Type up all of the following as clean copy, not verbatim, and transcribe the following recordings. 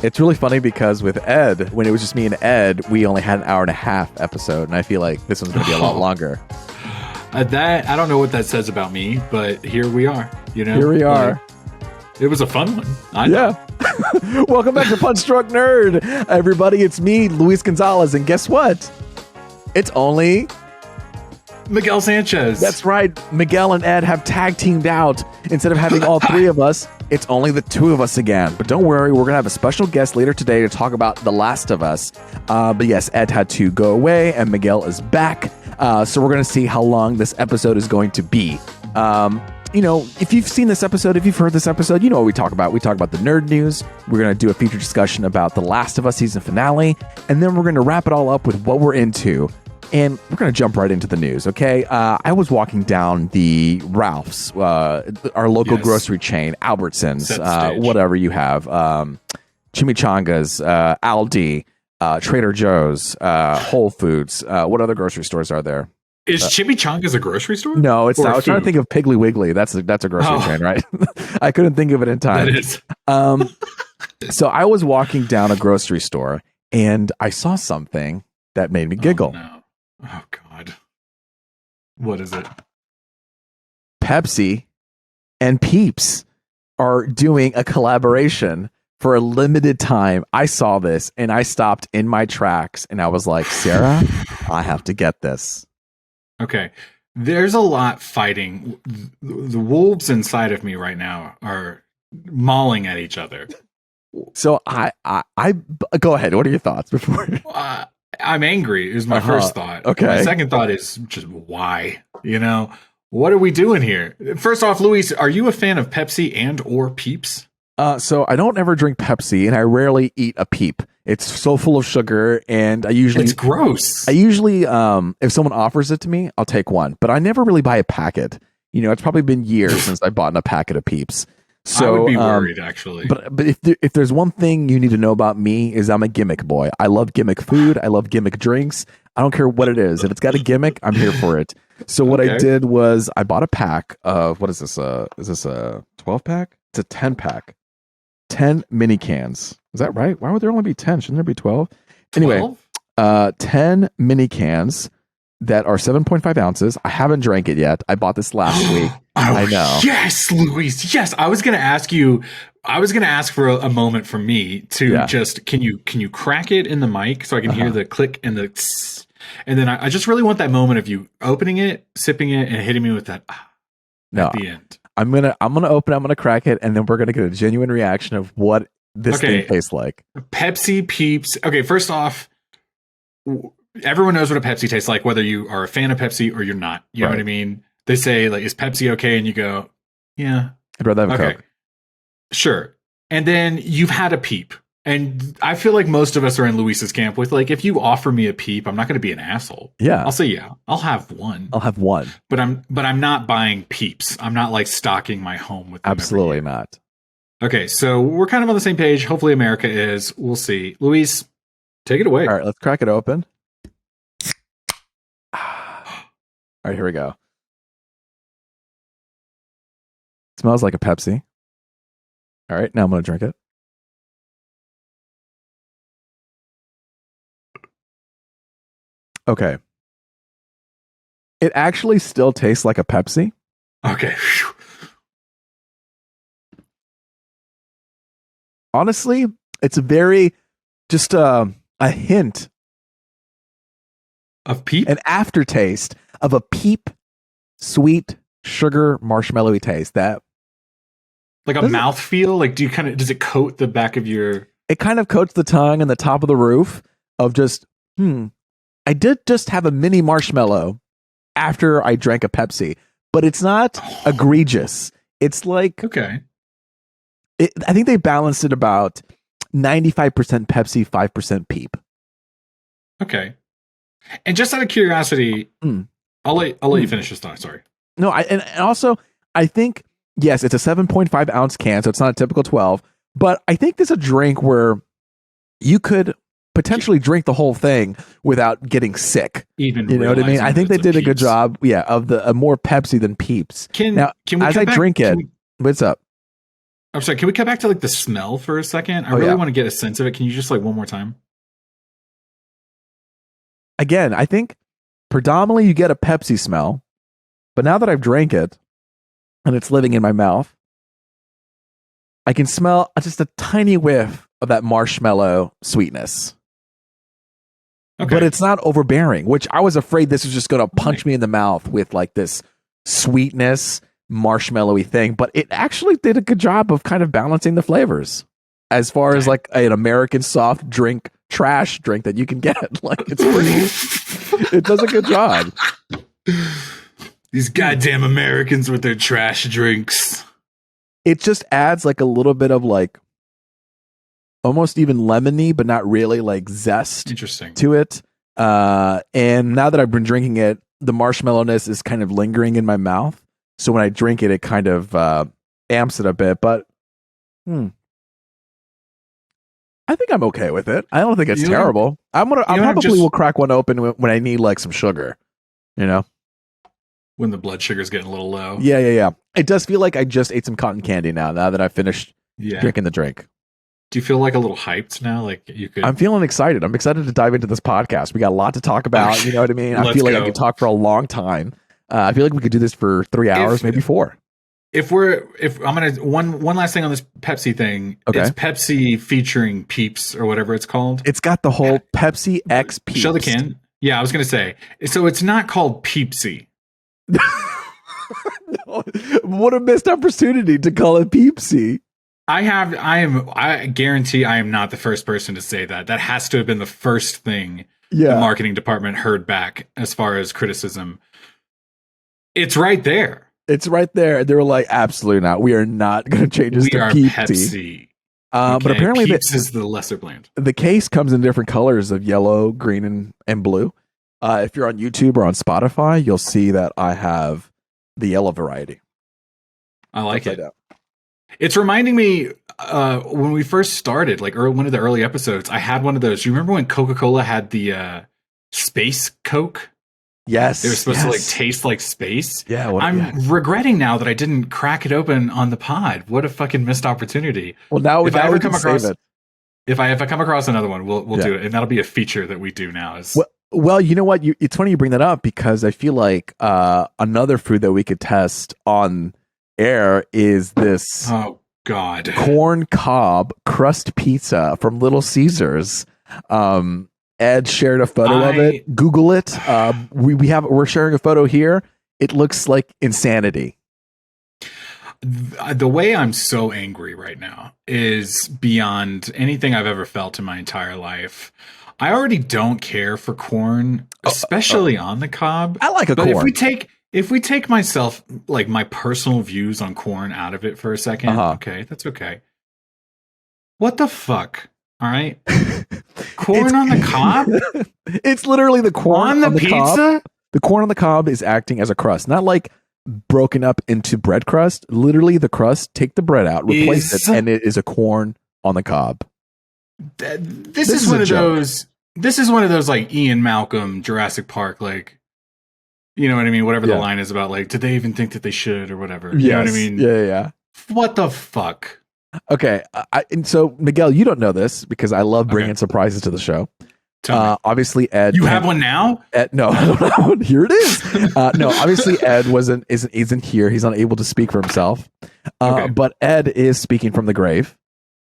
It's really funny because with Ed, when it was just me and Ed, we only had an hour and a half episode, and I feel like this one's going to be a lot longer. That I don't know what that says about me, but here we are. Here we are. Like, it was a fun one. Welcome back to Punch Drunk Nerd, everybody. It's me, Luis Gonzalez, and guess what? It's only Miguel Sanchez. That's right. Miguel and Ed have tag teamed out. Instead of having all three of us, it's only the two of us again. But don't worry, we're going to have a special guest later today to talk about The Last of Us. But yes, Ed had to go away and Miguel is back. So we're going to see how long this episode is going to be. If you've seen this episode, if you've heard this episode, you know what we talk about. We talk about the nerd news. We're going to do a feature discussion about The Last of Us season finale. And then we're going to wrap it all up with what we're into. And we're going to jump right into the news, okay? I was walking down the Ralph's, our local grocery chain, Albertsons, whatever you have, Chimichangas, Aldi, Trader Joe's, Whole Foods. What other grocery stores are there? Is Chimichangas a grocery store? No, it's not. I was trying to think of Piggly Wiggly. That's a grocery chain, right? I couldn't think of it in time. That is. So I was walking down a grocery store, and I saw something that made me giggle. Oh, no. Oh, God. What is it? Pepsi and Peeps are doing a collaboration for a limited time. I saw this and I stopped in my tracks and I was like, Sarah, I have to get this. Okay. There's a lot fighting. The wolves inside of me right now are mauling at each other. So I go ahead. What are your thoughts before? I'm angry is my first thought. Okay. My second thought is just why? What are we doing here? First off, Luis, are you a fan of Pepsi and or Peeps? So I don't ever drink Pepsi and I rarely eat a Peep. It's so full of sugar and it's gross. I usually, if someone offers it to me, I'll take one, but I never really buy a packet. It's probably been years since I bought a packet of Peeps. So, I would be worried, actually. But if there's one thing you need to know about me is I'm a gimmick boy. I love gimmick food. I love gimmick drinks. I don't care what it is. If it's got a gimmick, I'm here for it. So what I did was I bought a pack of, what is this? Is this a 12 pack? It's a 10 pack. 10 mini cans. Is that right? Why would there only be 10? Shouldn't there be 12? Anyway, 10 mini cans that are 7.5 ounces. I haven't drank it yet. I bought this last week. I know. Yes, Luis. Yes. I was going to ask for a moment from me to just, can you crack it in the mic so I can hear the click and the tss, and then I just really want that moment of you opening it, sipping it, and hitting me with that at the end. I'm gonna open it, I'm gonna crack it, and then we're gonna get a genuine reaction of what this thing tastes like. Pepsi Peeps. Okay, first off, everyone knows what a Pepsi tastes like, whether you are a fan of Pepsi or you're not. You know what I mean? They say, like, is Pepsi okay? And you go, yeah. I'd rather have a Coke. Sure. And then you've had a Peep. And I feel like most of us are in Luis's camp with, like, if you offer me a Peep, I'm not going to be an asshole. Yeah. I'll say, yeah, I'll have one. But I'm not buying Peeps. I'm not, like, stocking my home with them. Absolutely not. Okay, so we're kind of on the same page. Hopefully America is. We'll see. Luis, take it away. All right, let's crack it open. All right, here we go. It smells like a Pepsi. All right, now I'm going to drink it. Okay. It actually still tastes like a Pepsi. Okay. Honestly, it's very just a hint of Peep, an aftertaste of a Peep sweet sugar marshmallowy taste. That like a mouthfeel. Like, does it coat the back of your? It kind of coats the tongue and the top of the roof of just I did just have a mini marshmallow after I drank a Pepsi, but it's not egregious. It's like, okay. I think they balanced it about 95% Pepsi, 5% Peep. Okay. And just out of curiosity, I'll let you finish this thought. Sorry. No, and also, I think, yes, it's a 7.5 ounce can, so it's not a typical 12, but I think there's a drink where you could potentially drink the whole thing without getting sick. Even you know what I mean? I think they did a good job, of the more Pepsi than Peeps. Can we as I drink it, what's up? I'm sorry, can we come back to like the smell for a second? I really want to get a sense of it. Can you just like one more time? Again, I think predominantly you get a Pepsi smell, but now that I've drank it and it's living in my mouth, I can smell just a tiny whiff of that marshmallow sweetness. Okay. But it's not overbearing, which I was afraid this was just going to punch me in the mouth with like this sweetness, marshmallowy thing. But it actually did a good job of kind of balancing the flavors as far as like an American soft drink, trash drink that you can get. Like it's pretty, it does a good job. These goddamn Americans with their trash drinks. It just adds like a little bit of like almost even lemony, but not really, like zest to it. And now that I've been drinking it, the marshmallowness is kind of lingering in my mouth. So when I drink it, it kind of amps it a bit. But I think I'm okay with it. I don't think it's terrible. I probably will crack one open when I need like some sugar, you know? When the blood sugar's getting a little low. Yeah. It does feel like I just ate some cotton candy now that I finished drinking the drink. Do you feel like a little hyped now? Like you could. I'm feeling excited. I'm excited to dive into this podcast. We got a lot to talk about. You know what I mean? I feel like I could talk for a long time. I feel like we could do this for 3 hours, maybe 4. If I'm gonna one last thing on this Pepsi thing. Okay. It's Pepsi featuring Peeps or whatever it's called. It's got the whole Pepsi X Peeps. Show the can. Yeah, I was gonna say. So it's not called Peepsy. No, what a missed opportunity to call it Peepsy. I guarantee I am not the first person to say that. That has to have been the first thing the marketing department heard back as far as criticism. It's right there. It's right there. They were like, absolutely not. We are not going to change this to Pepsi. But apparently Peeps is the lesser brand. The case comes in different colors of yellow, green, and blue. If you're on YouTube or on Spotify, you'll see that I have the yellow variety. I like it. It's reminding me when we first started, like one of the early episodes, I had one of those. You remember when Coca-Cola had the Space Coke? Yes. They were supposed to like taste like space. Yeah. I'm regretting now that I didn't crack it open on the pod. What a fucking missed opportunity. Well, now if I ever come across it. If I come across another one, we'll do it. And that'll be a feature that we do now. Well, you know what? It's funny you bring that up because I feel like another food that we could test on air is this corn cob crust pizza from Little Caesars. Ed shared a photo of it. Google it. We're sharing a photo here. It looks like insanity. The way I'm so angry right now is beyond anything I've ever felt in my entire life. I already don't care for corn, especially on the cob. I like corn. If we take myself, like my personal views on corn out of it for a second, okay, that's okay. What the fuck? All right. Corn on the cob? It's literally the corn on the pizza? Cob. The corn on the cob is acting as a crust, not like broken up into bread crust. Literally the crust, take the bread out, replace it, and it is a corn on the cob. This is one of those. This is one of those like Ian Malcolm, Jurassic Park, like, you know what I mean? Whatever the line is about, like, did they even think that they should or whatever? You know what I mean? Yeah. What the fuck? Okay. And so, Miguel, you don't know this because I love bringing surprises to the show. Obviously, Ed. You have one now? Ed, no, here it is. No, obviously, Ed isn't here. He's unable to speak for himself. But Ed is speaking from the grave.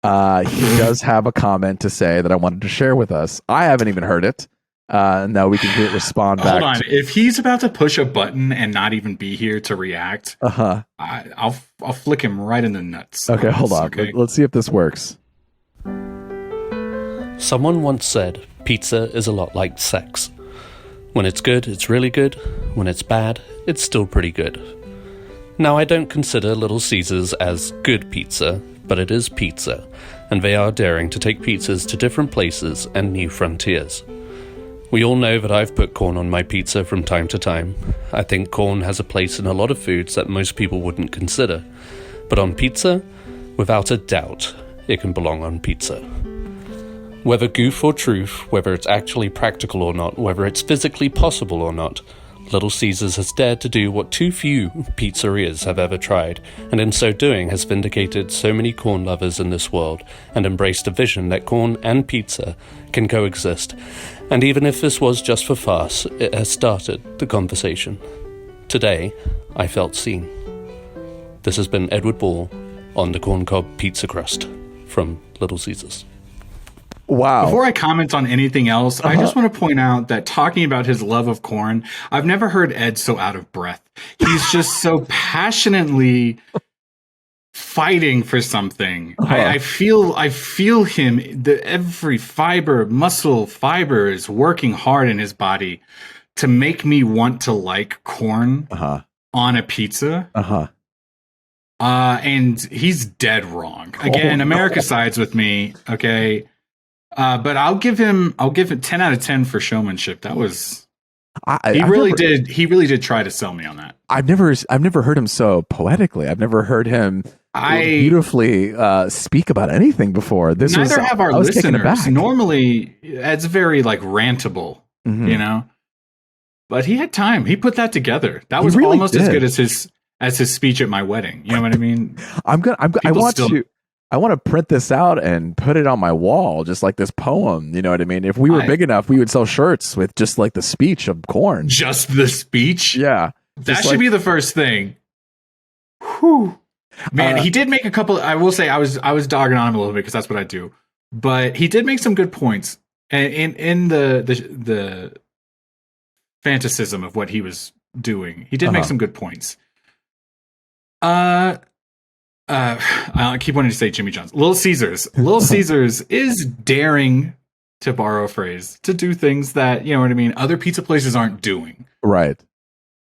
He does have a comment to say that I wanted to share with us. I haven't even heard it. Now we can respond back. Hold on. If he's about to push a button and not even be here to react, I'll flick him right in the nuts. Okay, hold on. Okay? Let's see if this works. Someone once said, pizza is a lot like sex. When it's good, it's really good. When it's bad, it's still pretty good. Now, I don't consider Little Caesars as good pizza, but it is pizza, and they are daring to take pizzas to different places and new frontiers. We all know that I've put corn on my pizza from time to time. I think corn has a place in a lot of foods that most people wouldn't consider. But on pizza, without a doubt, it can belong on pizza. Whether goof or truth, whether it's actually practical or not, whether it's physically possible or not, Little Caesars has dared to do what too few pizzerias have ever tried, and in so doing has vindicated so many corn lovers in this world and embraced a vision that corn and pizza can coexist. And even if this was just for farce, it has started the conversation. Today, I felt seen. This has been Edward Ball on the Corn Cob Pizza Crust from Little Caesars. Wow. Before I comment on anything else, I just want to point out that talking about his love of corn, I've never heard Ed so out of breath. He's just so passionately fighting for something. I feel him. Every muscle fiber is working hard in his body to make me want to like corn on a pizza. And he's dead wrong. Again, America sides with me. Okay. But I'll give it 10 out of 10 for showmanship. That was, he really did try to sell me on that. I've never heard him so poetically. I've never heard him beautifully speak about anything before. Neither have our listeners. Normally, it's very like rantable, you know. But he had time. He put that together. That was really almost as good as his speech at my wedding. You know what I mean? I want to print this out and put it on my wall, just like this poem. You know what I mean? If we were big enough, we would sell shirts with just like the speech of corn. Just the speech? Yeah. That should be the first thing. Whew. Man, he did make a couple. I will say I was dogging on him a little bit because that's what I do. But he did make some good points. And in the fantasism of what he was doing, he did make some good points. I keep wanting to say Jimmy John's. Little Caesars. Little Caesars is daring, to borrow a phrase, to do things that, you know what I mean, other pizza places aren't doing. Right.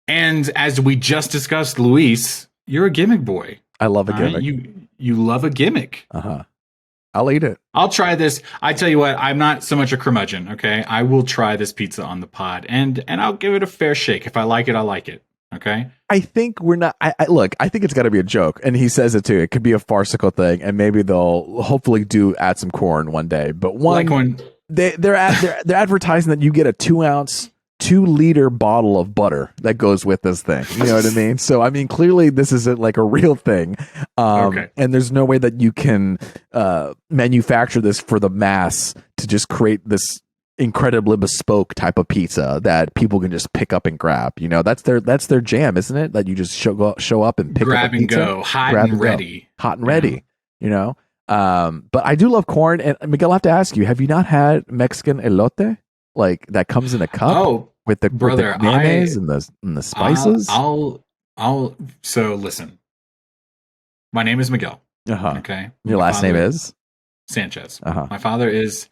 And as we just discussed, Luis, you're a gimmick boy. I love a gimmick. You love a gimmick. I'll eat it. I'll try this. I tell you what, I'm not so much a curmudgeon, okay? I will try this pizza on the pod, and I'll give it a fair shake. If I like it, I like it. Okay. I think we're not. Look. I think it's got to be a joke, and he says it too. It could be a farcical thing, and maybe they'll hopefully add some corn one day. But they're advertising that you get a 2-ounce, 2-liter bottle of butter that goes with this thing. You know what I mean? So I mean, clearly this isn't like a real thing, okay. And there's no way that you can manufacture this for the mass to just create this incredibly bespoke type of pizza that people can just pick up and grab. You know, that's their jam, isn't it? That you just show up and pick up a pizza, grab and go, hot and ready. You know, but I do love corn. And Miguel, I have to ask you: have you not had Mexican elote, like that comes in a cup with the mayonnaise and the spices? So listen, my name is Miguel. Okay, your last name is Sanchez. My father is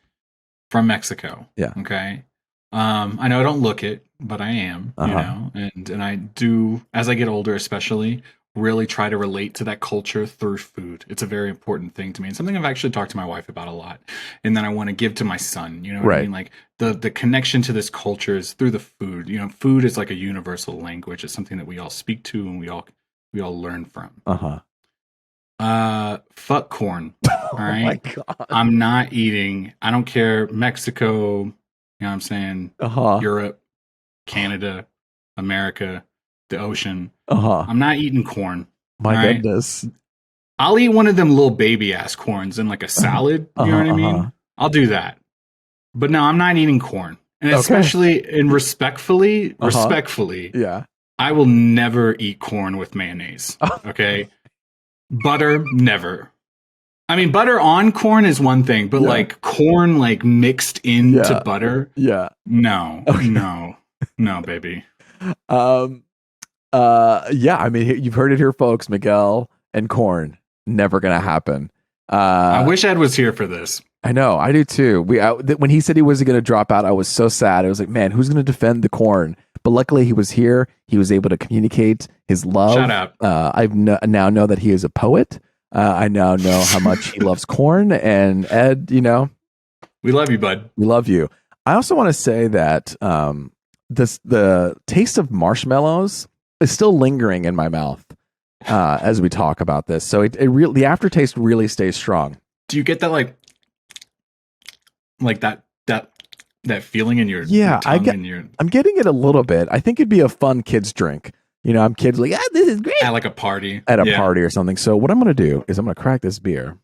from Mexico. Yeah. Okay. I know I don't look it, but I am, you know, and I do, as I get older, especially, really try to relate to that culture through food. It's a very important thing to me, and something I've actually talked to my wife about a lot, and then I want to give to my son. You know what I mean? Like the connection to this culture is through the food. You know, food is like a universal language. It's something that we all speak to and we all learn from. Fuck corn. All right. Oh my God. I'm not eating. I don't care. Mexico, you know what I'm saying? Europe, Canada, America, the ocean. I'm not eating corn. My goodness. I'll eat one of them little baby ass corns in like a salad. You know what I mean? I'll do that. But no, I'm not eating corn. And especially and respectfully, yeah. I will never eat corn with mayonnaise. Okay. Butter, never. I mean, butter on corn is one thing, but like corn like mixed into butter. Yeah. No, no, baby. Yeah. I mean, you've heard it here, folks. Miguel and corn, never gonna happen. I wish Ed was here for this. I know, I do too. When he said he wasn't gonna drop out, I was so sad. I was like, man, who's gonna defend the corn? But luckily, he was here. He was able to communicate his love. Shout out. I now know that he is a poet. I now know how much he loves corn. And Ed, you know, we love you, bud. We love you. I also want to say that the taste of marshmallows is still lingering in my mouth as we talk about this. So the aftertaste really stays strong. Do you get that like that that feeling in your Yeah, tongue and your I'm getting it a little bit. I think it'd be a fun kids drink. I'm kids like, this is great at like a party. At a party or something. So what I'm gonna do is I'm gonna crack this beer,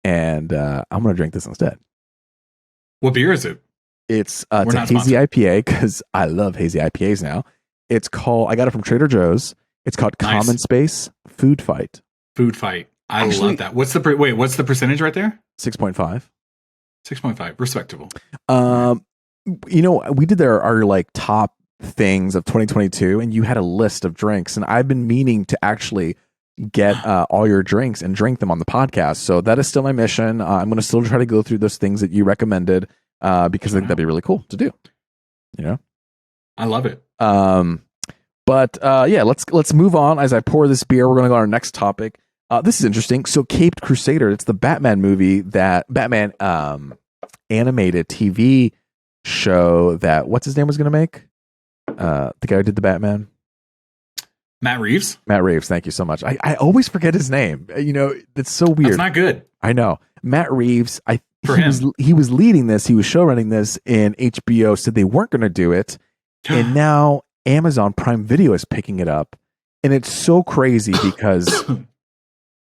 and I'm gonna drink this instead. What beer is it? It's a hazy IPA because I love hazy IPAs now. I got it from Trader Joe's. It's called Common Space Food Fight. Food Fight. I love that. What's the percentage right there? 6.5. 6.5. Respectable. We did our like top things of 2022, and you had a list of drinks, and I've been meaning to actually get all your drinks and drink them on the podcast. So that is still my mission. I'm going to still try to go through those things that you recommended because I think that'd be really cool to do. I love it. But let's move on. As I pour this beer, we're going to go on our next topic. This is interesting. So Caped Crusader, it's the Batman movie, that Batman animated TV show that what's his name was going to make? The guy who did the Batman. Matt Reeves. Thank you so much. I always forget his name. It's so weird. That's not good. I know. Matt Reeves. He was leading this. He was showrunning this, and HBO said they weren't going to do it, and now Amazon Prime Video is picking it up, and it's so crazy because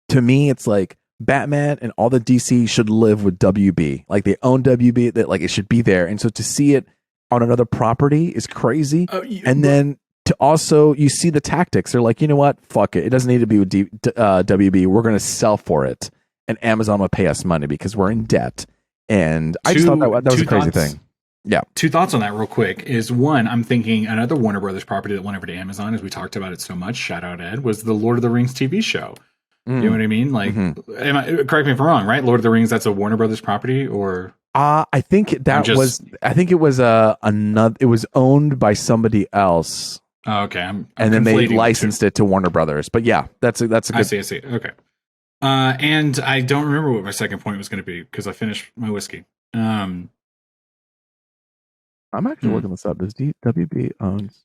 to me, it's like Batman and all the DC should live with WB. Like they own WB. That like it should be there, and so to see it on another property is crazy. And then to also, you see the tactics. They're like, you know what? Fuck it. It doesn't need to be with WB. We're going to sell for it. And Amazon will pay us money because we're in debt. And I just thought that was a crazy thing. Yeah. Two thoughts on that real quick is one, I'm thinking another Warner Brothers property that went over to Amazon, as we talked about it so much, shout out Ed, was the Lord of the Rings TV show. You know what I mean? Like, correct me if I'm wrong, right? Lord of the Rings, that's a Warner Brothers property, or... I think it was owned by somebody else. Oh, okay. And then they licensed it to Warner Brothers. But yeah, that's a good. I see. Okay. And I don't remember what my second point was going to be because I finished my whiskey. I'm actually looking this up. Does WB owns?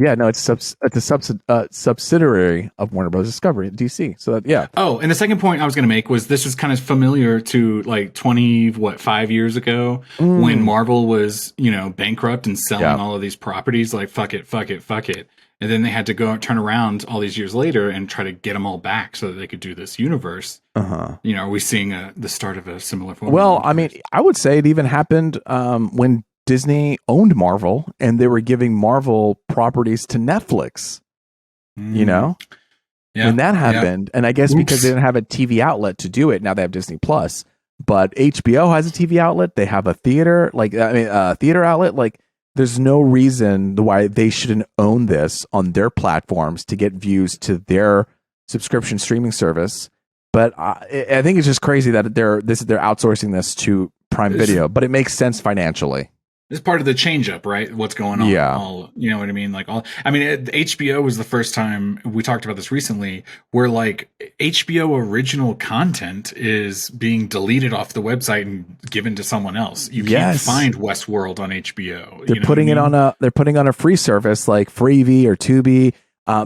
Yeah, no, it's a subsidiary of Warner Bros. Discovery, DC. So that, yeah. Oh, and the second point I was going to make was this is kind of familiar to like 5 years ago when Marvel was, bankrupt and selling all of these properties. Like fuck it, and then they had to turn around all these years later and try to get them all back so that they could do this universe. Are we seeing the start of a similar form? Well, I mean, I would say it even happened when Disney owned Marvel and they were giving Marvel properties to Netflix, when that happened. And I guess because they didn't have a TV outlet to do it, now they have Disney Plus, but HBO has a TV outlet. They have a theater, theater outlet. Like there's no reason why they shouldn't own this on their platforms to get views to their subscription streaming service. But I think it's just crazy that they're outsourcing this to Prime Video, but it makes sense financially. It's part of the change up, right? What's going on? Yeah. You know what I mean? HBO was the first time we talked about this recently where like HBO original content is being deleted off the website and given to someone else. You can't find Westworld on HBO. They're putting it on a free service like Freevee or Tubi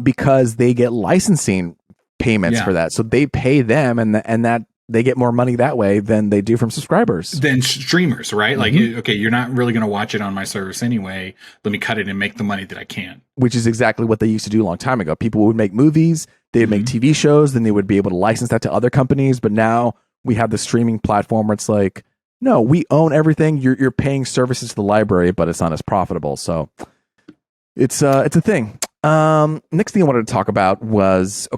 because they get licensing payments for that. So they pay them and that they get more money that way than they do from subscribers. Than streamers, right? Like, okay, you're not really going to watch it on my service anyway. Let me cut it and make the money that I can. Which is exactly what they used to do a long time ago. People would make movies, they'd make TV shows, then they would be able to license that to other companies. But now we have the streaming platform where it's like, no, we own everything. You're paying services to the library, but it's not as profitable. So it's a thing. Next thing I wanted to talk about was,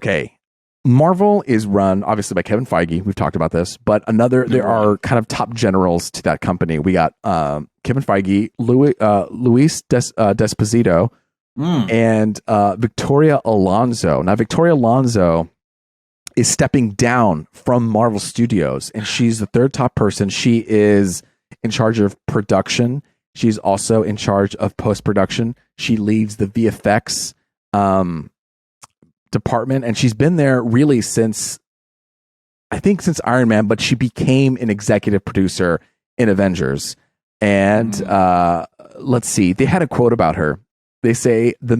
Marvel is run obviously by Kevin Feige. We've talked about this, but there are kind of top generals to that company. We got Kevin Feige, Luis Desposito, and Victoria Alonso. Now, Victoria Alonso is stepping down from Marvel Studios, and she's the third top person. She is in charge of production. She's also in charge of post-production. She leads the VFX department, and she's been there really since Iron Man, but she became an executive producer in Avengers. And let's see, they had a quote about her. They say the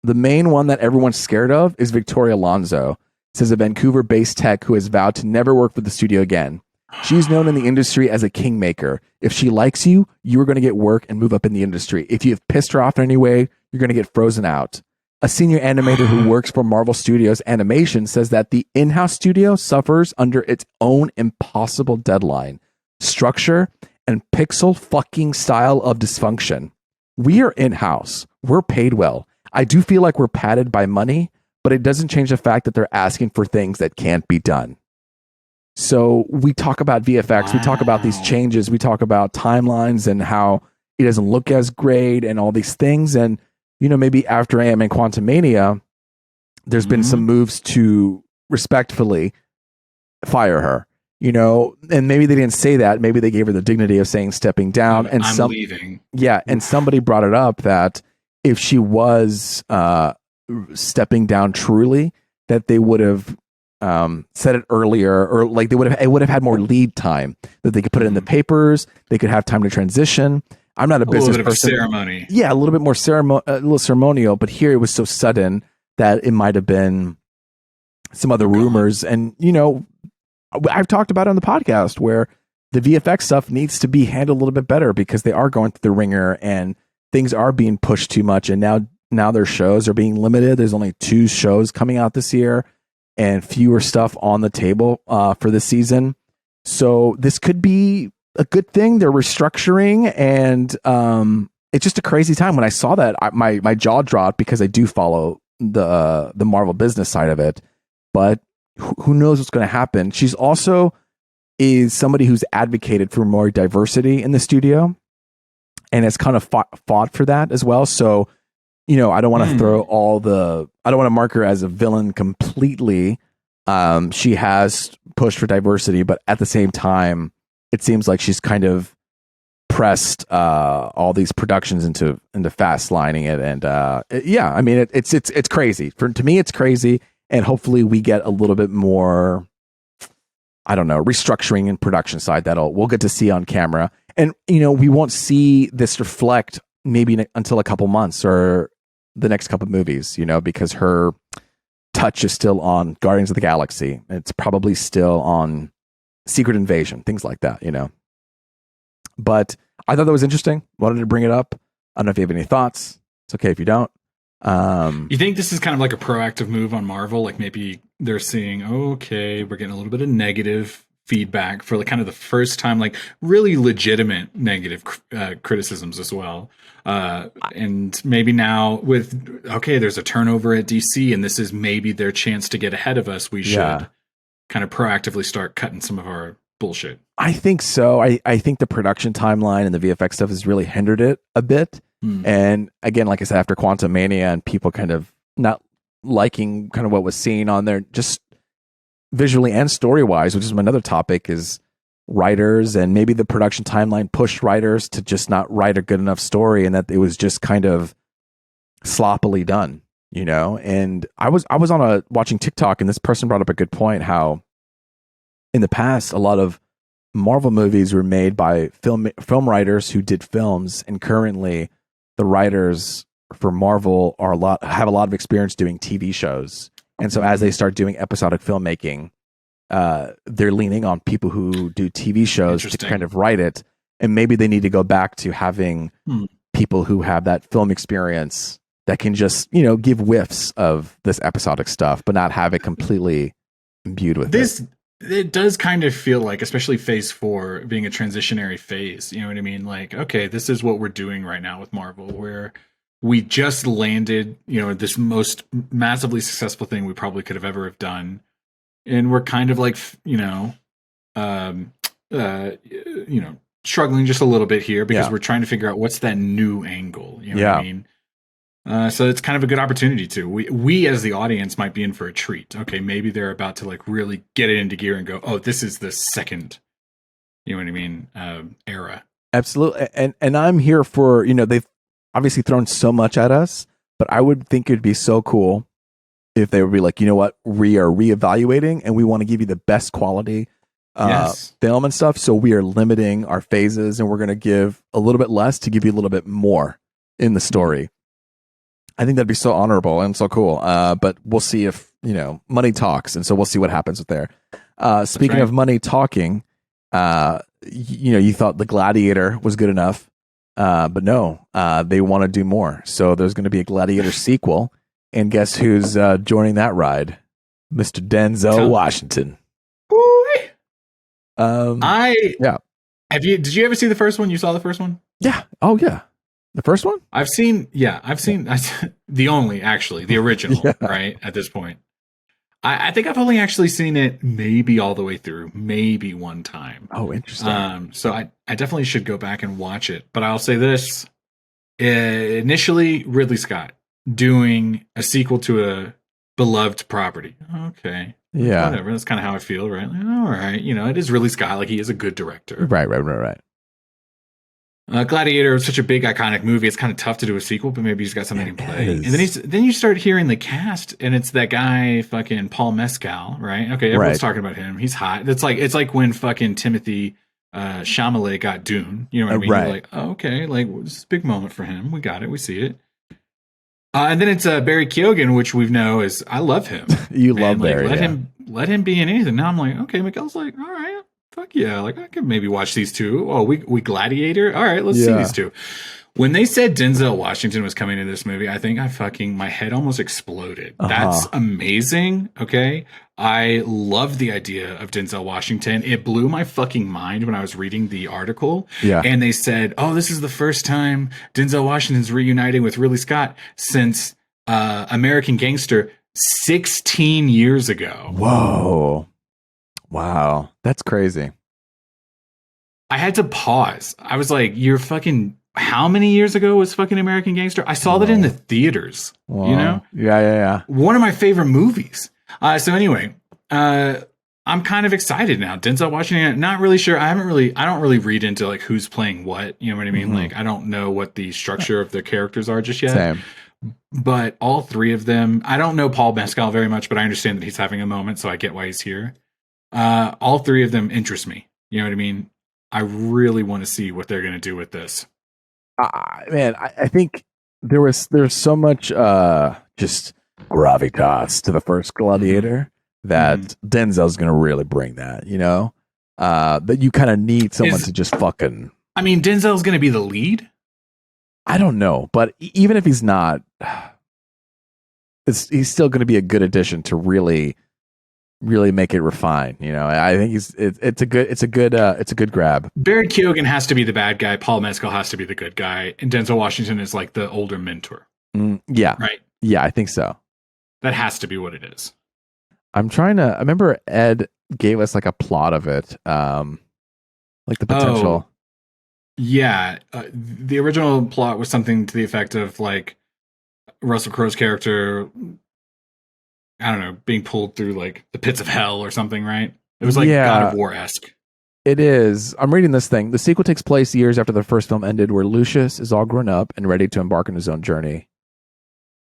main one that everyone's scared of is Victoria Alonso. It says a Vancouver-based tech who has vowed to never work for the studio again. She's known in the industry as a kingmaker. If she likes you, you are going to get work and move up in the industry. If you've pissed her off in any way, you're going to get frozen out. A senior animator who works for Marvel Studios Animation says that the in-house studio suffers under its own impossible deadline, structure, and pixel fucking style of dysfunction. We are in-house. We're paid well. I do feel like we're padded by money, but it doesn't change the fact that they're asking for things that can't be done. So we talk about VFX, we talk about these changes, we talk about timelines and how it doesn't look as great and all these things. And, you know, maybe after AM and Quantumania, there's been some moves to respectfully fire her, you know, and maybe they didn't say that. Maybe they gave her the dignity of saying stepping down. And I'm leaving. Yeah. And somebody brought it up that if she was stepping down truly, that they would have said it earlier, or like it would have had more lead time, that they could put it in the papers, they could have time to transition. I'm not a business person. A little bit of a ceremony. Yeah, a little bit more a little ceremonial, but here it was so sudden that it might have been some other rumors. And, you know, I've talked about it on the podcast where the VFX stuff needs to be handled a little bit better because they are going through the ringer and things are being pushed too much. And now their shows are being limited. There's only 2 shows coming out this year and fewer stuff on the table for this season. So this could be a good thing. They're restructuring, and it's just a crazy time. When I saw that, my jaw dropped because I do follow the Marvel business side of it. But who knows what's going to happen? She's also is somebody who's advocated for more diversity in the studio, and has kind of fought for that as well. So, you know, I don't want to I don't want to mark her as a villain completely. She has pushed for diversity, but at the same time, it seems like she's kind of pressed all these productions into fast lining it. And yeah, I mean, it's crazy. To me, it's crazy. And hopefully we get a little bit more, I don't know, restructuring in production side we'll get to see on camera. And, you know, we won't see this reflect maybe until a couple months or the next couple movies, you know, because her touch is still on Guardians of the Galaxy. It's probably still on Secret Invasion, things like that, you know. But I thought that was interesting. Wanted to bring it up. I don't know if you have any thoughts. It's okay if you don't. You think this is kind of like a proactive move on Marvel? Like maybe they're seeing, okay, we're getting a little bit of negative feedback for like kind of the first time, like really legitimate negative criticisms as well. And maybe now there's a turnover at DC and this is maybe their chance to get ahead of us. We should kind of proactively start cutting some of our bullshit. I think so. I think the production timeline and the VFX stuff has really hindered it a bit. And again, like I said, after Quantumania and people kind of not liking kind of what was seen on there, just visually and story-wise, which is another topic, is writers, and maybe the production timeline pushed writers to just not write a good enough story, and that it was just kind of sloppily done, you know. And I was on watching TikTok, and this person brought up a good point, how in the past a lot of Marvel movies were made by film writers who did films, and currently the writers for Marvel have a lot of experience doing TV shows. And so as they start doing episodic filmmaking, they're leaning on people who do TV shows to kind of write it. And maybe they need to go back to having people who have that film experience that can just, you know, give whiffs of this episodic stuff, but not have it completely imbued with this. It does kind of feel like, especially phase 4 being a transitionary phase, you know what I mean? Like, okay, this is what we're doing right now with Marvel, where we just landed, you know, this most massively successful thing we probably could have ever have done. And we're kind of like, you know, struggling just a little bit here because we're trying to figure out what's that new angle. You know what I mean? So it's kind of a good opportunity too. We as the audience might be in for a treat. Okay, maybe they're about to like really get it into gear and go, oh, this is the second, you know what I mean, era. Absolutely. And I'm here for, you know, they've obviously thrown so much at us, but I would think it'd be so cool if they would be like, you know what, we are reevaluating and we want to give you the best quality film and stuff. So we are limiting our phases and we're going to give a little bit less to give you a little bit more in the story. I think that'd be so honorable and so cool. But we'll see if, you know, money talks. And so we'll see what happens with there. Speaking of money talking, You thought the Gladiator was good enough, but no, they want to do more. So there's going to be a Gladiator sequel, and guess who's joining that ride? Mr. Denzel Washington. Yeah. Did you ever see the first one? You saw the first one? Yeah. Oh yeah. The first one? I've seen the original, yeah. Right? At this point. I think I've only actually seen it maybe all the way through, maybe one time. Oh, interesting. So I definitely should go back and watch it. But I'll say this. Initially, Ridley Scott doing a sequel to a beloved property. Okay. Yeah. Whatever. That's kind of how I feel, right? Like, all right. It is Ridley Scott. Like, he is a good director. Right. Gladiator is such a big iconic movie. It's kind of tough to do a sequel, but maybe he's got something in play. And then you start hearing the cast, and it's that guy fucking Paul Mescal, right? Okay, everyone's talking about him. He's hot. It's like when fucking Timothy Chalamet got Dune. You know what I mean? Right. You're like, oh, okay, like this is a big moment for him. We got it. We see it. And then it's Barry Keoghan, which we know is I love him. You love Barry. Let him be in anything. Now I'm like, okay, Miguel's like, all right. Fuck yeah, like I could maybe watch these two. Oh, we Gladiator? All right, let's see these two. When they said Denzel Washington was coming in this movie, I think my head almost exploded. That's amazing, okay? I love the idea of Denzel Washington. It blew my fucking mind when I was reading the article. Yeah. And they said, oh, this is the first time Denzel Washington's reuniting with Ridley Scott since American Gangster 16 years ago. Whoa. Wow, that's crazy. I had to pause. I was like, you're fucking, how many years ago was fucking American Gangster? I saw that in the theaters, Yeah. One of my favorite movies. So anyway, I'm kind of excited now. Denzel Washington, not really sure. I don't really read into like who's playing what, you know what I mean? Like, I don't know what the structure of the characters are just yet. Same. But all three of them, I don't know Paul Mescal very much, but I understand that he's having a moment, so I get why he's here. All three of them interest me. You know what I mean? I really want to see what they're going to do with this. Man, I think there's so much just gravitas to the first Gladiator that Denzel's going to really bring that, that you kind of need someone to just fucking. I mean, Denzel's going to be the lead? I don't know, but even if he's not, he's still going to be a good addition to really make it refined. I think it's a good grab. Barry Keoghan has to be the bad guy. Paul Mescal has to be the good guy, and Denzel Washington is like the older mentor. Yeah, right. Yeah, I think so. That has to be what it is. I remember Ed gave us like a plot of it, like the potential. Yeah, the original plot was something to the effect of like Russell Crowe's character, I don't know, being pulled through like the pits of hell or something, right? It was like God of War-esque. It is. I'm reading this thing. The sequel takes place years after the first film ended, where Lucius is all grown up and ready to embark on his own journey.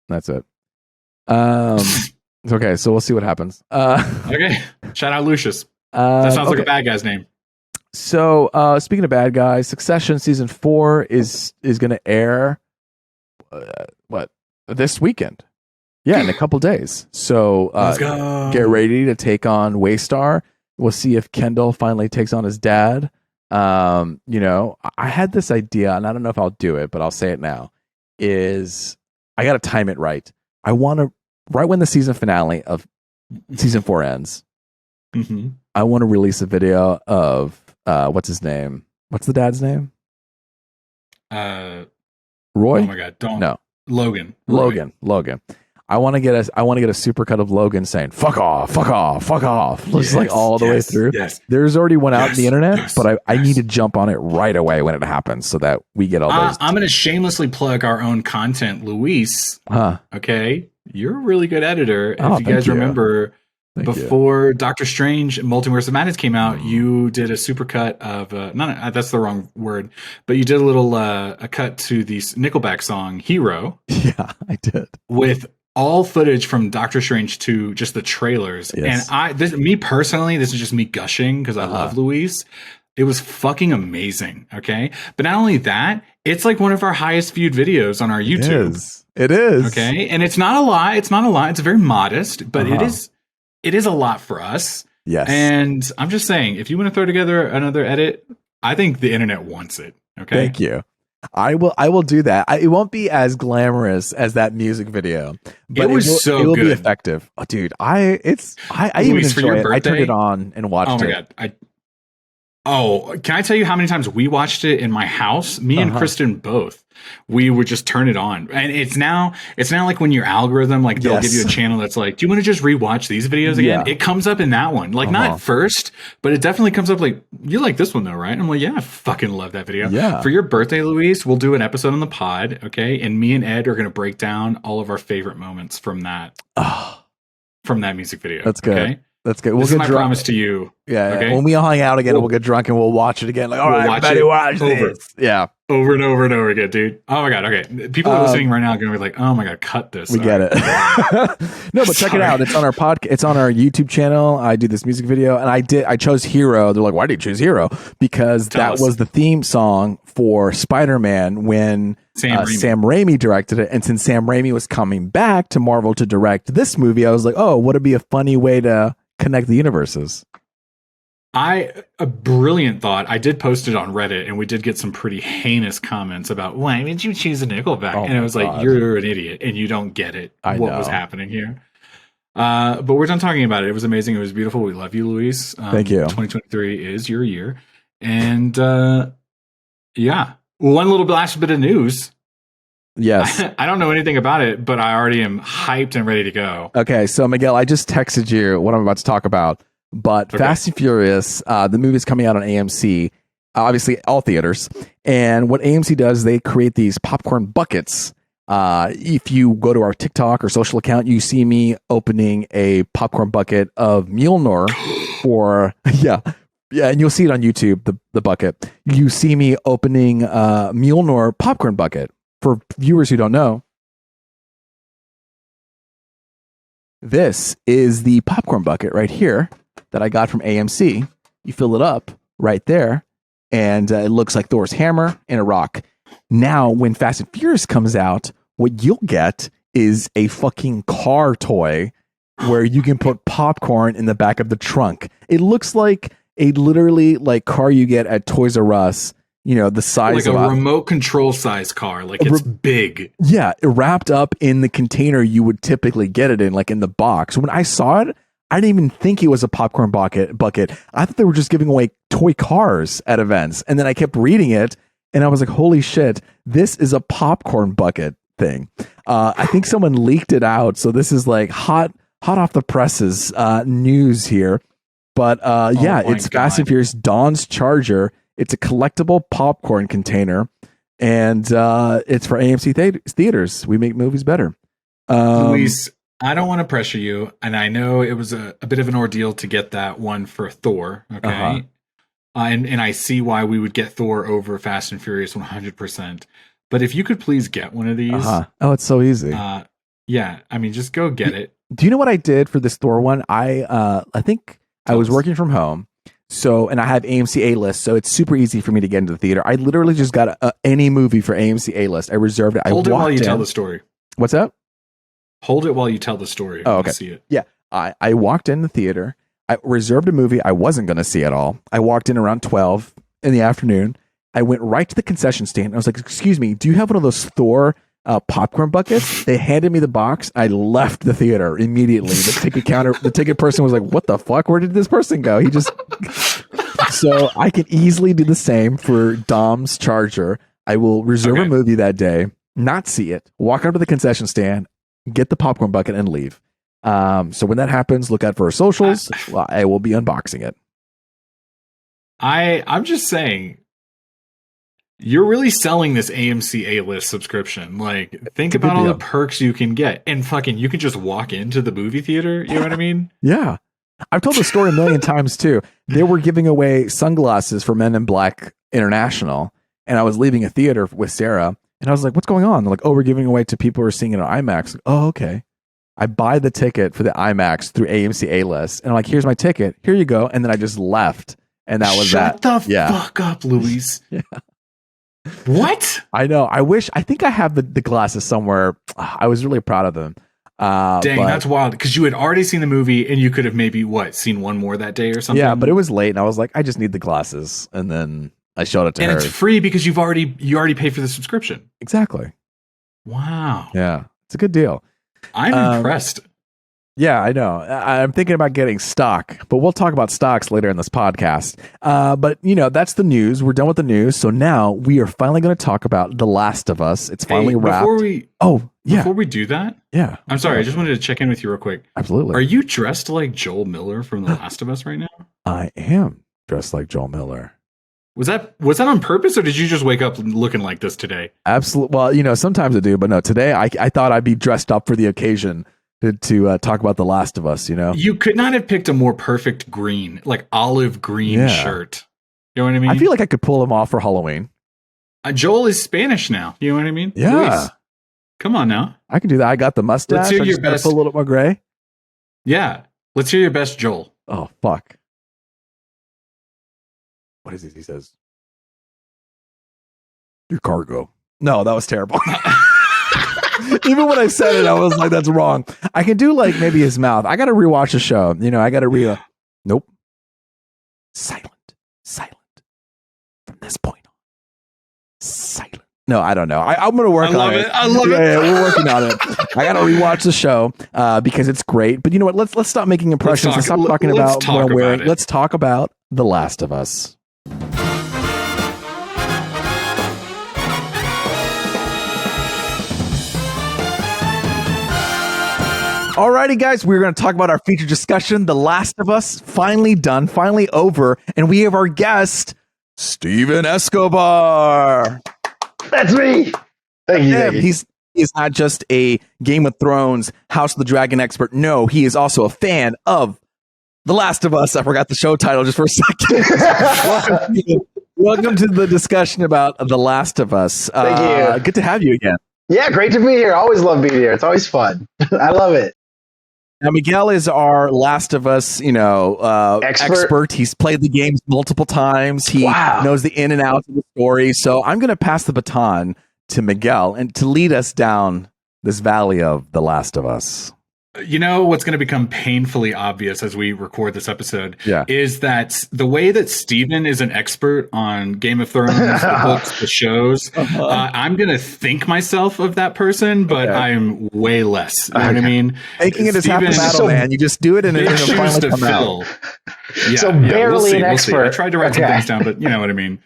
That's it. Okay, so we'll see what happens. Okay, shout out Lucius. That sounds like a bad guy's name. So, speaking of bad guys, Succession season 4 is going to air this weekend. Yeah, in a couple days. So, let's go. Get ready to take on Waystar. We'll see if Kendall finally takes on his dad. I had this idea, and I don't know if I'll do it, but I'll say it now. I got to time it right. I want to, right when the season finale of season 4 ends, I want to release a video of what's his name? What's the dad's name? Roy? Oh my God! No. Logan. I want to get a supercut of Logan saying "fuck off," just like all the way through. Yes. There's already one out on the internet, but I need to jump on it right away when it happens so that we get all those. I'm going to shamelessly plug our own content, Luis. Okay, you're a really good editor. If you guys remember, before Doctor Strange Multiverse of Madness came out, you did a supercut of that's the wrong word, but you did a little a cut to the Nickelback song "Hero." Yeah, I did with all footage from Doctor Strange 2, just the trailers. Yes. And me personally, this is just me gushing because I love Luis. It was fucking amazing. Okay. But not only that, it's like one of our highest viewed videos on our YouTube. It is. Okay. And it's not a lot. It's very modest, but it is a lot for us. Yes. And I'm just saying, if you want to throw together another edit, I think the internet wants it. Okay. Thank you. I will do that. It won't be as glamorous as that music video, but it was it will good. be effective. Oh, dude, I even Luis, for your enjoy it. I turned birthday? it on and watched Oh my it. God. Can I tell you how many times we watched it in my house? Me and Kristen both. We would just turn it on. And it's now like when your algorithm, like they'll give you a channel that's like, do you want to just rewatch these videos again? Yeah. It comes up in that one. Like not first, but it definitely comes up like, you like this one though, right? And I'm like, yeah, I fucking love that video. Yeah. For your birthday, Luis, we'll do an episode on the pod, okay? And me and Ed are going to break down all of our favorite moments from that music video. That's good. Okay? That's good. This is get my drunk. promise to you. Yeah. Okay? When we all hang out again, we'll get drunk and we'll watch it again. Like, all right, everybody, watch this. Yeah. Over and over and over again, dude. Oh my God. Okay. People are listening right now are going to be like, oh my God, cut this. We get it. No, but check it out. It's on our podcast. It's on our YouTube channel. I do this music video and I chose Hero. They're like, why did you choose Hero? Because that was the theme song for Spider-Man when Sam Raimi directed it. And since Sam Raimi was coming back to Marvel to direct this movie, I was like, oh, would it be a funny way to connect the universes? A brilliant thought. I did post it on Reddit and we did get some pretty heinous comments about why did you choose a Nickelback? And it was like, you're an idiot and you don't get it. What was happening here? But we're done talking about it. It was amazing. It was beautiful. We love you, Luis. Thank you. 2023 is your year. And yeah, one little last bit of news. Yes. I don't know anything about it, but I already am hyped and ready to go. Okay, so Miguel, I just texted you what I'm about to talk about. But Fast and Furious, the movie is coming out on AMC, obviously all theaters. And what AMC does, they create these popcorn buckets. If you go to our TikTok or social account, you see me opening a popcorn bucket of Mjolnir for, yeah, and you'll see it on YouTube, the bucket. You see me opening Mjolnir popcorn bucket. For viewers who don't know, this is the popcorn bucket right here that I got from AMC. You fill it up right there, and it looks like Thor's hammer and a rock. Now, when Fast and Furious comes out, what you'll get is a fucking car toy where you can put popcorn in the back of the trunk. It looks like a literally like car you get at Toys R Us. You know, the size like of a remote control size car. Like it's big. Yeah, wrapped up in the container you would typically get it in, like in the box. When I saw it, I didn't even think it was a popcorn bucket. I thought they were just giving away toy cars at events. And then I kept reading it and I was like, holy shit, this is a popcorn bucket thing. I think someone leaked it out. So this is like hot off the presses news here. But yeah, it's God. Fast and Furious Dawn's Charger. It's a collectible popcorn container, and it's for AMC theaters. We make movies better. Luis, I don't want to pressure you, and I know it was a bit of an ordeal to get that one for Thor, okay? And I see why we would get Thor over Fast and Furious 100%. But if you could please get one of these. Oh, it's so easy. Yeah, I mean, just go get it. Do you know what I did for this Thor one? I think I was working from home. So, and I have AMC A-List, so it's super easy for me to get into the theater. I literally just got any movie for AMC A-List. I reserved it. Hold it while you tell the story. What's that? Hold it while you tell the story. Oh, okay. See it. Yeah, I walked in the theater. I reserved a movie I wasn't going to see at all. I walked in around 12 in the afternoon. I went right to the concession stand. I was like, excuse me, do you have one of those Thor popcorn buckets? They handed me the box. I left the theater immediately. The ticket person was like, what the fuck? Where did this person go? He just... So I can easily do the same for Dom's Charger. I will reserve a movie that day, not see it, walk up to the concession stand, get the popcorn bucket, and leave. So when that happens, look out for our socials. I will be unboxing it. I'm just saying, you're really selling this AMC A-List subscription. Like, think about all the perks you can get. And fucking, you can just walk into the movie theater. You know what I mean? Yeah. I've told the story a million times, too. They were giving away sunglasses for Men in Black International. And I was leaving a theater with Sarah. And I was like, what's going on? They're like, oh, we're giving away to people who are seeing it on IMAX. Like, oh, okay. I buy the ticket for the IMAX through AMC A-List. And I'm like, here's my ticket. Here you go. And then I just left. And that was Shut the fuck up, Luis. Yeah. What? I know. I think I have the glasses somewhere. I was really proud of them. Dang, that's wild. Because you had already seen the movie and you could have maybe, seen one more that day or something? Yeah, but it was late and I was like, I just need the glasses. And then I showed it to her. And it's free because you already paid for the subscription. Exactly. Wow. Yeah, it's a good deal. I'm impressed. Yeah, I know. I'm thinking about getting stock, but we'll talk about stocks later in this podcast. But, that's the news. We're done with the news. So now we are finally going to talk about The Last of Us. It's finally wrapped. Before we do that, I'm sorry. I just wanted to check in with you real quick. Absolutely. Are you dressed like Joel Miller from The Last of Us right now? I am dressed like Joel Miller. Was that on purpose, or did you just wake up looking like this today? Absolutely. Well, sometimes I do, but no, today I thought I'd be dressed up for the occasion to talk about The Last of Us, You could not have picked a more perfect green, like olive green shirt. You know what I mean? I feel like I could pull him off for Halloween. Joel is Spanish now. You know what I mean? Yeah. Luis, come on now. I can do that. I got the mustache. Let's hear your best. Put a little more gray. Yeah. Let's hear your best, Joel. Oh, fuck. What is it? He says, your cargo. No, that was terrible. Even when I said it, I was like, that's wrong. I can do like maybe his mouth. I got to rewatch the show. I got to Nope. Silent. From this point on. Silent. No, I don't know. I'm going to work on it. I love it. Yeah, we're working on it. I got to rewatch the show because it's great. But you know what? Let's stop making impressions and stop talking about what I'm wearing. Let's talk about The Last of Us. Alrighty, guys, we're going to talk about our feature discussion. The Last of Us, finally done, finally over. And we have our guest, Steven Escobar. That's me. Thank you. He's not just a Game of Thrones, House of the Dragon expert. No, he is also a fan of The Last of Us. I forgot the show title just for a second. Welcome to the discussion about The Last of Us. Thank you. Good to have you again. Yeah, great to be here. Always love being here. It's always fun. I love it. Now, Miguel is our Last of Us, expert. He's played the games multiple times. He knows the in and outs of the story. So I'm going to pass the baton to Miguel and to lead us down this valley of The Last of Us. What's going to become painfully obvious as we record this episode is that the way that Steven is an expert on Game of Thrones, the books, the shows, I'm going to think myself of that person, but I'm way less. You know what I mean? Making it is half the battle, man. You just do it and it'll finally come out. Barely an expert. We'll see. I tried to write some things down, but you know what I mean.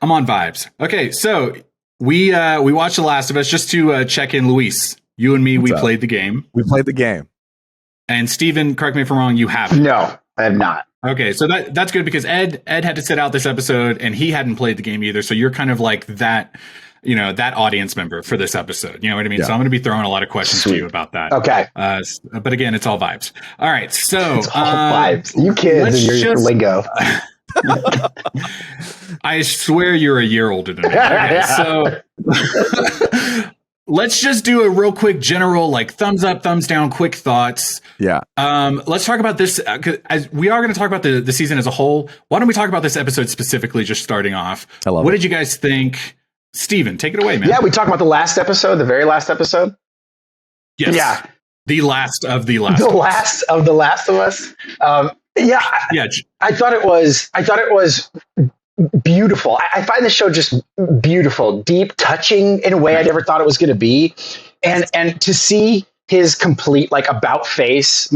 I'm on vibes. Okay, so we watched The Last of Us just to check in, Luis. You and me, we played the game. We played the game. And Steven, correct me if I'm wrong, you haven't. No, I have not. Okay, so that's good because Ed had to sit out this episode and he hadn't played the game either. So you're kind of like that, that audience member for this episode. You know what I mean? Yeah. So I'm going to be throwing a lot of questions to you about that. Okay. But again, it's all vibes. All right, so it's all vibes. You kids and your lingo. I swear you're a year older than me. Okay, so let's just do a real quick general, thumbs up, thumbs down, quick thoughts. Yeah. Let's talk about this as we are going to talk about the season as a whole. Why don't we talk about this episode specifically, just starting off? What did you guys think? Steven, take it away, man. Yeah, we talked about the last episode, the very last episode. Yes. Yeah. The last of the last. The last of The Last of Us. Yeah. I thought it was beautiful. I find the show just beautiful, deep, touching in a way I never thought it was going to be. And to see his complete about face,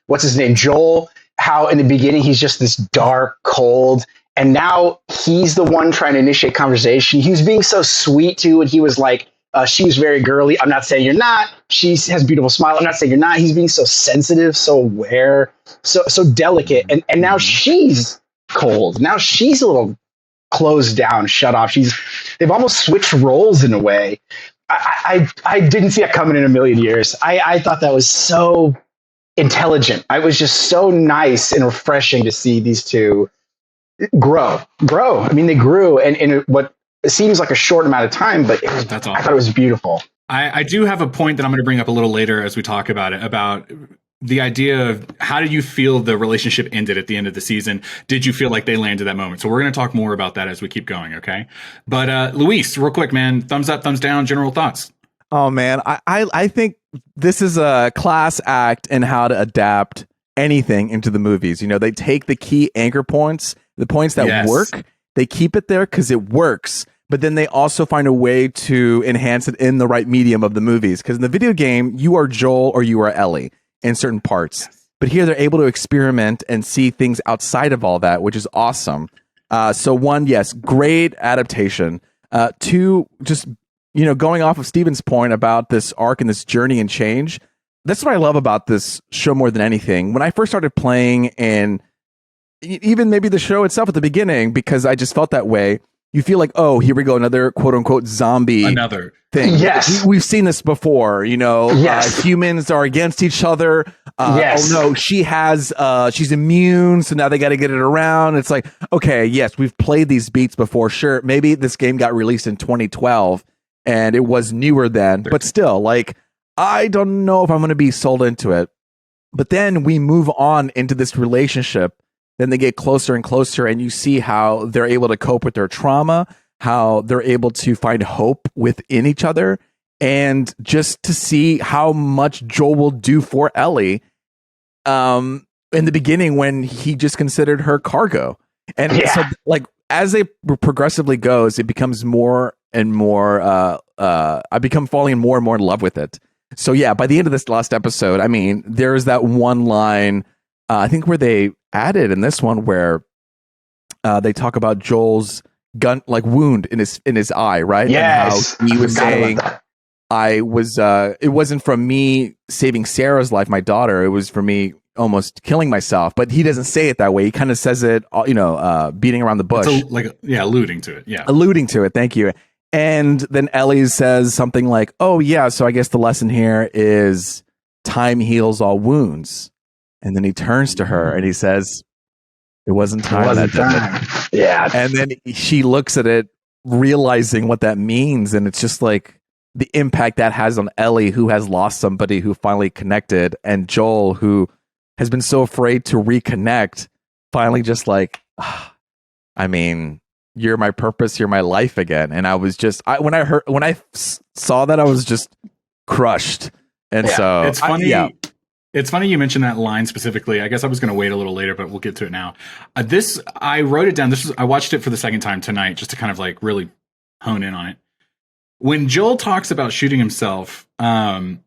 what's his name? Joel, how in the beginning he's just this dark, cold, and now he's the one trying to initiate conversation. He was being so sweet too, and he was like, she was very girly. I'm not saying you're not. She has a beautiful smile. I'm not saying you're not. He's being so sensitive, so aware, so delicate. And now she's cold. Now she's a little closed down, shut off. They've almost switched roles in a way. I didn't see that coming in a million years. I thought that was so intelligent. It was just so nice and refreshing to see these two grow. I mean, they grew in what seems like a short amount of time, but that's awesome. I thought it was beautiful. I do have a point that I'm going to bring up a little later as we talk about it, about the idea of how did you feel the relationship ended at the end of the season? Did you feel like they landed that moment? So we're going to talk more about that as we keep going, okay? But Luis, real quick, man, thumbs up, thumbs down, general thoughts. Oh, man, I think this is a class act in how to adapt anything into the movies. You know, they take the key anchor points, the points that work, they keep it there because it works, but then they also find a way to enhance it in the right medium of the movies. Because in the video game, you are Joel or you are Ellie in certain parts. But here they're able to experiment and see things outside of all that, which is awesome. So one, yes, great adaptation. Two, just, you know, going off of Steven's point about this arc and this journey and change, that's what I love about this show more than anything. When I first started playing, and even maybe the show itself at the beginning, because I just felt that way, you feel like, oh, here we go, another quote unquote zombie thing. Yes. We've seen this before, you know, humans are against each other. Oh no, she's immune, so now they got to get it around. It's like, okay, yes, we've played these beats before. Sure, maybe this game got released in 2012 and it was newer then, but still, like, I don't know if I'm going to be sold into it. But then we move on into this relationship. Then they get closer and closer, and you see how they're able to cope with their trauma, how they're able to find hope within each other, and just to see how much Joel will do for Ellie in the beginning when he just considered her cargo. And so, like, as it progressively goes, it becomes more and more, I become falling more and more in love with it. So yeah, by the end of this last episode, I mean, there's that one line, I think where they added in this one where they talk about Joel's gun, like, wound in his eye, right? Yes. And how he was saying, it wasn't from me saving Sarah's life, my daughter, it was for me almost killing myself. But he doesn't say it that way. He kind of says it, you know, beating around the bush. Alluding to it. Yeah. Alluding to it. Thank you. And then Ellie says something like, oh yeah, so I guess the lesson here is time heals all wounds. And then he turns to her and he says, it wasn't time. Yeah. And then she looks at it, realizing what that means. And it's just like the impact that has on Ellie, who has lost somebody who finally connected, and Joel, who has been so afraid to reconnect, finally just like, I mean, you're my purpose, you're my life again. And I was just, when I saw that, I was just crushed. And so it's funny. It's funny you mentioned that line specifically. I guess I was going to wait a little later, but we'll get to it now. I wrote it down. I watched it for the second time tonight just to kind of like really hone in on it. When Joel talks about shooting himself and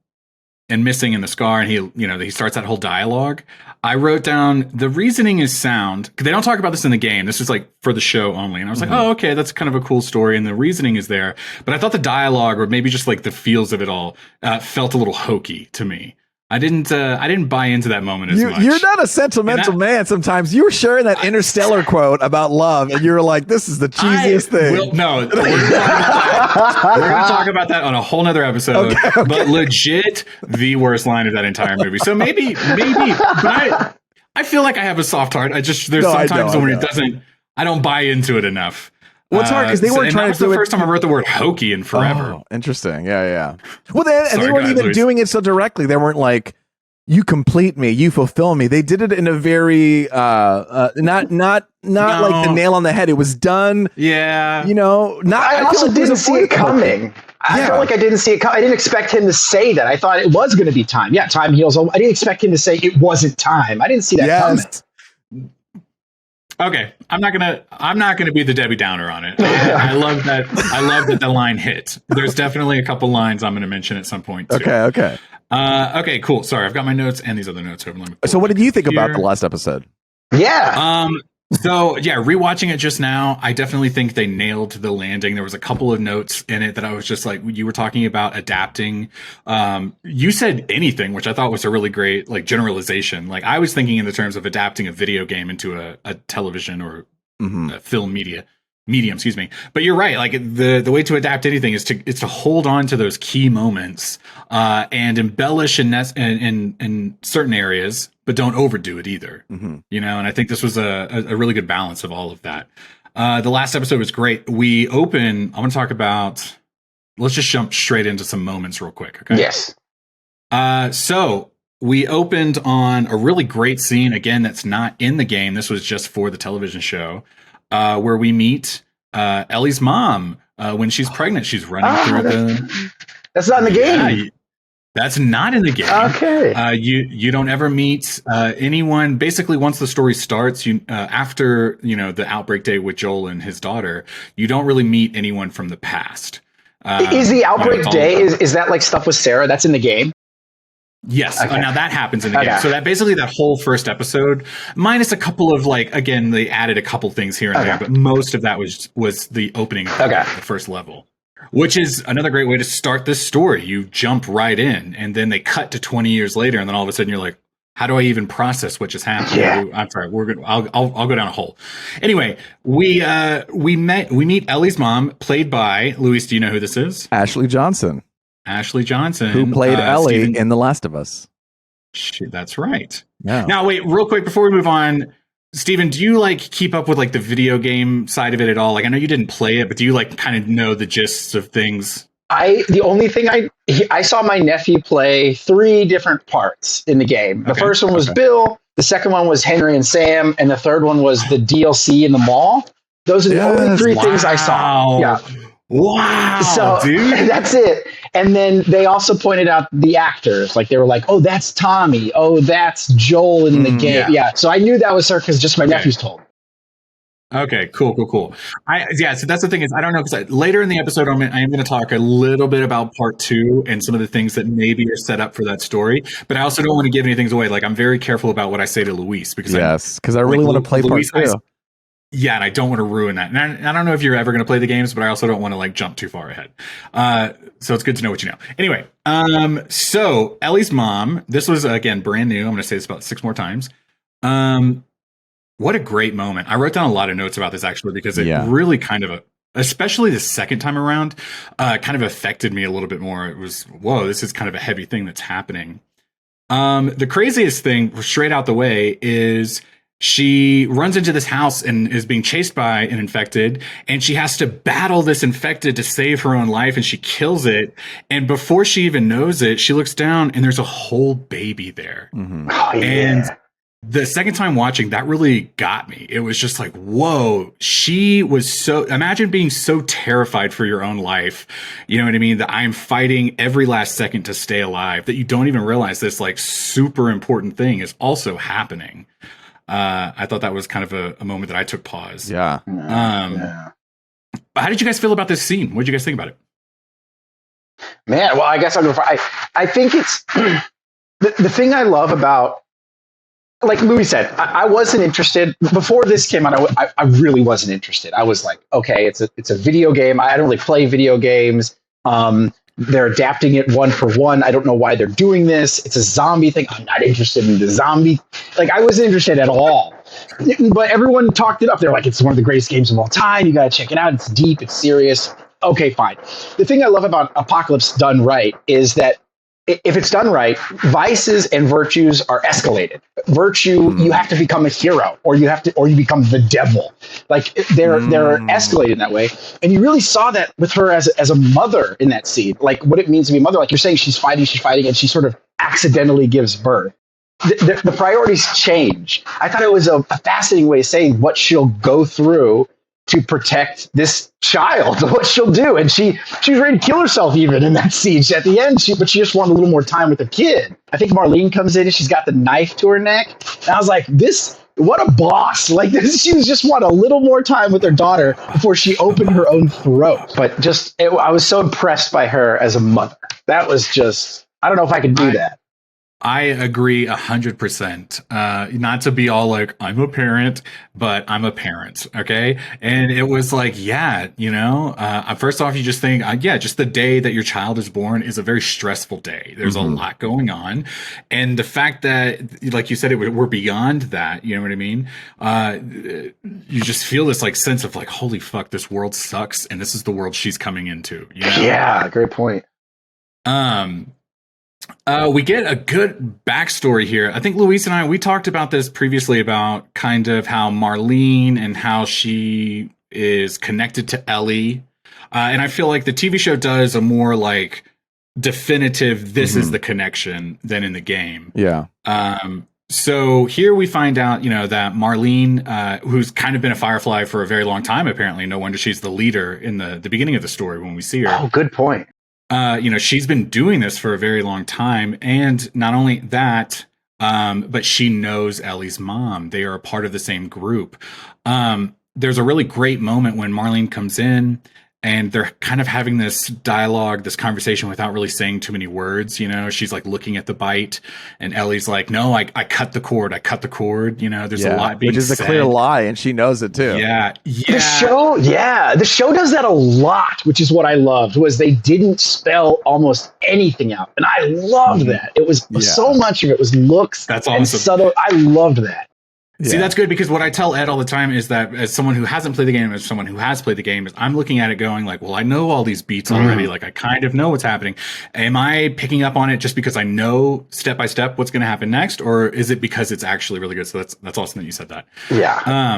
missing in the scar, and he starts that whole dialogue, I wrote down the reasoning is sound. They don't talk about this in the game. This is like for the show only. And I was like, oh, okay, that's kind of a cool story. And the reasoning is there. But I thought the dialogue, or maybe just like the feels of it all, felt a little hokey to me. I didn't buy into that moment as much. You're not a sentimental man sometimes. You were sharing that Interstellar quote about love, and you were like, this is the cheesiest thing. We're going to talk about that on a whole nother episode. Okay. But legit, the worst line of that entire movie. So maybe, but I feel like I have a soft heart. Sometimes when it doesn't, I don't buy into it enough. Well, it's hard because they weren't trying to do it. That was the first time I wrote the word hokey in forever. Oh, interesting. Yeah. Well, they weren't even doing it so directly. They weren't like, you complete me, you fulfill me. They did it in a very not like the nail on the head. It was done. Yeah. You know, I also didn't see it coming. I felt like I didn't see it coming. I didn't expect him to say that. I thought it was going to be time. Yeah, time heals all. I didn't expect him to say it wasn't time. I didn't see that coming. Okay, I'm not gonna be the Debbie Downer on it. I love that. I love that the line hit. There's definitely a couple lines I'm gonna mention at some point too. Okay. Okay, cool. Sorry, I've got my notes and these other notes over. So what did you think about the last episode? Yeah. So yeah, rewatching it just now, I definitely think they nailed the landing. There was a couple of notes in it that I was just like, you were talking about adapting. You said anything, which I thought was a really great like generalization. Like I was thinking in the terms of adapting a video game into a television or a film medium, excuse me. But you're right. Like the way to adapt anything is to hold on to those key moments and embellish in certain areas, but don't overdo it either. You know, and I think this was a really good balance of all of that. The last episode was great. I want to talk about, let's just jump straight into some moments real quick. Okay. Yes. So we opened on a really great scene, again, that's not in the game. This was just for the television show, where we meet Ellie's mom when she's pregnant. She's running through That's not in the game. That's not in the game. Okay. You don't ever meet anyone. Basically, once the story starts, after the outbreak day with Joel and his daughter, you don't really meet anyone from the past. Is the outbreak day is that like stuff with Sarah? That's in the game. Yes. Okay. Now that happens in the game. So that basically that whole first episode, minus a couple of again, they added a couple things here and there, but most of that was the opening of the first level. Which is another great way to start this story. You jump right in, and then they cut to 20 years later, and then all of a sudden you're like, "How do I even process what just happened?" Yeah. I'm sorry. I'll go down a hole. Anyway, we meet Ellie's mom, played by Luis. Do you know who this is? Ashley Johnson. Ashley Johnson, who played Ellie in The Last of Us. Shit, that's right. Yeah. Now, wait, real quick before we move on. Steven, do you keep up with the video game side of it at all? I know you didn't play it, but do you kind of know the gists of things? The only thing I saw my nephew play 3 different parts in the game. The first one was Bill, the second one was Henry and Sam, and the third one was the DLC in the mall. Those are the only 3 things I saw. Yeah. Wow. So dude. That's it. And then they also pointed out the actors. They were like, "Oh, that's Tommy. Oh, that's Joel in the game." Yeah. So I knew that was her because just my nephews told me. Okay, cool. So that's the thing is I don't know because later in the episode I am going to talk a little bit about part 2 and some of the things that maybe are set up for that story. But I also don't want to give any things away. I'm very careful about what I say to Luis because I really want to play Luis, part 2. Yeah, and I don't want to ruin that. And I don't know if you're ever going to play the games, but I also don't want to jump too far ahead. So it's good to know what you know. Anyway, so Ellie's mom, this was again brand new. I'm going to say this about 6 more times. What a great moment. I wrote down a lot of notes about this actually because it really kind of, especially the second time around, kind of affected me a little bit more. It was, whoa, this is kind of a heavy thing that's happening. The craziest thing straight out the way is she runs into this house and is being chased by an infected, and she has to battle this infected to save her own life, and she kills it. And before she even knows it, she looks down and there's a whole baby there. Mm-hmm. Oh, yeah. And the second time watching, that really got me. It was just whoa, she was imagine being so terrified for your own life. You know what I mean? That I'm fighting every last second to stay alive, that you don't even realize this super important thing is also happening. I thought that was kind of a moment that I took pause. Yeah. How did you guys feel about this scene? What did you guys think about it? Man, well, I guess I'll go for I think it's the thing I love about, like Louis said, I wasn't interested before this came out. I really wasn't interested. I was like, okay, it's a video game. I don't really play video games. They're adapting it 1 for 1. I don't know why they're doing this. It's a zombie thing. I'm not interested in the zombie. I wasn't interested at all. But everyone talked it up. They're like, it's one of the greatest games of all time. You got to check it out. It's deep. It's serious. Okay, fine. The thing I love about Apocalypse done right is that if it's done right, vices and virtues are escalated. Virtue, you have to become a hero, or you become the devil. They're escalated in that way, and you really saw that with her as a mother in that scene. What it means to be a mother. You're saying, she's fighting, and she sort of accidentally gives birth. The priorities change. I thought it was a fascinating way of saying what she'll go through to protect this child, what she'll do. And she was ready to kill herself even in that scene. At the end, but she just wanted a little more time with the kid. I think Marlene comes in and she's got the knife to her neck. And I was like, what a boss. She just want a little more time with her daughter before she opened her own throat. But I was so impressed by her as a mother. That was I don't know if I could do that. I agree 100%. Not to be all I'm a parent, but I'm a parent. Okay. And it was first off, you just think, just the day that your child is born is a very stressful day. There's a lot going on. And the fact that, like you said, we're beyond that, you know what I mean? You just feel this sense of holy fuck, this world sucks. And this is the world she's coming into. You know? Yeah. Great point. We get a good backstory here. I think Luis and I, we talked about this previously about kind of how Marlene and how she is connected to Ellie. And I feel like the TV show does a more definitive, this is the connection than in the game. Yeah. So here we find out, that Marlene, who's kind of been a Firefly for a very long time, apparently. No wonder she's the leader in the beginning of the story when we see her. Oh, good point. she's been doing this for a very long time. And not only that, but she knows Ellie's mom. They are a part of the same group. There's a really great moment when Marlene comes in and they're kind of having this dialogue, this conversation without really saying too many words. She's like looking at the bite and Ellie's like, no, I cut the cord. I cut the cord. There's a lot being said. Which is a clear lie. And she knows it too. Yeah. The show does that a lot, which is what I loved, was they didn't spell almost anything out. And I loved that. It was so much of it was looks. That's awesome. And subtle. I loved that. See, that's good because what I tell Ed all the time is that as someone who hasn't played the game, as someone who has played the game, is I'm looking at it going like, well, I know all these beats already. Like I kind of know what's happening. Am I picking up on it just because I know step by step what's going to happen next? Or is it because it's actually really good? So that's awesome that you said that. Yeah.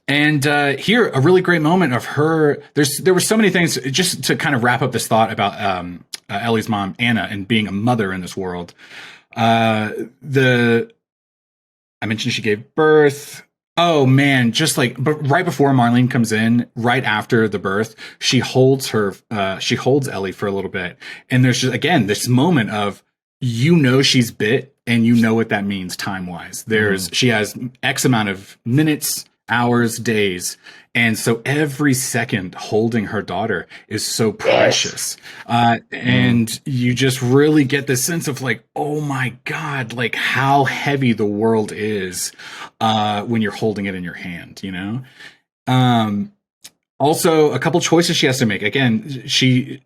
And here, a really great moment of her. There were so many things just to kind of wrap up this thought about Ellie's mom, Anna, and being a mother in this world. I mentioned she gave birth. Oh man, but right before Marlene comes in, right after the birth, she holds Ellie for a little bit. And there's just, again, this moment of, she's bit and you know what that means time-wise. She has X amount of minutes, hours, days. And so every second holding her daughter is so precious. And you just really get this sense of like, oh my God, like how heavy the world is when you're holding it in your hand, Also, a couple choices she has to make. Again, she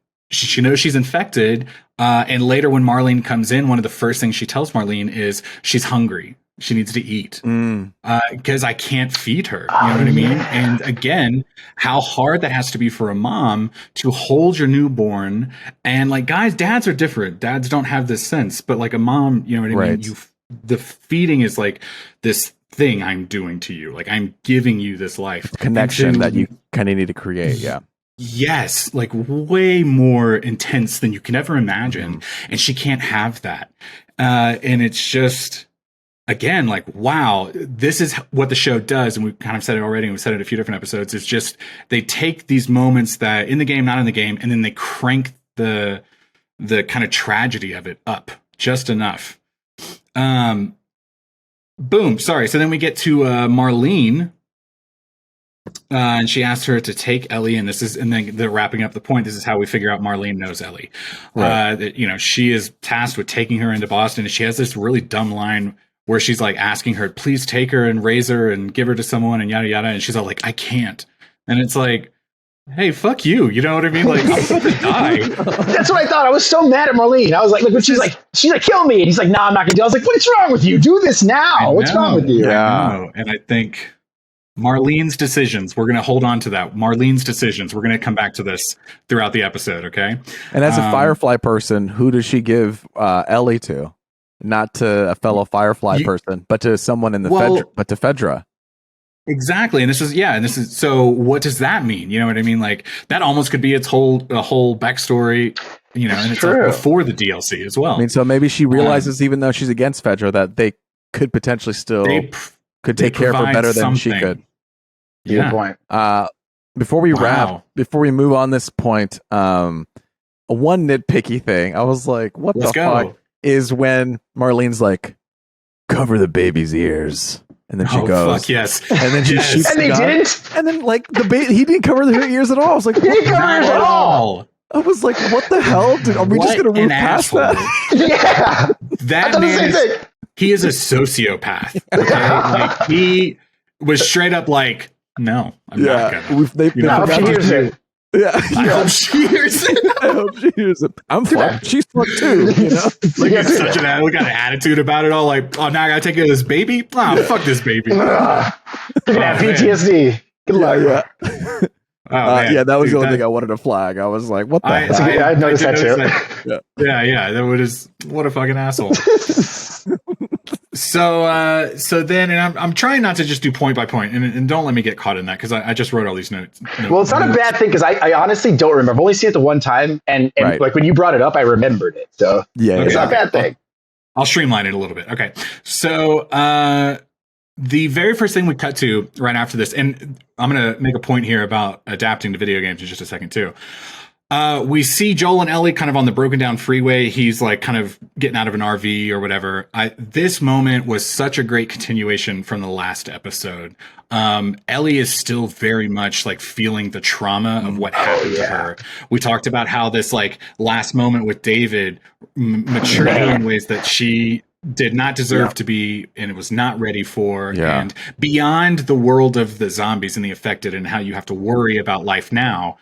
knows she's infected. And later when Marlene comes in, one of the first things she tells Marlene is she's hungry. She needs to eat because I can't feed her. You know what I mean? And again, how hard that has to be for a mom to hold your newborn. And like, guys, dads are different. Dads don't have this sense, but like a mom, you know what I mean? The feeding is like this thing I'm doing to you. Like I'm giving you this life. It's a connection that you kind of need to create. Yeah. Yes, like way more intense than you can ever imagine. And she can't have that. And it's just, again, like, wow, this is what the show does. And we've kind of said it already, and we've said it a few different episodes. It's just, they take these moments that in the game, not in the game, and then they crank the kind of tragedy of it up just enough. Boom. Sorry. So then we get to Marlene. And she asked her to take Ellie, and then they're wrapping up the point. This is how we figure out Marlene knows Ellie. Right. That, she is tasked with taking her into Boston, and she has this really dumb line where she's like asking her, please take her and raise her and give her to someone and yada yada. And she's all like, I can't. And it's like, hey, fuck you. You know what I mean? Like, I'm about to die. That's what I thought. I was so mad at Marlene. I was like, look, when she's like, kill me. And he's like, nah, I'm not gonna do it. I was like, what's wrong with you? Do this now. What's wrong with you? Yeah. And I think Marlene's decisions, we're going to hold on to that. Marlene's decisions, we're going to come back to this throughout the episode, okay? And as a Firefly person, who does she give Ellie to? Not to a fellow Firefly person, but to someone in the to Fedra. Exactly. And this is so what does that mean? You know what I mean? Like that almost could be a whole backstory, and it's like before the DLC as well. I mean, so maybe she realizes even though she's against Fedra that they could potentially still could take care of her better than she could. Good point. Before we move on this point, one nitpicky thing, I was like, what the fuck is when Marlene's like, cover the baby's ears. And then she goes, fuck yes. And then she shoots and the gun. Didn't? And then like he didn't cover the ears at all. I was like, he didn't cover it at all. I was like, what the hell? Are we just going to move past that? Yeah. That man he is a sociopath. Okay? Like he was straight up like, no, I'm not gonna. I hope she hears it. Yeah. I hope she hears it. I hope she hears it. I'm fucked. She's fucked too. Like it's such an attitude about it all. Like, oh, now I gotta take care of this baby. Oh, fuck this baby. You're gonna have PTSD. Good luck. That was the only thing I wanted to flag. I was like, what the heck? I noticed that too. Yeah. What a fucking asshole. So then, and I'm trying not to just do point by point, and don't let me get caught in that because I just wrote all these notes. Well, it's not a bad thing because I honestly don't remember. I've only seen it the one time, and like when you brought it up, I remembered it. So it's not a bad thing. I'll streamline it a little bit. Okay, so the very first thing we cut to right after this, and I'm gonna make a point here about adapting to video games in just a second too. We see Joel and Ellie kind of on the broken down freeway. He's like kind of getting out of an RV or whatever. This moment was such a great continuation from the last episode. Ellie is still very much like feeling the trauma of what happened to her. We talked about how this like last moment with David matured her in ways that she did not deserve to be and it was not ready for. And beyond the world of the zombies and the affected and how you have to worry about life now,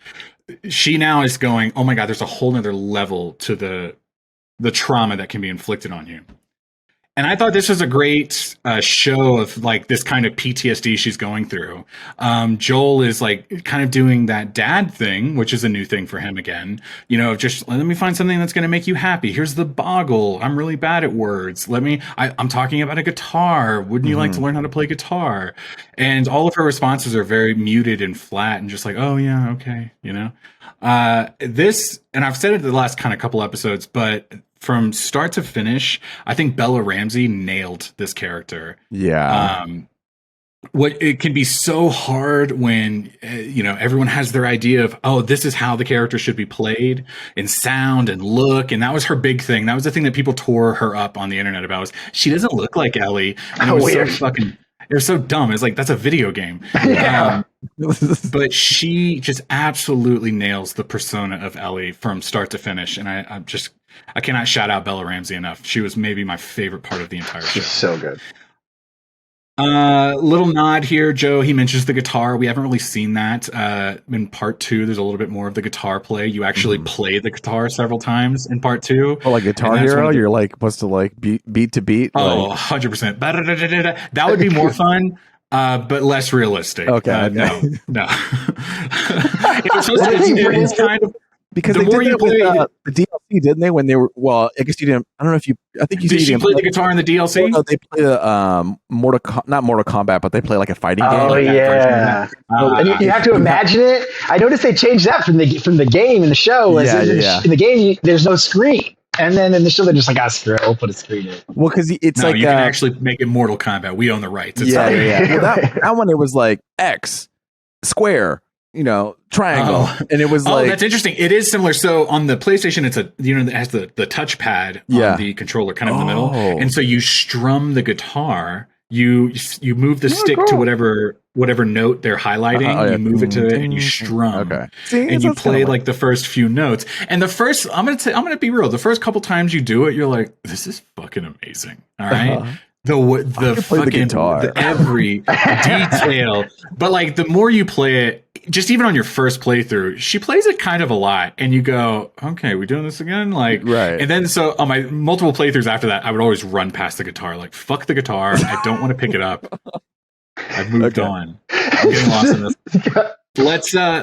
she now is going, oh my God, there's a whole nother level to the trauma that can be inflicted on you. And I thought this was a great show of like this kind of PTSD she's going through. Joel is like kind of doing that dad thing, which is a new thing for him again. You know, just let me find something that's going to make you happy. Here's the boggle. I'm really bad at words. I'm talking about a guitar. Wouldn't you like to learn how to play guitar? And all of her responses are very muted and flat and just like, oh yeah, okay. You know, this, and I've said it the last kind of couple episodes, but from start to finish, I think Bella Ramsey nailed this character. Yeah. What it can be so hard when everyone has their idea of, oh, this is how the character should be played in sound and look, and that was her big thing. That was the thing that people tore her up on the internet about. Was she doesn't look like Ellie, and it was so fucking. It was so dumb. It's like that's a video game. But she just absolutely nails the persona of Ellie from start to finish, and I cannot shout out Bella Ramsey enough. She was maybe my favorite part of the entire show. She's so good. Little nod here, Joe. He mentions the guitar. We haven't really seen that. In part 2, there's a little bit more of the guitar play. You actually play the guitar several times in part 2. Oh, like Guitar Hero? You're like supposed to like beat to beat? Oh, like... 100%. That would be more fun. But less realistic. Okay. No. It's kind of because they did that with the DLC, didn't they? When they were, well, I guess you didn't. I don't know if you. I think you did. She play the guitar in the DLC. No, they play the not Mortal Kombat, but they play like a fighting game. Oh yeah. And you have to imagine it. I noticed they changed that from the game in the show. In the game, there's no screen. And then in the show, they're just like, we'll put a screen in. Well, because it's like you can actually make it Mortal Kombat. We own the rights. Well, that one, it was like X, square, triangle, and it was like. Oh, that's interesting. It is similar. So on the PlayStation, it's it has the touchpad on the controller, kind of in the middle, and so you strum the guitar. You move the stick to whatever note they're highlighting. You move it to it and you strum. Okay. See, and you play like the first few notes. And the first, I'm gonna be real. The first couple times you do it, you're like, this is fucking amazing. All right. The fucking every detail. But like the more you play it, just even on your first playthrough, she plays it kind of a lot, and you go, okay, we doing this again? Like, right. And then so on my multiple playthroughs after that, I would always run past the guitar, like, fuck the guitar. I don't want to pick it up. I've moved on. I'm getting lost in this.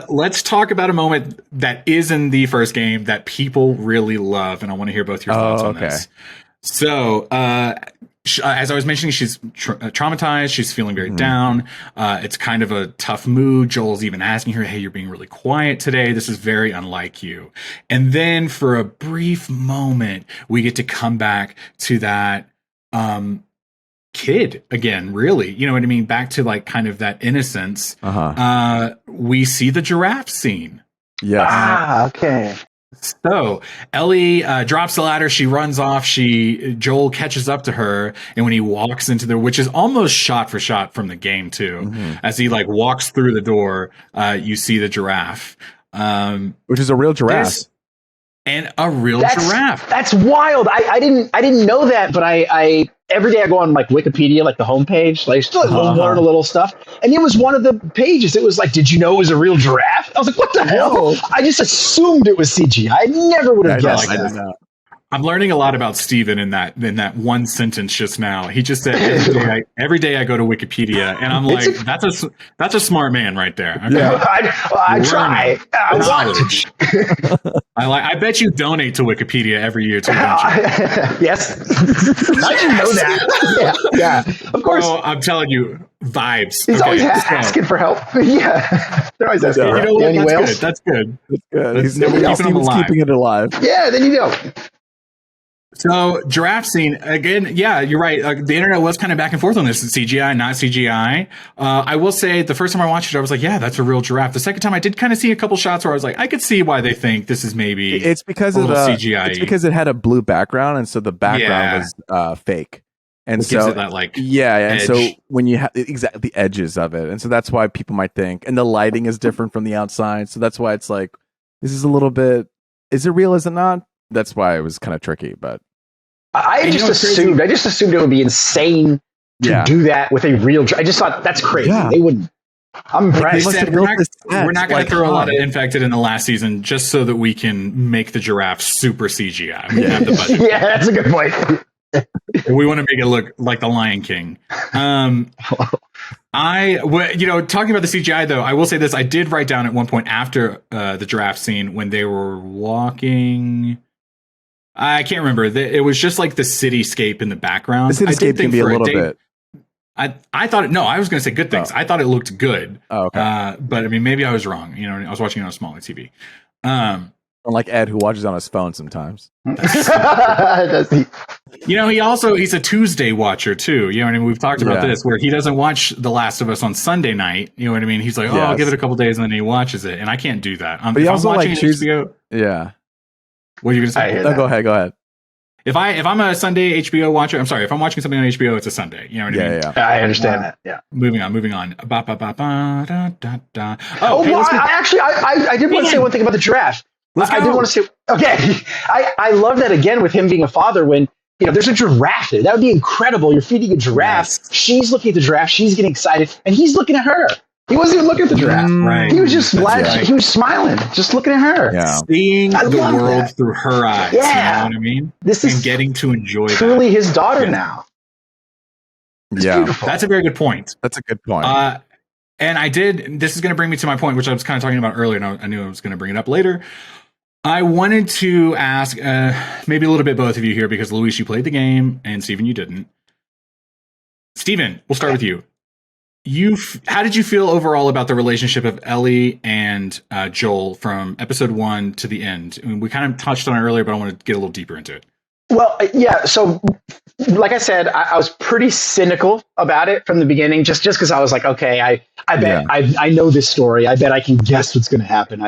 Let's talk about a moment that is in the first game that people really love, and I want to hear both your thoughts on this. So, as I was mentioning, she's traumatized. She's feeling very down. It's kind of a tough mood. Joel's even asking her, hey, you're being really quiet today. This is very unlike you. And then for a brief moment, we get to come back to that kid again, really. You know what I mean? Back to like kind of that innocence. We see the giraffe scene. Yes. Okay. So Ellie drops the ladder. She runs off. Joel catches up to her, and when he walks into which is almost shot for shot from the game too, as he like walks through the door, you see the giraffe, which is a real giraffe, and a real giraffe. That's wild. I didn't know that, but I every day I go on like Wikipedia, like the homepage, like still learn a little stuff. And it was one of the pages. It was like, did you know it was a real giraffe? I was like, what the hell? I just assumed it was CG. I never would have guessed that. I'm learning a lot about Steven in that one sentence just now. He just said every day I go to Wikipedia, and I'm like, that's a smart man right there. Okay? Yeah, I try. I bet you donate to Wikipedia every year too. Yes, I didn't know that. Yeah, of course. Oh, I'm telling you, vibes. He's always asking for help. Yeah, they're always asking. You know what? That's good. That's good. He's keeping it alive. Yeah, then you go. So giraffe scene again. Yeah, you're right. The internet was kind of back and forth on this. CGI, not CGI. I will say the first time I watched it, I was like, yeah, that's a real giraffe. The second time I did kind of see a couple shots where I was like, I could see why they think this is maybe it's because a of little the CGI. It's because it had a blue background, and so the background was fake. And gives so it that like and edge. so when you have exactly the edges of it, and so that's why people might think, and the lighting is different from the outside, so that's why it's like this is a little bit. Is it real? Is it not? That's why it was kind of tricky, but. I just assumed it would be insane to do that with a real. I just thought that's crazy. Yeah. They wouldn't. I'm impressed. We're not going to throw a lot of infected in the last season just so that we can make the giraffe super CGI. We have the budget. Yeah, that's a good point. We want to make it look like the Lion King. Talking about the CGI though, I will say this: I did write down at one point after the giraffe scene when they were walking. I can't remember. It was just like the cityscape in the background. The cityscape can be a little bit. I thought it. No, I was going to say good things. I thought it looked good. Oh, okay. But I mean, maybe I was wrong. I was watching it on a smaller TV. Unlike Ed, who watches on his phone sometimes. He's a Tuesday watcher too. You know what I mean? We've talked about this, where he doesn't watch The Last of Us on Sunday night. You know what I mean? He's like, I'll give it a couple days, and then he watches it, and I can't do that. But he also like HBO. Yeah. What are you going to say? Go ahead. If I'm a Sunday HBO watcher, I'm sorry. If I'm watching something on HBO, it's a Sunday. You know what I mean? Yeah. I understand that. Yeah. Moving on. Ba, ba, ba, ba, da, da, da. I did want to say one thing about the giraffe. I did want to say, okay, I love that again with him being a father when, there's a giraffe there. That would be incredible. You're feeding a giraffe. Yes. She's looking at the giraffe. She's getting excited. And he's looking at her. He wasn't even looking at the giraffe. Right. He was just he was smiling, just looking at her. Yeah. Seeing the world through her eyes. Yeah. You know what I mean? This is getting to enjoy truly his daughter now. It's beautiful. That's a very good point. That's a good point. And this is going to bring me to my point, which I was kind of talking about earlier, and I knew I was going to bring it up later. I wanted to ask maybe a little bit both of you here, because Luis, you played the game, and Steven, you didn't. Steven, we'll start with you. How did you feel overall about the relationship of Ellie and Joel from episode 1 to the end? I mean, we kind of touched on it earlier, but I want to get a little deeper into it. Well, yeah. So, like I said, I was pretty cynical about it from the beginning, just because I was like, okay, I bet I know this story. I bet I can guess what's going to happen.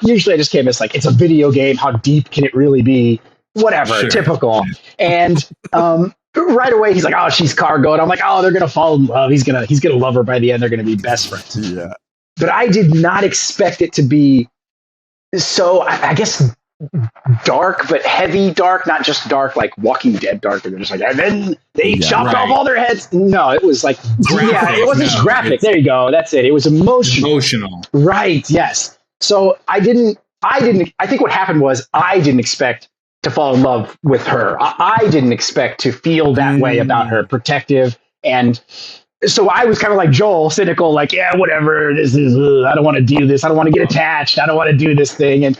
Usually I just came as like, it's a video game. How deep can it really be? Whatever, typical. And right away he's like, oh, she's cargo, and I'm like, oh, they're gonna fall in love. He's gonna love her by the end. They're gonna be best friends. Yeah. But I did not expect it to be so, I guess, dark, but heavy dark, not just dark like Walking Dead dark. They're just like, and then they chopped off all their heads. No, it was like graphic. It wasn't just graphic. There you go. That's it. It was emotional. Right. Yes. So I think what happened was I didn't expect to fall in love with her. I didn't expect to feel that way about her, protective. And so I was kind of like Joel, cynical, like, yeah, whatever. This is, I don't want to do this. I don't want to get attached. I don't want to do this thing. And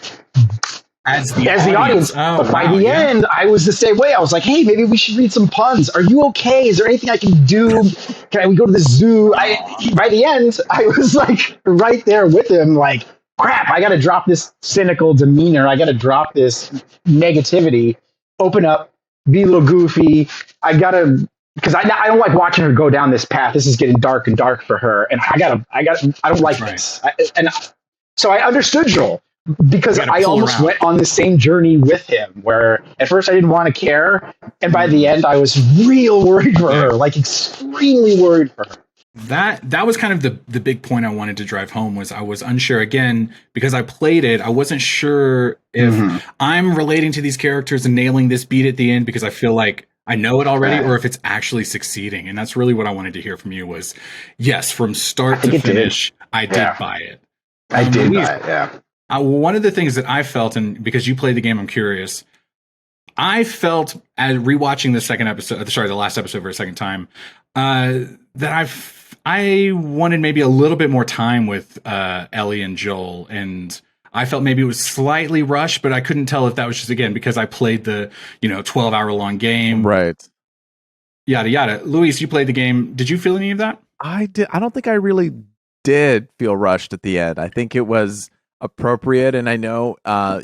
as the audience, but by the end, I was the same way. I was like, hey, maybe we should read some puns. Are you okay? Is there anything I can do? Can we go to the zoo? By the end, I was like right there with him, like, crap, I got to drop this cynical demeanor. I got to drop this negativity, open up, be a little goofy. I got to, because I don't like watching her go down this path. This is getting dark and dark for her. And I don't like this. So I understood Joel, because I almost went on the same journey with him, where at first I didn't want to care. And by the end, I was real worried for her, like extremely worried for her. That was kind of the big point I wanted to drive home. Was I was unsure again, because I played it. I wasn't sure if I'm relating to these characters and nailing this beat at the end because I feel like I know it already, or if it's actually succeeding. And that's really what I wanted to hear from you was, yes, from start to finish, I did buy it. I did buy it, yeah. One of the things that I felt, and because you played the game, I'm curious, I felt as rewatching the last episode for a second time, that I wanted maybe a little bit more time with Ellie and Joel, and I felt maybe it was slightly rushed, but I couldn't tell if that was just, again, because I played the 12-hour long game, right? Yada yada. Luis, you played the game. Did you feel any of that? I did. I don't think I really did feel rushed at the end. I think it was appropriate, and I know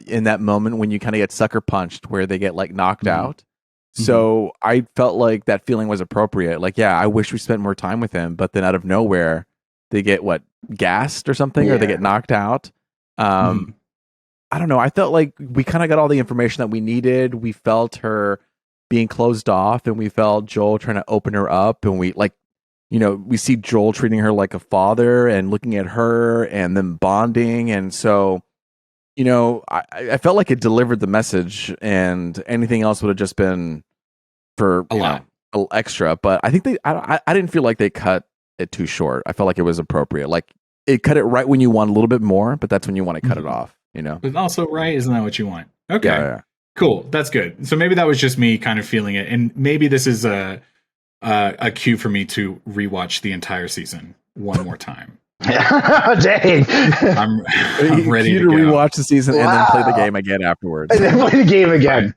in that moment when you kind of get sucker punched where they get like knocked out. So I felt like that feeling was appropriate. Like, yeah, I wish we spent more time with him, but then out of nowhere they get gassed or something, or they get knocked out. I don't know. I felt like we kind of got all the information that we needed. We felt her being closed off, and we felt Joel trying to open her up, and we we see Joel treating her like a father and looking at her and them bonding. And so, I felt like it delivered the message, and anything else would have just been for a little extra. But I think I didn't feel like they cut it too short. I felt like it was appropriate. Like it cut it right when you want a little bit more, but that's when you want to cut it off, But also right, isn't that what you want? Okay. Yeah. Cool. That's good. So maybe that was just me kind of feeling it. And maybe this is a cue for me to rewatch the entire season one more time. Dang. I'm ready to rewatch the season and then play the game again afterwards. And then play the game again.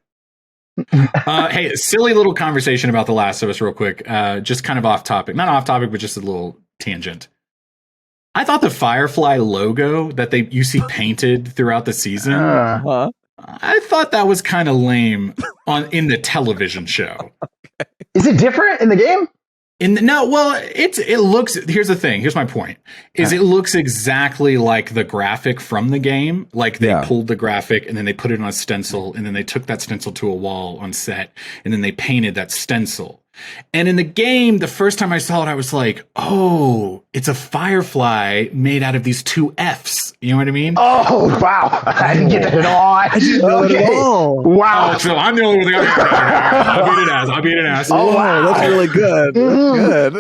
Hey, silly little conversation about The Last of Us real quick. Just kind of off topic. Not off topic, but just a little tangent. I thought the Firefly logo that you see painted throughout the season, I thought that was kind of lame in the television show. Is it different in the game? It looks. Here's the thing. Here's my point. It looks exactly like the graphic from the game. Like they pulled the graphic and then they put it on a stencil, and then they took that stencil to a wall on set, and then they painted that stencil. And in the game, the first time I saw it, I was like, "Oh, it's a firefly made out of these two Fs." You know what I mean? Oh, wow! I didn't get that at all. I didn't know it at all. Wow! So I'm the only one with the I'll beat an ass. Oh, wow, that's really good. Good.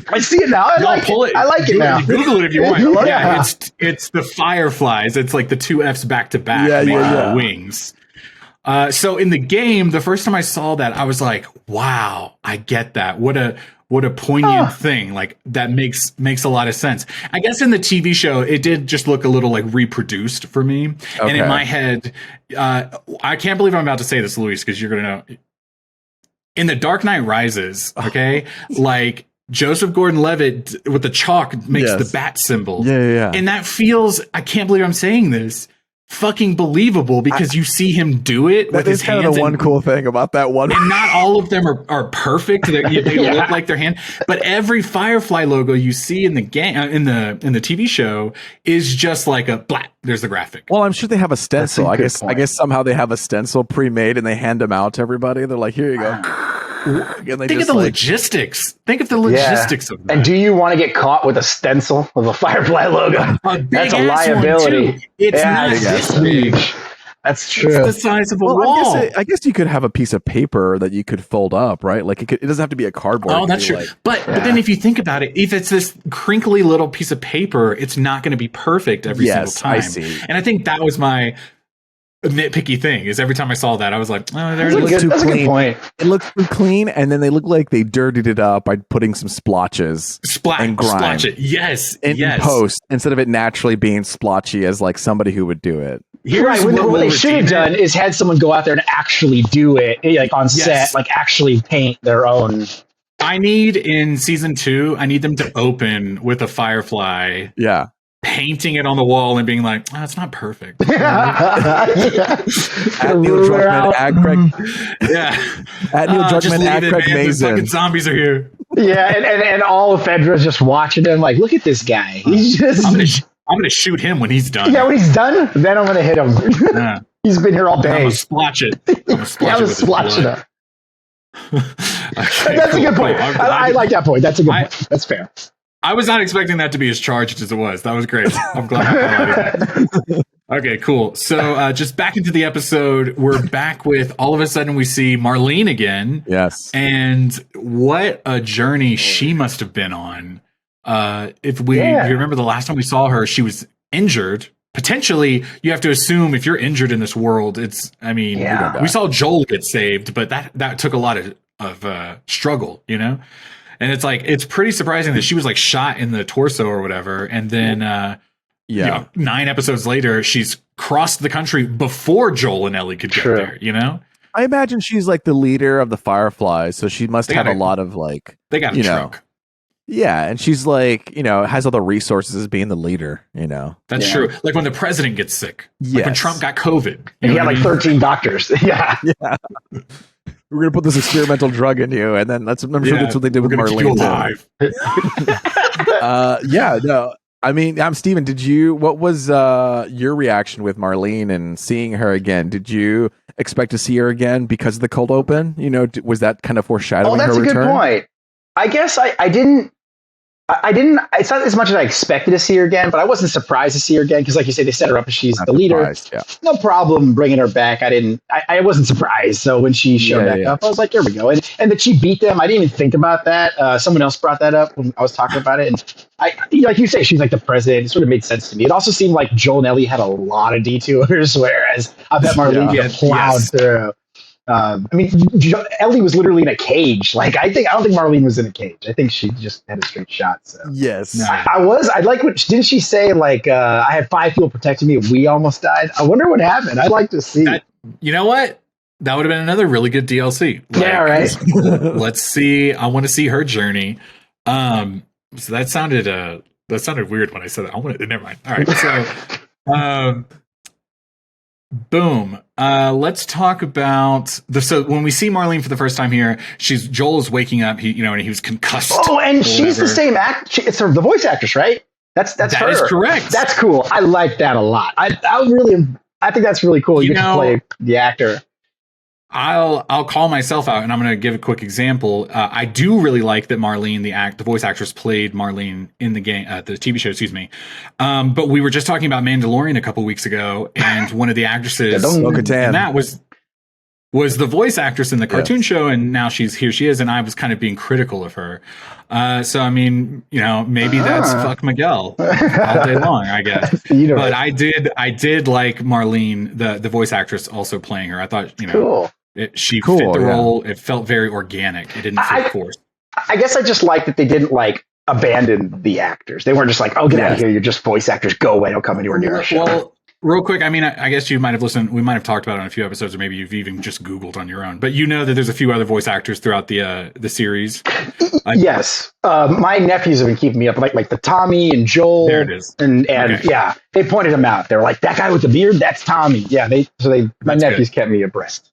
I see it now. I like it now. Google it if you want. It's the fireflies. It's like the two Fs back to back, wings. So in the game, the first time I saw that, I was like, "Wow, I get that. What a poignant thing. Like that makes a lot of sense." I guess in the TV show, it did just look a little like reproduced for me. Okay. And in my head, I can't believe I'm about to say this, Luis, because you're gonna know. In The Dark Knight Rises, okay, like Joseph Gordon-Levitt with the chalk makes the bat symbol. Yeah. And that feels, I can't believe I'm saying this, fucking believable, because you see him do it with his hands. That is kind of the one cool thing about that one. And not all of them are perfect. They look like their hand, but every Firefly logo you see in the game, in the TV show, is just like a blat. There's the graphic. Well, I'm sure they have a stencil. I guess somehow they have a stencil pre-made and they hand them out to everybody. They're like, "Here you go." Think of the logistics. Think of the logistics of that. And do you want to get caught with a stencil of a Firefly logo? That's a liability. It's not this big. That's true. It's the size of a wall. I guess you could have a piece of paper that you could fold up, right? Like it doesn't have to be a cardboard. Oh, that's true. But then if you think about it, if it's this crinkly little piece of paper, it's not going to be perfect every single time. I see. And I think that was my nitpicky thing, is every time I saw that, I was like, "Oh, that's a good point. It looks too clean, and then they look like they dirtied it up by putting some splotches and grime. Splotch it, in post, instead of it naturally being splotchy as like somebody who would do it. What they should have done is had someone go out there and actually do it, like on set, like actually paint their own. I need in season 2, I need them to open with a firefly. Yeah. Painting it on the wall and being like, "Oh, it's not perfect." At Neil Druckmann, at Craig. At Neil Druckmann, at Craig Mazin. Fucking zombies are here. Yeah, and all of Fedra's just watching him like, "Look at this guy. He's just." I'm gonna shoot him when he's done. Yeah, when he's done, then I'm gonna hit him. Yeah. He's been here all day. I'm gonna splotch it. I'm gonna splotch it up. That's a good point. I like that point. That's a good point. That's fair. I was not expecting that to be as charged as it was. That was great. I'm glad I highlighted that. Okay, cool. So just back into the episode, we're back with, all of a sudden we see Marlene again. Yes. And what a journey she must have been on. If you remember the last time we saw her, she was injured. Potentially, you have to assume if you're injured in this world, we saw Joel get saved, but that took a lot of struggle, you know? And it's like, it's pretty surprising that she was like shot in the torso or whatever. And then, 9 episodes later, she's crossed the country before Joel and Ellie could get there, you know? I imagine she's like the leader of the Fireflies. So she must have a lot of like, they got a trunk. Yeah, and she's like, has all the resources as being the leader, That's true. Like when the president gets sick. Like when Trump got COVID. And he had like 13 doctors. Yeah. Yeah. We're going to put this experimental drug in you, and then I'm sure that's what they did with Marlene. No. I mean, I'm Steven. What was your reaction with Marlene and seeing her again? Did you expect to see her again because of the cold open? Was that kind of foreshadowing her return? Oh, that's a good point. I guess I didn't. It's not as much as I expected to see her again, but I wasn't surprised to see her again because, like you say, they set her up as she's the leader. Yeah. No problem bringing her back. I wasn't surprised. So when she showed back up, I was like, here we go. And that she beat them, I didn't even think about that. Someone else brought that up when I was talking about it. And like you say, she's like the president. It sort of made sense to me. It also seemed like Joel and Ellie had a lot of detours, whereas I bet Marlene gets plowed through. Ellie was literally in a cage. Like I don't think Marlene was in a cage. I think she just had a straight shot. So yes, I like what didn't she say? Like I had 5 people protecting me. We almost died. I wonder what happened. I'd like to see. You know what? That would have been another really good DLC. Yeah, right. Let's see. I want to see her journey. So that sounded weird when I said that. Never mind. All right. So, boom. Let's talk about so when we see Marlene for the first time here, Joel is waking up. And he was concussed. Oh, and she's the same it's the voice actress, right? That's her. That is correct. That's cool. I like that a lot. I think that's really cool. You get to play the actor. I'll call myself out, and I'm going to give a quick example. I do really like that Marlene, the voice actress, played Marlene in the game, the TV show. Excuse me. But we were just talking about Mandalorian a couple weeks ago, and one of the actresses, and that was the voice actress in the cartoon show, and now here she is, and I was kind of being critical of her. So I mean, maybe that's fuck Miguel all day long, I guess. But I did like Marlene, the voice actress, also playing her. I thought, cool. She fit the role. It felt very organic. It didn't feel forced. I guess I just like that they didn't abandon the actors. They weren't just like, oh, get out of here. You're just voice actors. Go away. Don't come anywhere near our show. Well, real quick, I mean, I guess you might have listened. We might have talked about it on a few episodes, or maybe you've even just Googled on your own. But that there's a few other voice actors throughout the series. Yes, my nephews have been keeping me up, like the Tommy and Joel. There it is. And yeah, they pointed him out. They were like, that guy with the beard, that's Tommy. Yeah, my nephews kept me abreast.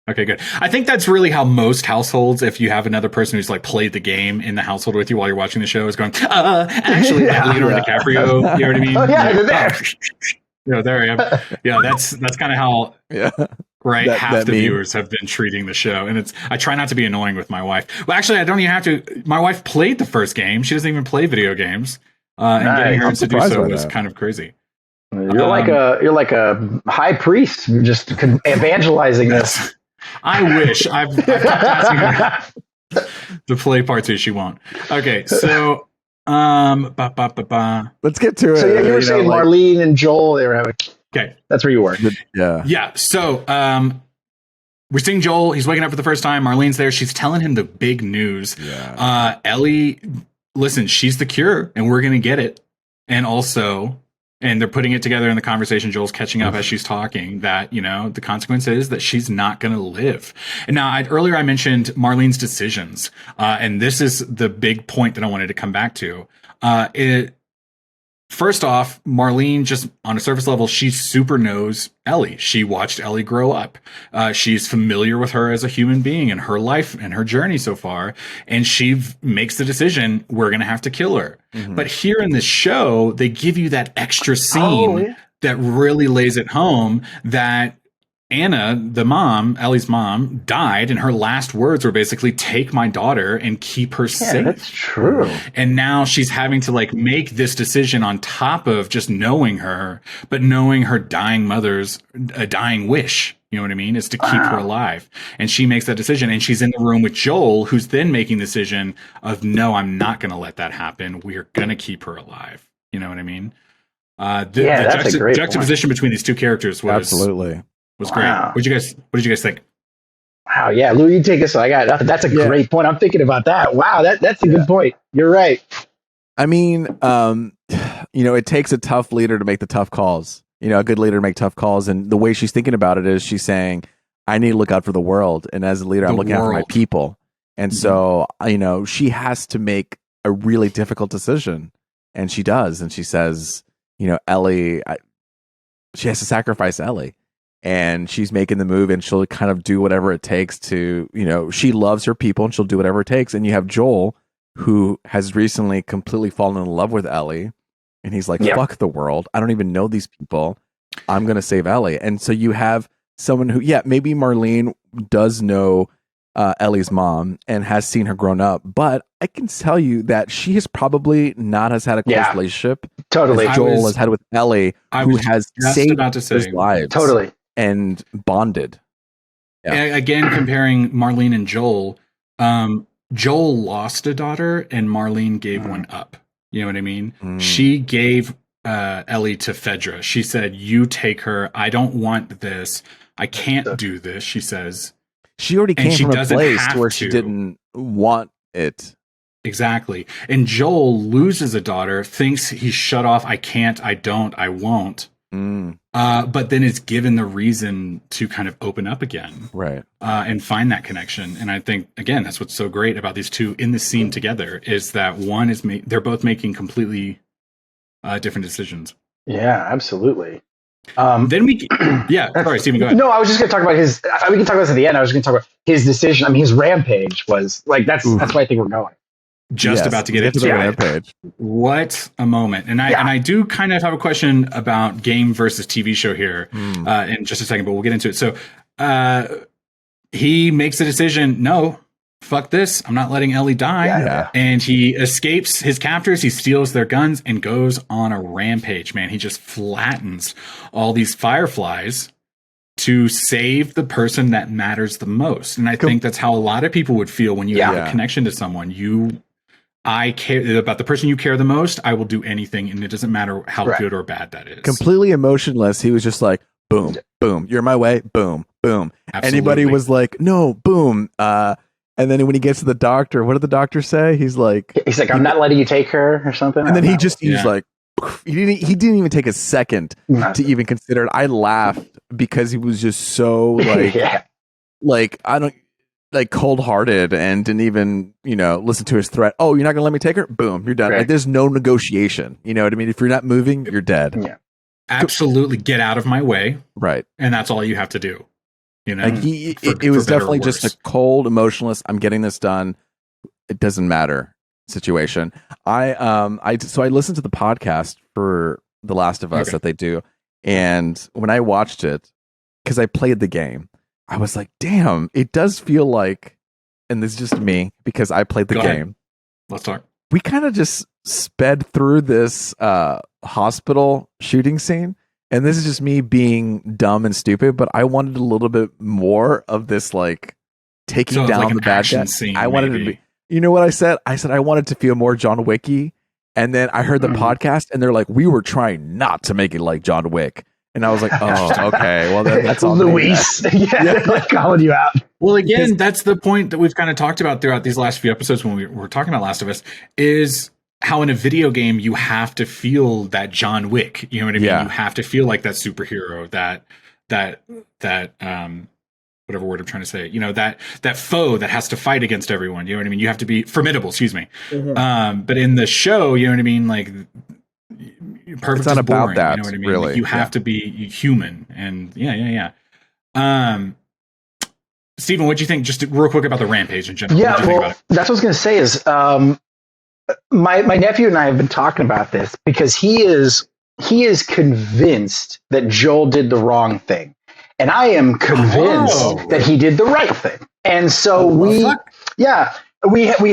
Okay, good. I think that's really how most households, if you have another person who's played the game in the household with you while you're watching the show, is going, actually, Leonardo DiCaprio. You know what I mean? Oh, yeah, they're there. There I am. Yeah, that's kind of how half the viewers have been treating the show. And I try not to be annoying with my wife. Well, actually, I don't even have to. My wife played the first game. She doesn't even play video games. And getting her to do so was kind of crazy. You're like a high priest, just evangelizing this. I wish. I've kept asking her to play part 2. She won't. Okay, so let's get to it. So you were saying Marlene and Joel, they were having. Okay, that's where you were. Yeah. So we're seeing Joel. He's waking up for the first time. Marlene's there. She's telling him the big news. Yeah. Ellie, listen, she's the cure, and we're gonna get it. And also. And they're putting it together in the conversation. Joel's catching up as she's talking that, the consequence is that she's not going to live. And now earlier I mentioned Marlene's decisions. And this is the big point that I wanted to come back to. First off, Marlene, just on a surface level, she super knows Ellie. She watched Ellie grow up. She's familiar with her as a human being and her life and her journey so far. And she makes the decision, we're going to have to kill her. Mm-hmm. But here in this show, they give you that extra scene that really lays it home that Anna, the mom, Ellie's mom, died, and her last words were basically, take my daughter and keep her safe. That's true. And now she's having to make this decision on top of just knowing her, but knowing her dying mother's dying wish. You know what I mean? Is to keep her alive. And she makes that decision, and she's in the room with Joel, who's then making the decision of, no, I'm not going to let that happen. We're going to keep her alive. You know what I mean? The juxtaposition between these two characters was great. Wow. What did you guys think? Wow, yeah, Lou, you take this. I got nothing. That's a great point. I'm thinking about that. Wow, that's a good point. You're right. I mean, it takes a tough leader to make the tough calls. A good leader to make tough calls. And the way she's thinking about it is she's saying, I need to look out for the world. And as a leader, I'm looking out for my people. And so, she has to make a really difficult decision, and she does, and she says, Ellie, she has to sacrifice Ellie, and she's making the move, and she'll kind of do whatever it takes to, she loves her people, and she'll do whatever it takes. And you have Joel, who has recently completely fallen in love with Ellie, and he's like, fuck the world, I don't even know these people, I'm gonna save Ellie. And so you have someone who, maybe Marlene does know Ellie's mom and has seen her grown up, but I can tell you that she has probably not had a close relationship totally as Joel has had with Ellie, who has saved his lives and bonded. Again, comparing Marlene and Joel, Joel lost a daughter and Marlene gave one up. You know what I mean? She gave Ellie to Fedra. She said, you take her, I don't want this, I can't do this, she says. She already came from a place where she didn't want it. Exactly. And Joel loses a daughter, thinks he's shut off. I can't, I don't, I won't. But then is given the reason to kind of open up again. Right. And find that connection. And I think, again, that's what's so great about these two in the scene together, is that one is they're both making completely different decisions. Yeah, absolutely. Then sorry, Stephen, go ahead. No, I was just going to talk about his. We can talk about this at the end. I was going to talk about his decision. I mean, his rampage was like that's why I think we're going. About to get into the rampage. What a moment! And I do kind of have a question about game versus TV show here in just a second, but we'll get into it. So he makes the decision. No. Fuck this. I'm not letting Ellie die. And he escapes his captors. He steals their guns and goes on a rampage, man. He just flattens all these fireflies to save the person that matters the most. And I think that's how a lot of people would feel when you have a connection to someone. I care about the person you care the most. I will do anything. And it doesn't matter how good or bad that is. Completely emotionless. He was just like, boom, boom, you're my way. Boom, boom. Absolutely. Anybody was like, no, boom. And then when he gets to the doctor, what did the doctor say? He's like, I'm not letting you take her or something. And then he's like, he didn't even take a second to even consider it. I laughed because he was just so cold hearted and didn't even, listen to his threat. Oh, you're not going to let me take her? Boom, you're done. Like there's no negotiation. You know what I mean? If you're not moving, you're dead. Yeah. Absolutely. Get out of my way. Right. And that's all you have to do. It was definitely just a cold, emotionless, I'm getting this done, it doesn't matter situation. So I listened to the podcast for The Last of Us that they do, and when I watched it, because I played the game, I was like, damn, it does feel like, and this is just me because I played the game. Let's talk. We kind of just sped through this hospital shooting scene. And this is just me being dumb and stupid, but I wanted a little bit more of this, like taking down the bad guy. I wanted to be, you know what I said? I said I wanted to feel more John Wicky. And then I heard the podcast, and they're like, "We were trying not to make it like John Wick." And I was like, "Oh, okay. Well, that's on Luis." They're like calling you out. Well, again, that's the point that we've kind of talked about throughout these last few episodes when we were talking about Last of Us is how in a video game you have to feel that John Wick, you know what I mean? Yeah. You have to feel like that superhero, that whatever word I'm trying to say, that foe that has to fight against everyone. You know what I mean? You have to be formidable, excuse me. Mm-hmm. But in the show, you know what I mean? Like perfect. It's not about boring, that. You know what I mean? Really. Like, you have to be human, and yeah. Stephen, what do you think? Just real quick about the rampage in general. Yeah, well, that's what I was going to say is. My nephew and I have been talking about this because he is convinced that Joel did the wrong thing, and I am convinced that he did the right thing. And so we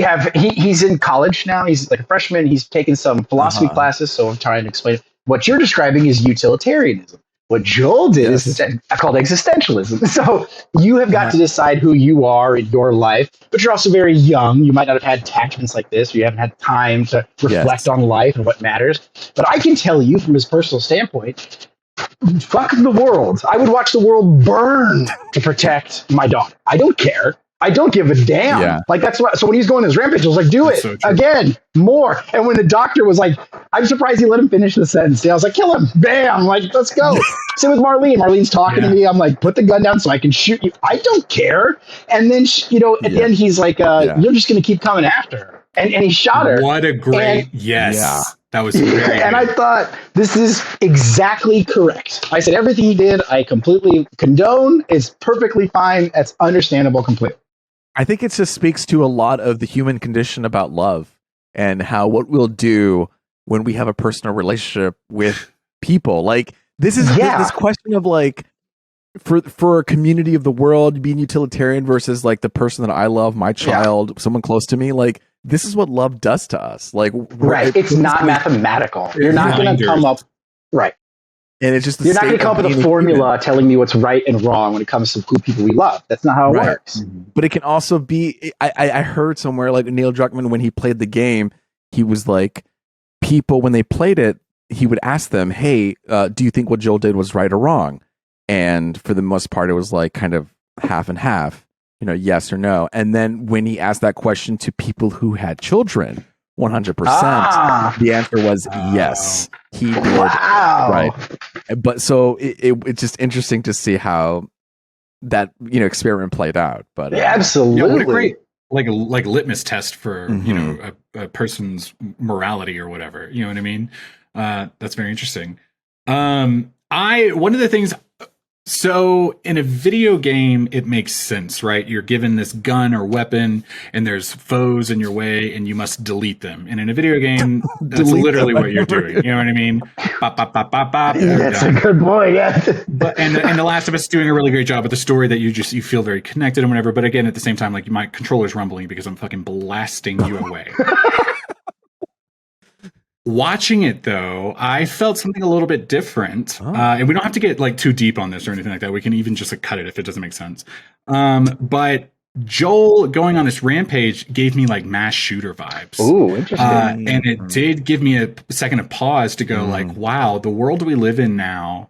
have he's in college now. He's like a freshman. He's taken some philosophy classes. So I'm trying to explain what you're describing is utilitarianism. What Joel did is called existentialism. So you have got to decide who you are in your life, but you're also very young. You might not have had attachments like this, or you haven't had time to reflect on life and what matters. But I can tell you from his personal standpoint, fuck the world. I would watch the world burn to protect my daughter. I don't care. I don't give a damn. Yeah. Like that's what. So when he's going his rampage, I was like, "Do it again, more." And when the doctor was like, "I'm surprised he let him finish the sentence," I was like, "Kill him!" Bam! Like, let's go. Same with Marlene. Marlene's talking to me. I'm like, "Put the gun down so I can shoot you." I don't care. And then at the end, he's like, "You're just going to keep coming after her." and he shot her. What a great that was very good. And I thought, this is exactly correct. I said, everything he did, I completely condone. It's perfectly fine. That's understandable completely. I think it just speaks to a lot of the human condition about love and how what we'll do when we have a personal relationship with people. Like this is this question of like for a community of the world being utilitarian versus like the person that I love, my child, someone close to me. Like this is what love does to us. Like it's not mathematical. You're not going to come up and it's just you're not going to come up with a formula telling me what's right and wrong when it comes to who people we love. That's not how it works. But it can also be. I heard somewhere like Neil Druckmann, when he played the game, he was like, people when they played it, he would ask them, "Hey, do you think what Joel did was right or wrong?" And for the most part, it was like kind of half and half, yes or no. And then when he asked that question to people who had children, 100%, the answer was yes, he did. Right. But so it's just interesting to see how that experiment played out. But absolutely, what a great like litmus test for a person's morality or whatever. You know what I mean? That's very interesting. One of the things. So in a video game, it makes sense, right? You're given this gun or weapon and there's foes in your way and you must delete them. And in a video game, that's literally what you're doing. You know what I mean? Bop, bop, bop, bop, bop. That's a good point. Yeah. But and The Last of Us is doing a really great job with the story that you feel very connected and whatever. But again, at the same time, like my controller's rumbling because I'm fucking blasting you away. Watching it, though, I felt something a little bit different. And we don't have to get like too deep on this or anything like that. We can even just like, cut it if it doesn't make sense. But Joel going on this rampage gave me like mass shooter vibes. Ooh, interesting. And it did give me a second of pause to go like, wow, the world we live in now.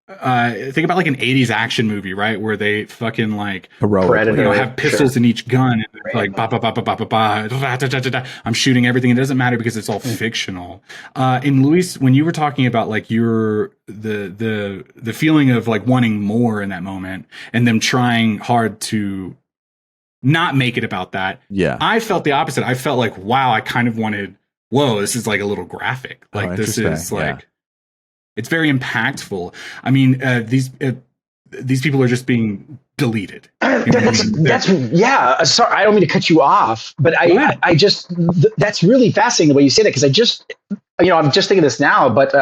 Think about like an 80s action movie, right? Where they fucking like have pistols in each gun and it's like ba ba ba ba ba ba ba. I'm shooting everything. It doesn't matter because it's all fictional. And Luis, when you were talking about like the feeling of like wanting more in that moment and them trying hard to not make it about that. Yeah. I felt the opposite. I felt like, wow, I kind of wanted, whoa, this is like a little graphic. Like this is like it's very impactful. I mean, these people are just being deleted. That's sorry, I don't mean to cut you off, but I just that's really fascinating the way you say that because I just I'm just thinking this now, but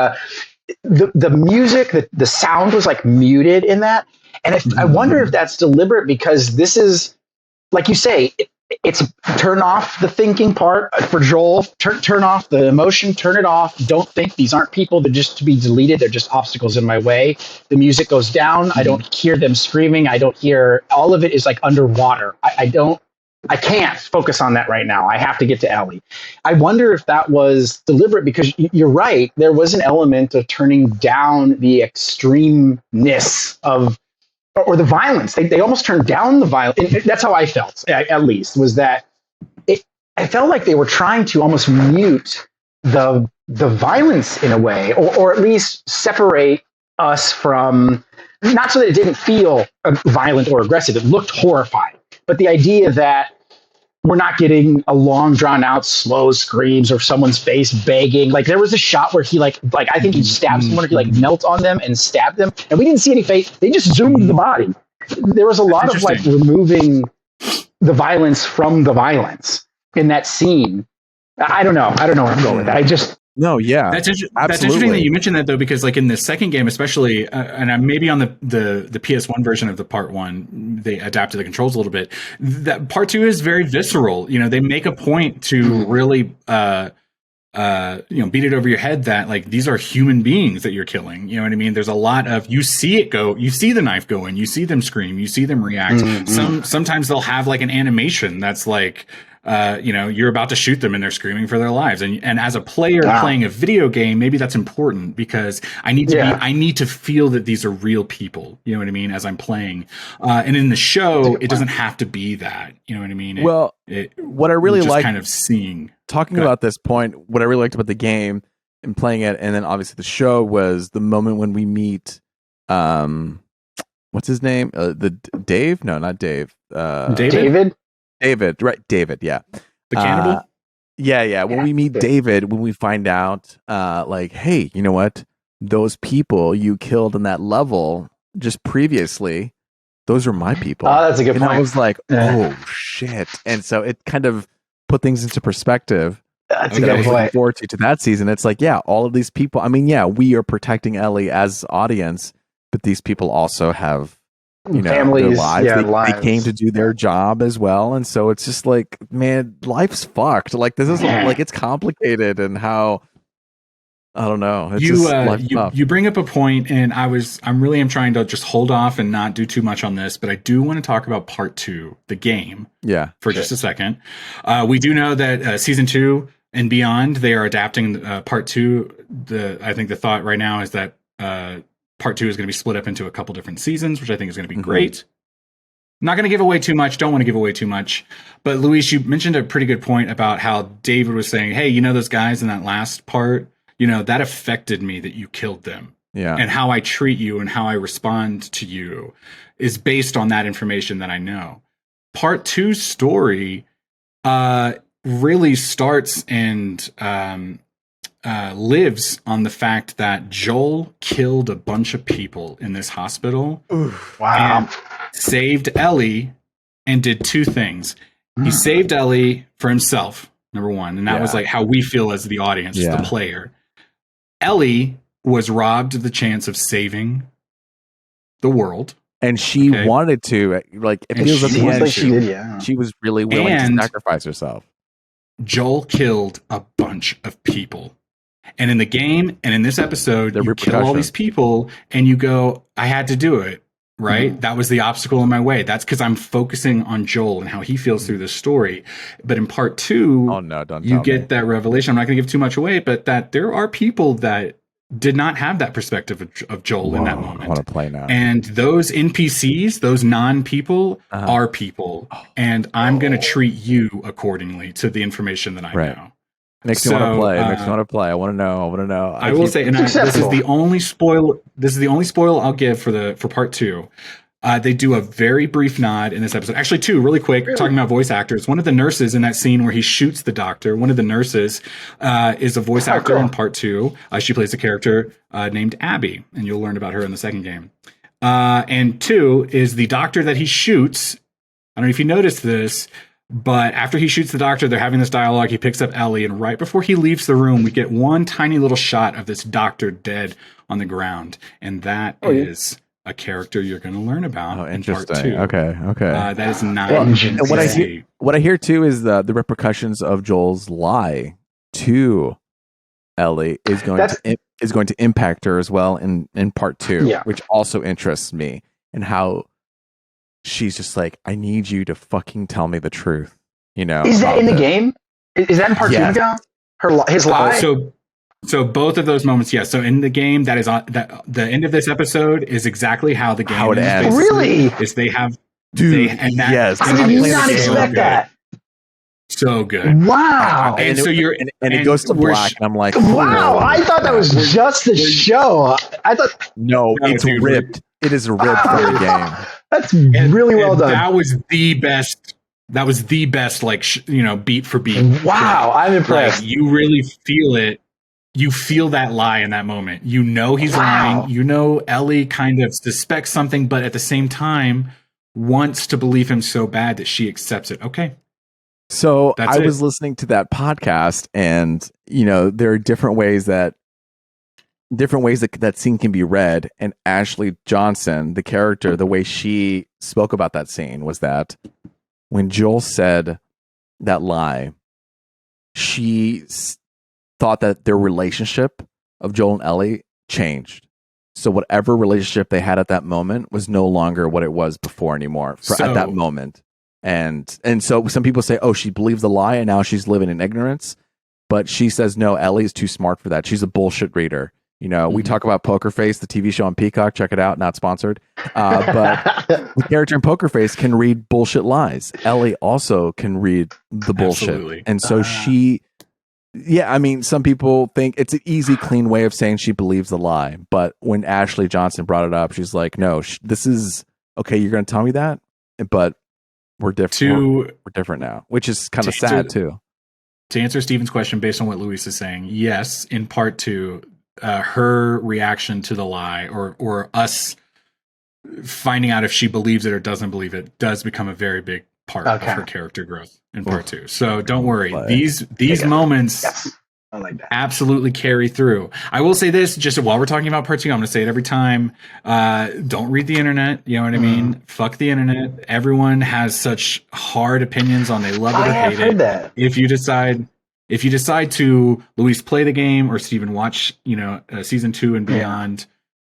the music, the sound was like muted in that, and I wonder if that's deliberate because this is like you say. It's turn off the thinking part for Joel, turn off the emotion, turn it off. Don't think these aren't people. They're just to be deleted. They're just obstacles in my way. The music goes down. I don't hear them screaming. I don't hear all of it is like underwater. I can't focus on that right now. I have to get to Ellie. I wonder if that was deliberate because you're right. There was an element of turning down the extremeness of or the violence. They almost turned down the violence. That's how I felt, at least, was that I felt like they were trying to almost mute the violence in a way, or at least separate us from, not so that it didn't feel violent or aggressive. It looked horrifying. But the idea that we're not getting a long, drawn out, slow screams or someone's face begging. Like there was a shot where he like I think he stabbed someone, or he like knelt on them and stabbed them, and we didn't see any face. They just zoomed the body. There was a lot of like removing the violence from the violence in that scene. I don't know where I'm going with that. That's interesting that you mentioned that though, because like in the second game, especially, and maybe on the PS1 version of the part 1, they adapted the controls a little bit. That part 2 is very visceral. They make a point to really, beat it over your head that like these are human beings that you're killing. You know what I mean? There's a lot of you see it go, you see the knife go in, you see them scream, you see them react. Sometimes they'll have like an animation that's like. You're about to shoot them and they're screaming for their lives. And as a player playing a video game, maybe that's important because I need to feel that these are real people. You know what I mean? As I'm playing. And in the show, it doesn't have to be that. You know what I mean? What I really like kind of seeing talking about this point, what I really liked about the game and playing it, and then obviously the show was the moment when we meet, what's his name? Dave? No, not Dave. David? David, right? David, yeah. The cannibal? Yeah. When we meet David, when we find out, like, hey, you know what? Those people you killed in that level just previously, those are my people. Oh, that's a good point. I was like, oh shit. And so it kind of put things into perspective. That's a good point. Looking forward to that season. It's like, yeah, all of these people. I mean, yeah, we are protecting Ellie as audience, but these people also have, families, their lives. They came to do their job as well, and so it's just like, man, life's fucked. Like this is like it's complicated, and how I don't know. It's you bring up a point, and I'm really trying to just hold off and not do too much on this, but I do want to talk about part 2, the game. Yeah, for just a second. We do know that season 2 and beyond, they are adapting part 2. I think the thought right now is that part 2 is going to be split up into a couple different seasons, which I think is going to be great. Not going to give away too much. Don't want to give away too much. But Luis, you mentioned a pretty good point about how David was saying, hey, those guys in that last part, that affected me that you killed them. Yeah. And how I treat you and how I respond to you is based on that information that I know. Part 2's story really starts and lives on the fact that Joel killed a bunch of people in this hospital. Oof, wow. And saved Ellie and did 2 things. He saved Ellie for himself, number 1. And that was like how we feel as the audience, the player. Ellie was robbed of the chance of saving the world. And she wanted to, like, it feels at the end, she was really willing to sacrifice herself. Joel killed a bunch of people. And in the game and in this episode, you kill all these people and you go, I had to do it, right? Mm-hmm. That was the obstacle in my way. That's because I'm focusing on Joel and how he feels through this story. But in part 2, you get that revelation. I'm not going to give too much away, but that there are people that did not have that perspective of Joel in that moment. I want to play now. And those NPCs, those non-people, are people. And I'm going to treat you accordingly to the information that I know. Makes me want to play. Makes me want to play. I want to know. I will say, and this is the only spoil. This is the only spoil I'll give for part 2. They do a very brief nod in this episode. Actually, 2 really quick. Really? Talking about voice actors. One of the nurses in that scene where he shoots the doctor. One of the nurses is a voice actor in part 2. She plays a character named Abby, and you'll learn about her in the second game. And 2 is the doctor that he shoots. I don't know if you noticed this. But after he shoots the doctor, they're having this dialogue. He picks up Ellie, and right before he leaves the room, we get one tiny little shot of this doctor dead on the ground, and that is a character you're going to learn about in part 2. Okay. That is not. And what I hear too is the repercussions of Joel's lie to Ellie is going to impact her as well in part 2, which also interests me, and how she's just like, I need you to fucking tell me the truth. Is that in the game? Is that in part 2 now? His lie? So both of those moments, yes. So in the game, that is that the end of this episode is exactly how the game ends. Really? Is they have yes. I did not expect that. So good. Wow. And it goes to black, and I'm like, wow, I thought that was just the show. I thought it's ripped. It is ripped from the game. That's really well done. That was the best. That was the best, like, beat for beat. Wow, I'm impressed. Like, you really feel it. You feel that lie in that moment. He's lying. Ellie kind of suspects something, but at the same time wants to believe him so bad that she accepts it. Okay. So I was listening to that podcast, and there are different ways that scene can be read. And Ashley Johnson, the character, the way she spoke about that scene was that when Joel said that lie, she thought that their relationship of Joel and Ellie changed. So whatever relationship they had at that moment was no longer what it was before anymore at that moment. And so some people say, oh, she believes the lie and now she's living in ignorance. But she says, no, Ellie is too smart for that. She's a bullshit reader. We talk about Poker Face, the TV show on Peacock. Check it out. Not sponsored. But the character in Poker Face can read bullshit lies. Ellie also can read the bullshit. Absolutely. And so some people think it's an easy, clean way of saying she believes the lie. But when Ashley Johnson brought it up, she's like, no, this is okay. You're going to tell me that, but we're different. We're different now, which is kind of sad too. to answer Steven's question based on what Luis is saying, yes, in part two, her reaction to the lie or us finding out if she believes it or doesn't believe it does become a very big part of her character growth in part two. So don't worry. These moments I like that. Absolutely carry through. I will say this, just while we're talking about part two, I'm going to say it every time. Don't read the internet. You know what I mean? Fuck the internet. Everyone has such hard opinions on they love it or hate it. That. If you decide to, Luis, play the game, or Steven, watch, season 2 and beyond,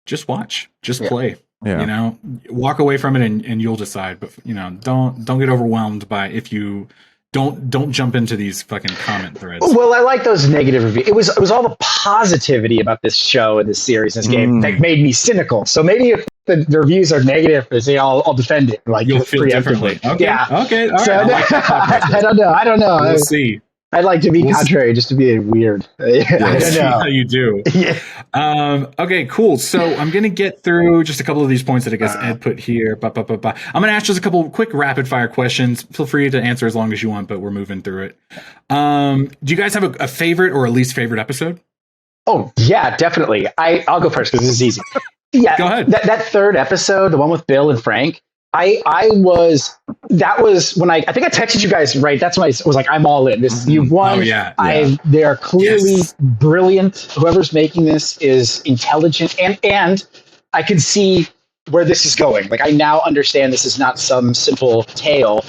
just watch, just play. Yeah. Walk away from it and you'll decide. But don't get overwhelmed by if you don't jump into these fucking comment threads. Well, I like those negative reviews. It was all the positivity about this show and this series, this game, that made me cynical. So maybe if the reviews are negative, I'll defend it. Like, you'll feel differently. Okay. Yeah. Okay. All right. So, I don't know. We'll see. I'd like to be contrary, just to be weird. I don't know how you do. Yeah. Okay, cool. So I'm going to get through just a couple of these points that I guess Ed put here. I'm going to ask just a couple quick rapid fire questions. Feel free to answer as long as you want, but we're moving through it. Do you guys have a favorite or a least favorite episode? Oh, yeah, definitely. I'll go first because this is easy. Yeah, go ahead. That third episode, the one with Bill and Frank, that was when I think I texted you guys, right? That's when I was like, I'm all in. You've won. Oh, yeah. They are clearly brilliant. Whoever's making this is intelligent, and I can see where this is going. Like, I now understand this is not some simple tale.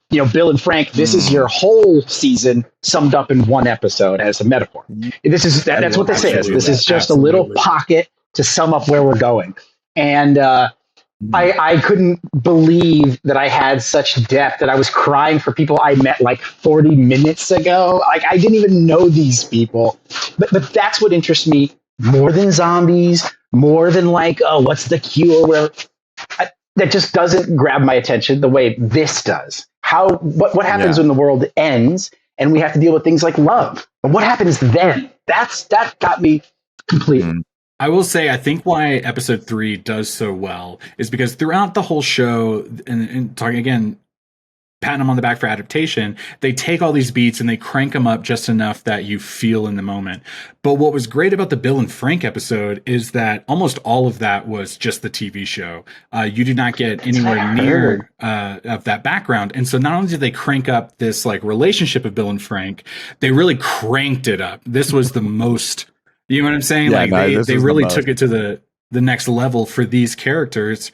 Bill and Frank, this is your whole season summed up in one episode as a metaphor. That's what this is. This is just a little pocket to sum up where we're going. And I couldn't believe that I had such depth that I was crying for people I met like 40 minutes ago. Like, I didn't even know these people. But that's what interests me more than zombies, more than like, what's the cure? That just doesn't grab my attention the way this does. What happens when the world ends and we have to deal with things like love? And what happens then? That got me completely. I will say, I think why episode 3 does so well is because throughout the whole show, and talking again, patting them on the back for adaptation, they take all these beats and they crank them up just enough that you feel in the moment. But what was great about the Bill and Frank episode is that almost all of that was just the TV show. You did not get anywhere near of that background. And so not only did they crank up this like relationship of Bill and Frank, they really cranked it up. This was the most... You know what I'm saying? Yeah, they really took it to the next level for these characters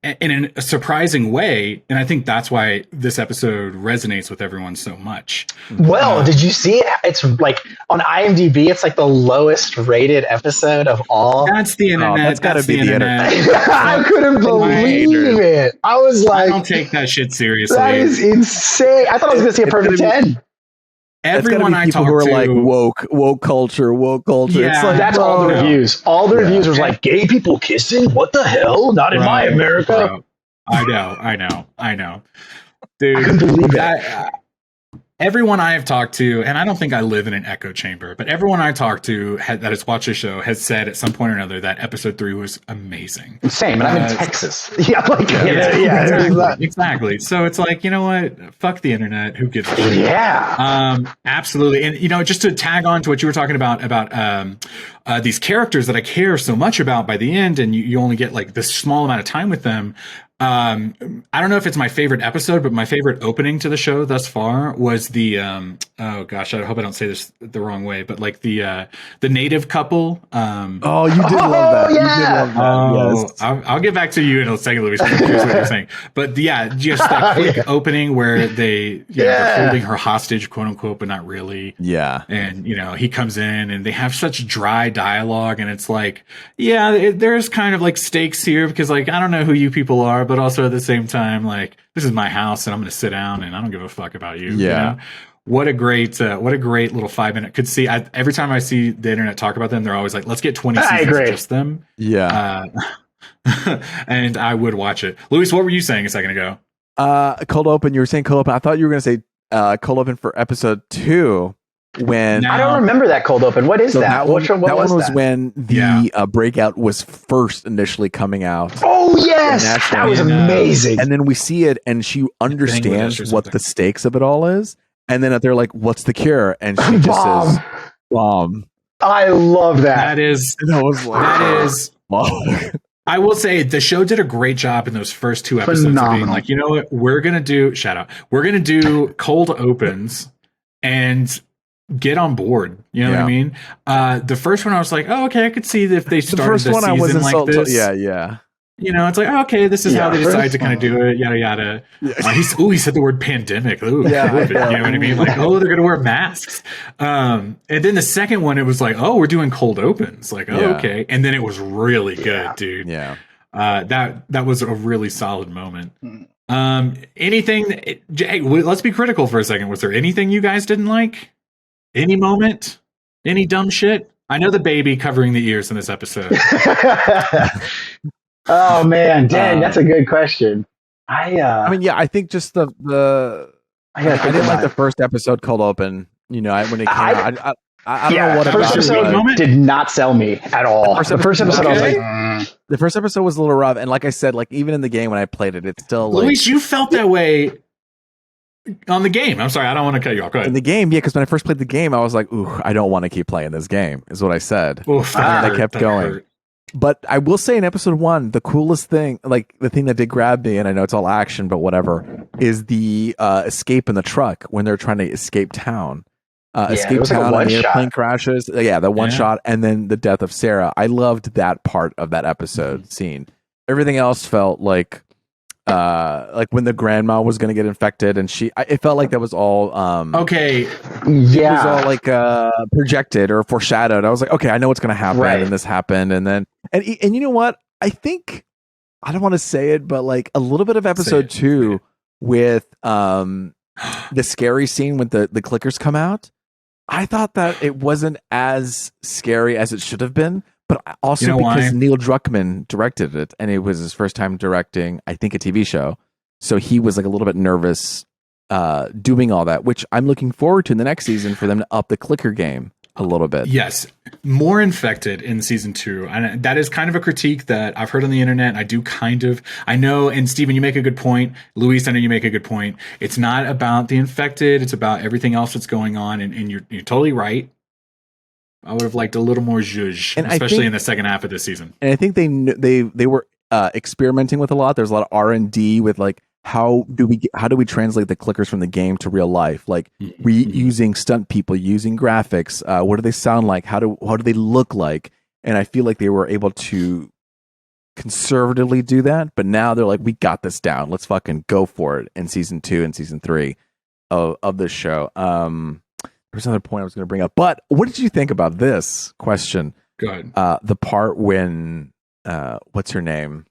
in a surprising way. And I think that's why this episode resonates with everyone so much. Well, did you see it? It's like on IMDb, it's like the lowest rated episode of all. That's the internet. That's got to be the internet. I couldn't believe it. I was like, I don't take that shit seriously. That is insane. I thought I was going to see a perfect 10. Everyone I talk who are to, like woke culture. Yeah, it's like, that's all the reviews. All the reviews was like, gay people kissing? What the hell? Not in my America. Bro. I know. Dude, I couldn't believe that. Everyone I have talked to, and I don't think I live in an echo chamber, but everyone I talked to that has watched the show has said at some point or another that episode 3 was amazing. Same, and I'm in Texas. Exactly. So it's like, you know what? Fuck the internet. Who gives a shit? Yeah. Absolutely. And, just to tag on to what you were talking about these characters that I care so much about by the end, and you only get like this small amount of time with them. I don't know if it's my favorite episode, but my favorite opening to the show thus far was the oh gosh, I hope I don't say this the wrong way, but like the native couple. You did love that. Yeah. You did love that. Yes. I'll get back to you in a second, Luis. I'm curious what you're saying, but yeah, just that quick opening where they're holding her hostage, quote unquote, but not really. Yeah. And he comes in and they have such dry dialogue, and it's like, there's kind of like stakes here because like I don't know who you people are, but also at the same time, like, this is my house and I'm going to sit down and I don't give a fuck about you. Yeah. What a great little 5-minute could see. Every time I see the internet talk about them, they're always like, let's get 20 seasons of just them. Yeah. And I would watch it. Luis, what were you saying a second ago? Cold open. You were saying cold open. I thought you were going to say cold open for episode 2. When I don't remember that cold open. What is that? What was when the breakout was first initially coming out. Oh yes, that was amazing. And then we see it, and she understands what the stakes of it all is, And then they're like, "What's the cure?" And she just says, "Bomb." I love that. That is. I will say the show did a great job in those first 2 episodes of being like, you know what, we're gonna do cold opens and get on board. You know what I mean? The first one I was like, oh, okay, I could see if they started the season like this. Yeah. You know, it's like, oh, okay, this is how they decide to kind of do it, yada yada. He said the word pandemic. Ooh, COVID, you know what I mean? Like, oh, they're gonna wear masks. And then the second one, it was like, oh, we're doing cold opens. Like, oh, okay. And then it was really good, dude. Yeah. That was a really solid moment. Anything? Hey, let's be critical for a second. Was there anything you guys didn't like? Any moment? Any dumb shit? I know the baby covering the ears in this episode. Oh man, dang, that's a good question. I mean, yeah, I think just the I didn't like the first episode cold open. You know, when it came out, I don't know what about it did not sell me at all. The first episode, I was like, the first episode was a little rough, and like I said, like even in the game when I played it, it's still like, Luis, you felt that way on the game. I'm sorry, I don't want to cut you off. Go ahead. In the game, yeah, because when I first played the game, I was like, ooh, I don't want to keep playing this game, is what I said. Oof, and I kept going. Hurt. But I will say in episode 1, the coolest thing, like the thing that did grab me, and I know it's all action, but whatever, is the escape in the truck when they're trying to escape town. Escape town and the airplane crashes. Yeah, the one shot, and then the death of Sarah. I loved that part of that episode scene. Everything else felt like when the grandma was going to get infected, and it felt like that was all okay. It was all like projected or foreshadowed. I was like, okay, I know what's going to happen, and this happened, and then and you know what? I think I don't want to say it, but like a little bit of episode 2 with the scary scene when the clickers come out. I thought that it wasn't as scary as it should have been. But also because Neil Druckmann directed it, and it was his first time directing, I think, a TV show. So he was like a little bit nervous doing all that, which I'm looking forward to in the next season for them to up the clicker game a little bit. Yes, more infected in season 2. And that is kind of a critique that I've heard on the internet. I know, and Steven, you make a good point. Luis, I know you make a good point. It's not about the infected. It's about everything else that's going on. And you're totally right. I would have liked a little more zhuzh, especially in the second half of this season. And I think they were experimenting with a lot. There's a lot of R&D with like how do we translate the clickers from the game to real life? Like using stunt people, using graphics. What do they sound like? How do they look like? And I feel like they were able to conservatively do that. But now they're like, we got this down. Let's fucking go for it in season 2 and season 3 of this show. There's another point I was going to bring up, but what did you think about this question? Go ahead. The part when what's her name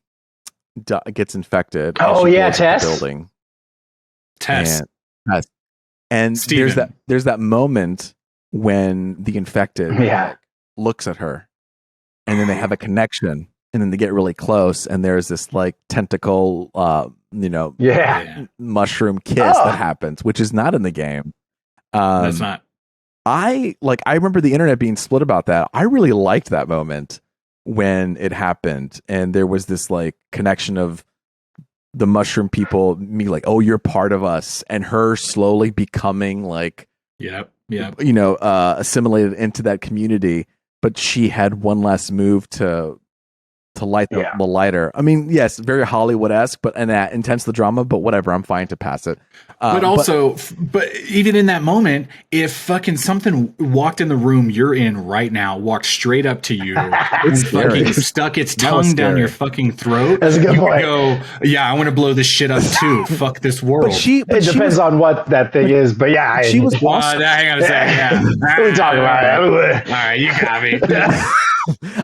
gets infected. Oh yeah, Tess. Building. Tess. And there's that moment when the infected looks at her, and then they have a connection, and then they get really close, and there's this like tentacle, mushroom kiss that happens, which is not in the game. That's not. I remember the internet being split about that. I really liked that moment when it happened, and there was this like connection of the mushroom people, me like, oh, you're part of us, and her slowly becoming like, assimilated into that community. But she had one last move to light the lighter. I mean, yes, very Hollywood-esque, but intense the drama, but whatever, I'm fine to pass it. But even in that moment, if fucking something walked in the room you're in right now, walked straight up to you, and fucking stuck its tongue down your fucking throat, that's a good point. Go, yeah, I want to blow this shit up too. Fuck this world. It depends on what that thing is, but yeah. She was awesome. Hang on a second, yeah. We talk about it. All right, you got me.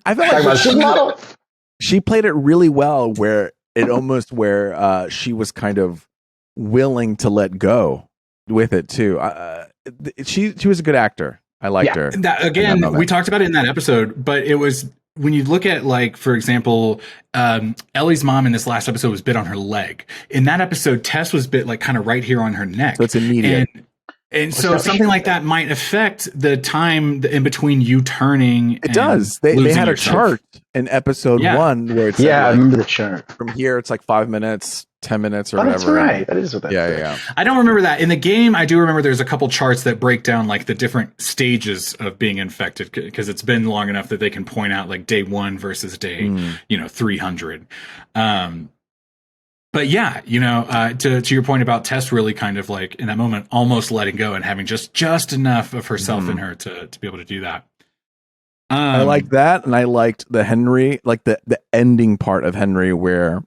I felt like she played it really well, where she was kind of willing to let go with it too. She was a good actor. I liked her. We talked about it in that episode, but it was when you look at, like, for example, Ellie's mom in this last episode was bit on her leg. In that episode, Tess was bit like kind of right here on her neck. So it's immediate. And so something like that might affect the time in between you turning. It does. They had a chart in episode 1 where it's I remember the chart. From here, it's like 5 minutes. 10 minutes or whatever. That's right. That is what that is. Yeah. I don't remember that. In the game, I do remember there's a couple charts that break down like the different stages of being infected, because it's been long enough that they can point out like day 1 versus day, 300. But yeah, to your point about Tess really kind of like in that moment almost letting go and having just enough of herself in her to be able to do that. I like that, and I liked the Henry, like the ending part of Henry where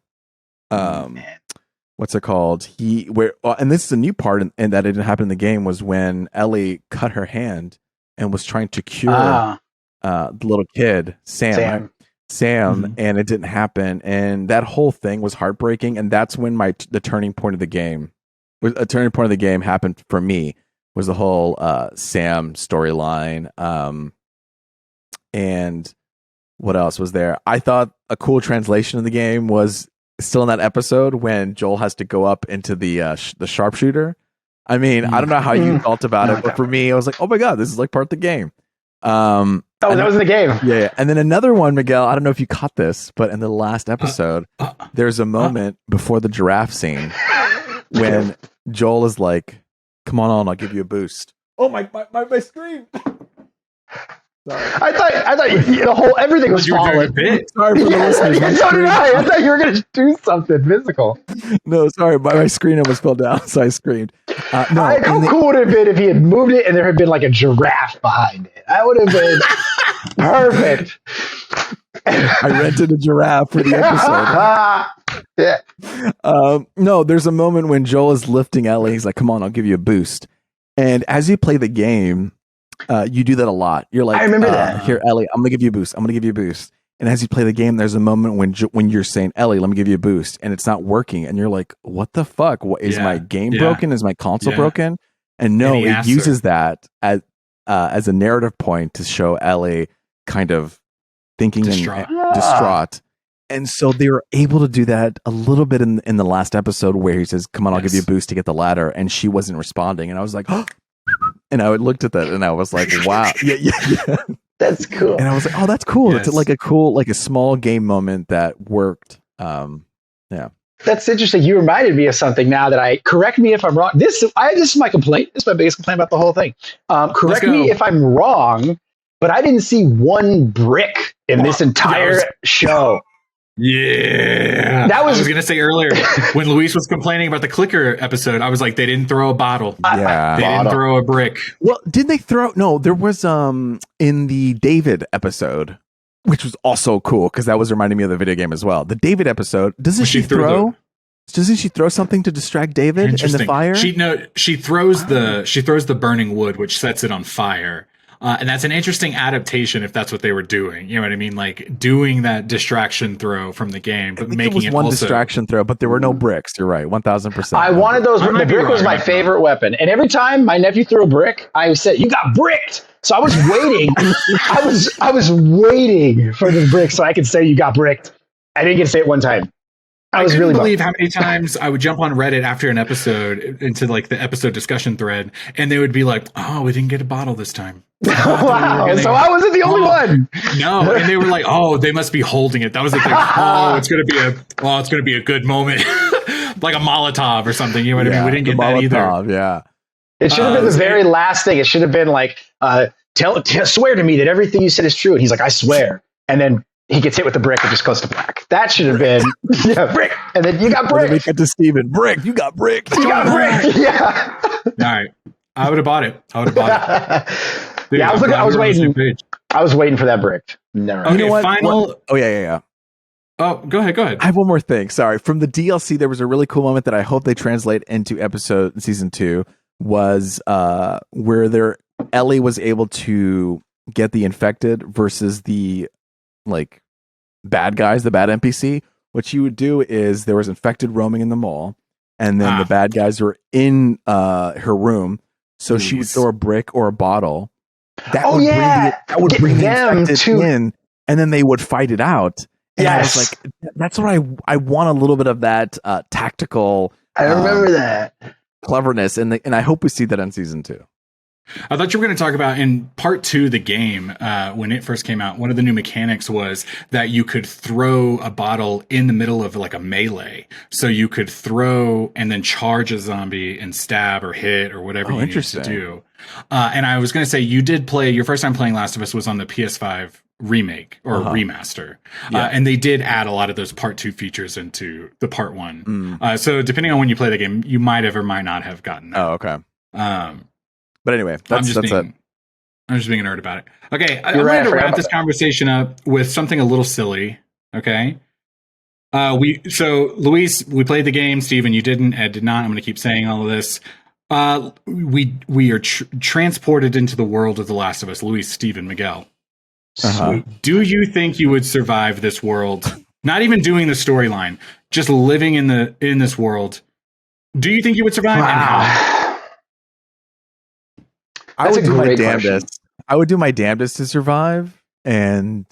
what's it called? And this is a new part, and that didn't happen in the game, was when Ellie cut her hand and was trying to cure the little kid, Sam. Right? Sam, and it didn't happen, and that whole thing was heartbreaking. And that's when the turning point of the game, happened for me, was the whole Sam storyline. And what else was there? I thought a cool translation of the game was still in that episode when Joel has to go up into the sharpshooter. I mean, I don't know how you felt about it, but for me, I was like, oh my God, this is like part of the game. That was in the game. Yeah. And then another one, Miguel, I don't know if you caught this, but in the last episode, there's a moment before the giraffe scene when Joel is like, come on, I'll give you a boost. Oh, my screen. Sorry. I thought everything was falling. Sorry for the listeners. So did I. I thought you were going to do something physical. No, sorry, my screen almost fell down, so I screamed. How cool would it have been if he had moved it and there had been like a giraffe behind it? That would have been perfect. I rented a giraffe for the episode. Yeah. No, there's a moment when Joel is lifting Ellie. He's like, come on, I'll give you a boost. And as you play the game, you do that a lot. You're like, I remember that. Here, Ellie, I'm gonna give you a boost. And as you play the game, there's a moment when you're saying, Ellie, let me give you a boost, and it's not working, and you're like, what the fuck? What is my game broken? Is my console broken? And no, it uses that as a narrative point to show Ellie kind of thinking and distraught. And so they were able to do that a little bit in the last episode where he says, come on, I'll give you a boost to get the ladder, and she wasn't responding, and I was like, oh. And I looked at that and I was like, wow. Yeah. That's cool. And I was like, oh, that's cool. Yes. It's like a small game moment that worked. Yeah. That's interesting. You reminded me of something now that correct me if I'm wrong. This is my complaint. This is my biggest complaint about the whole thing. Correct me if I'm wrong, but I didn't see one brick in this entire show. Yeah, I was going to say earlier when Luis was complaining about the clicker episode, I was like, they didn't throw a bottle. Yeah, they didn't throw a brick. Well, did they throw? No, there was in the David episode, which was also cool because that was reminding me of the video game as well. The David episode, doesn't she throw something to distract David in the fire? She throws the burning wood, which sets it on fire. And that's an interesting adaptation if that's what they were doing. You know what I mean? Like doing that distraction throw from the game, but making it one distraction throw, but there were no bricks. You're right. 1000%. I wanted those. The brick was my favorite weapon. And every time my nephew threw a brick, I said, you got bricked. So I was waiting. I was waiting for the brick so I could say you got bricked. I didn't get to say it one time. I was really believe how many times I would jump on Reddit after an episode into like the episode discussion thread, and they would be like, "Oh, we didn't get a bottle this time." Wow! So I wasn't the only one. No, and they were like, "Oh, they must be holding it." That was the thing. Oh, it's gonna be a good moment, like a Molotov or something. You know what I mean? We didn't get that either. Yeah, it should have been the very last thing. It should have been like, swear to me that everything you said is true. And he's like, I swear, and then he gets hit with the brick and just goes to black. That should have been brick. And then you got brick. We get to Steven. Brick. You got brick. You got brick. Yeah. All right. I would have bought it. Dude, yeah, I was waiting. I was waiting for that brick. Never. Okay, you know what? Oh, yeah. Oh, go ahead. I have one more thing. Sorry. From the DLC, there was a really cool moment that I hope they translate into season 2 was where Ellie was able to get the infected versus the bad guys, the bad NPC. What she would do is there was infected roaming in the mall, and then the bad guys were in her room. So she would throw a brick or a bottle. That would bring the infected in, and then they would fight it out. And I was like, that's what I want a little bit of that tactical. I remember that cleverness, and I hope we see that in season 2. I thought you were going to talk about in part 2 of the game, when it first came out, one of the new mechanics was that you could throw a bottle in the middle of like a melee. So you could throw and then charge a zombie and stab or hit or whatever you needed to do. And I was going to say, you did play, your first time playing Last of Us was on the PS5 remake or remaster. And they did add a lot of those part 2 features into the part 1. So depending on when you play the game, you might have or might not have gotten that. Oh, okay. But anyway, I'm just being a nerd about it. Okay, I wanted to wrap this conversation up with something a little silly. Okay, Luis, we played the game. Steven, you didn't. Ed did not. I'm going to keep saying all of this. We are transported into the world of The Last of Us. Luis, Steven, Miguel. Do you think you would survive this world? Not even doing the storyline, just living in this world. Do you think you would survive? And how? I would do my damnedest. I would do my damnedest to survive, and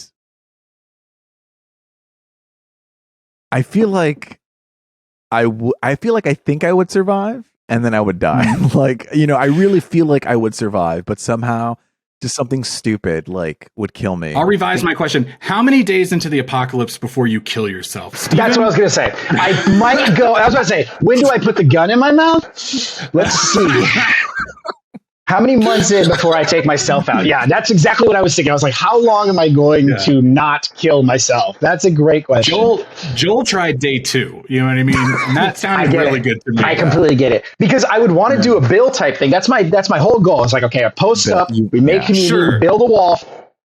I feel like I think I would survive, and then I would die. Like, I really feel like I would survive, but somehow just something stupid would kill me. I'll revise my question. How many days into the apocalypse before you kill yourself, Steven? That's what I was going to say. I might go. I was going to say, when do I put the gun in my mouth? Let's see. How many months in before I take myself out? Yeah, that's exactly what I was thinking. I was like, how long am I going to not kill myself? That's a great question. Joel tried day 2. You know what I mean? And that sounded really good to me. I completely get it. Because I would want to do a Bill type thing. That's my whole goal. It's like, okay, I post up, we make community, build a wall.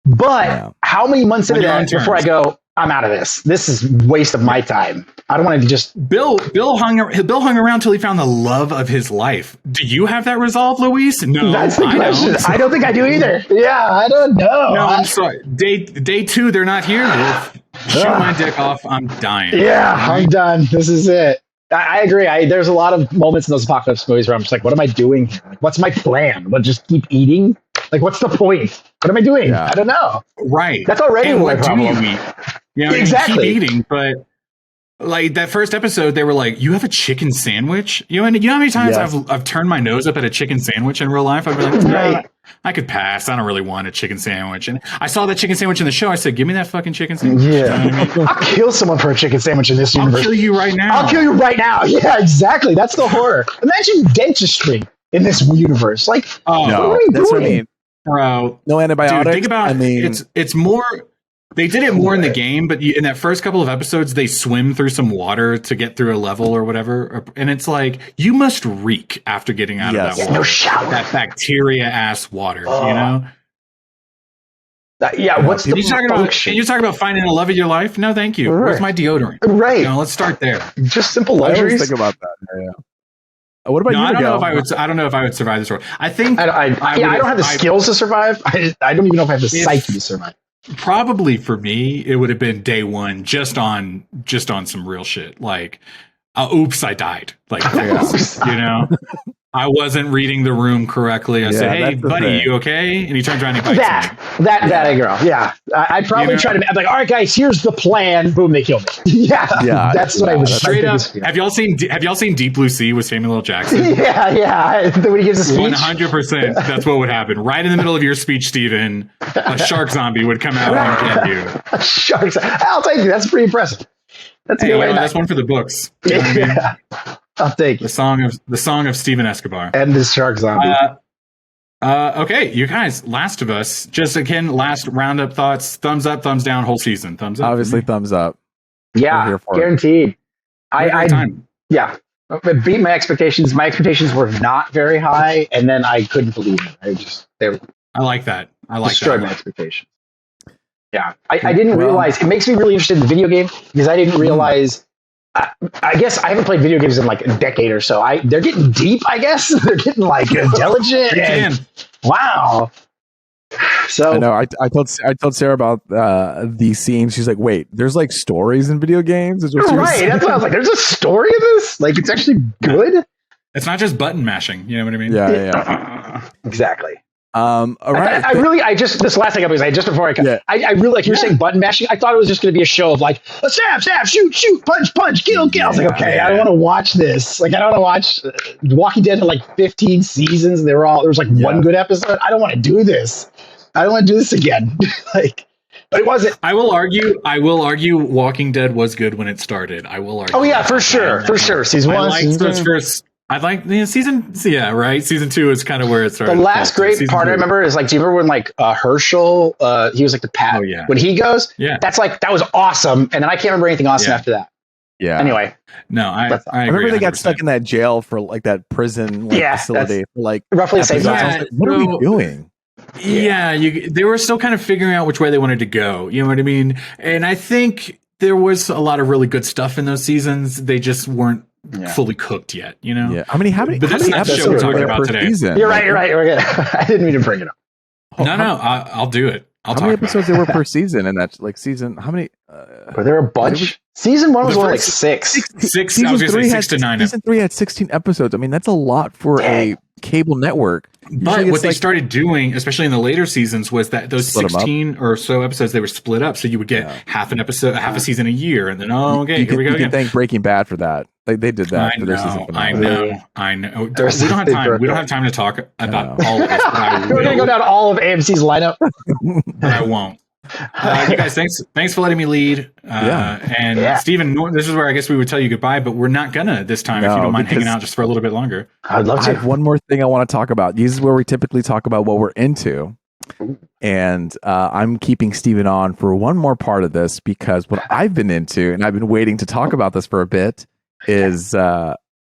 But how many months into that before I go, I'm out of this. This is waste of my time. I don't want to just... Bill hung around till he found the love of his life. Do you have that resolve, Luis? No, that's the question. I don't think I do either. Yeah, I don't know. No, I'm sorry. Day 2, they're not here. Shoot my dick off. I'm dying. Yeah, I'm done. This is it. I agree. There's a lot of moments in those apocalypse movies where I'm just like, what am I doing? What's my plan? What, just keep eating? Like, what's the point? What am I doing? Yeah. I don't know. Right. That's already my problem. Do you eat? Exactly. You keep eating, but like that first episode, they were like, "You have a chicken sandwich." You know how many times I've turned my nose up at a chicken sandwich in real life? I've been like, I could pass. I don't really want a chicken sandwich. And I saw that chicken sandwich in the show. I said, "Give me that fucking chicken sandwich." Yeah, you know what I mean? I'll kill someone for a chicken sandwich in this universe. I'll kill you right now. I'll kill you right now. Yeah, exactly. That's the horror. Imagine dentistry in this universe. Like, no, that's what I mean. Bro, no antibiotics. Dude, think about it's more. They did it more in the game, but in that first couple of episodes, they swim through some water to get through a level or whatever. And it's like, you must reek after getting out of that water. No shower. That bacteria-ass water, you know? What's the function? You talking about finding the love of your life? No, thank you. Right. Where's my deodorant? Right. Let's start there. Just simple luxuries. I always think about that. Yeah. What about you? I don't know if I would survive this world. I think I don't have the skills to survive. I don't even know if I have the psyche to survive. Probably for me, it would have been day 1, just on some real shit. Like, oops, I died. Like, I wasn't reading the room correctly. I said, "Hey, buddy, you okay?" And he turns around and he bites me. That a girl. Yeah, I'd probably try to. I'm like, all right, guys, here's the plan. Boom, they killed me. yeah, that's what I would straight up. Have y'all seen Deep Blue Sea with Samuel L. Jackson? Yeah. When he gives a speech, 100%. That's what would happen. Right in the middle of your speech, Steven, a shark zombie would come out and get you. A shark zombie. I'll take you. That's pretty impressive. That's that's one for the books. You know what I mean? I'll take the song of Steven Escobar and this shark zombie. Okay, you guys, Last of Us. Just again, last roundup thoughts. Thumbs up, thumbs down, whole season. Thumbs up. Obviously, thumbs up. Yeah, guaranteed. I beat my expectations. My expectations were not very high, and then I couldn't believe it. I like that. Destroyed my expectations. Yeah, I didn't realize. It makes me really interested in the video game because I didn't realize. I guess I haven't played video games in like a decade or so. They're getting deep, I guess. They're getting like intelligent. Wow. So I know. I told Sarah about the scene. She's like, "Wait, there's like stories in video games." Is what she was saying. That's what I was like. There's a story in this. Like, it's actually good. It's not just button mashing. You know what I mean? Yeah. Exactly. All right. I just this last thing I just before I really like you were saying button mashing. I thought it was just going to be a show of like stab, shoot, punch, kill. I was like, okay, I don't want to watch this. Like, I don't want to watch Walking Dead had like 15 seasons. And there was like one good episode. I don't want to do this. I don't want to do this again. Like, but it wasn't. I will argue. Walking Dead was good when it started. I will argue. Oh yeah, for sure. Season 1, season 2. I like season. Yeah, right. Season 2 is kind of where it started. The last great part I remember is like, do you remember when like Herschel? He was like the Pat. Oh yeah. When he goes, that's like that was awesome. And then I can't remember anything awesome after that. Yeah. Anyway. No, I remember they got stuck in that jail for like that prison facility for like roughly the same time. Like, what are we doing? Yeah, they were still kind of figuring out which way they wanted to go. You know what I mean? And I think there was a lot of really good stuff in those seasons. They just weren't fully cooked yet, you know? Yeah. How many but that's not the show we're talking about today. Season? You're right. We're good. I didn't mean to bring it up. No, I'll do it. How many episodes there were per season in that like season? How many? Were there a bunch? Season 1 was only like 6. Six. I was going to say 6 to 9. Season 3 had 16 episodes. I mean, that's a lot for a cable network. But what they started doing, especially in the later seasons, was that those 16 or so episodes, they were split up. So you would get half an episode, half a season a year. And then, here we go again. You can thank Breaking Bad for that. They did that for their season finale. I know. We don't have time. We don't have time to talk about all of this. We're going to go down all of AMC's lineup. But I won't. You guys, thanks for letting me lead. And Steven, this is where I guess we would tell you goodbye, but we're not gonna this time if you don't mind hanging out just for a little bit longer. I'd love to. I have one more thing I want to talk about. This is where we typically talk about what we're into. And I'm keeping Steven on for one more part of this because what I've been into, and I've been waiting to talk about this for a bit, is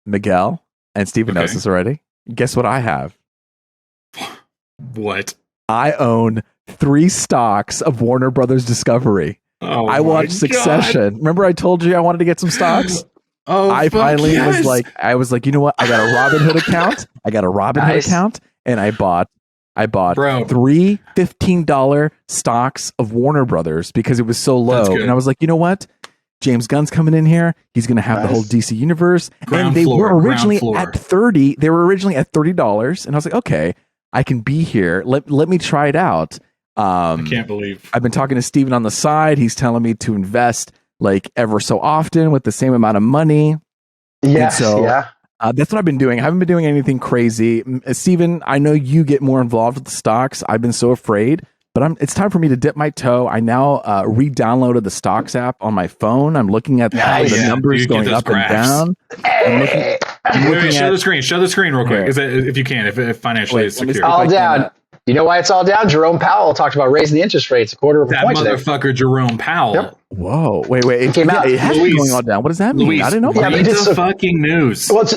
Miguel. And Steven knows this already. Guess what I have? What? I own 3 stocks of Warner Brothers Discovery. I watched Succession. Remember I told you I wanted to get some stocks? I finally was like, you know what? I got a Robinhood account. Account, and I bought 3 $15 stocks of Warner Brothers because it was so low. And I was like, you know what? James Gunn's coming in here. He's going to have the whole DC universe. And they were originally at $30. They were originally at $30. And I was like, okay, I can be here. Let me try it out. I can't believe I've been talking to Steven on the side. He's telling me to invest like ever so often with the same amount of money. Yes, that's what I've been doing. I haven't been doing anything crazy. Steven, I know you get more involved with the stocks. I've been so afraid, but it's time for me to dip my toe. I now re-downloaded the stocks app on my phone. I'm looking at the numbers going up graphs. And down. Wait, show the screen real quick. If you can, if financially it's secure. All down. You know why it's all down? Jerome Powell talked about raising the interest rates a quarter of a point. That motherfucker, Jerome Powell. Yep. Whoa! Wait! It came out. It has been going all down. What does that mean? Luis, I didn't know. It's the fucking news. Well, it's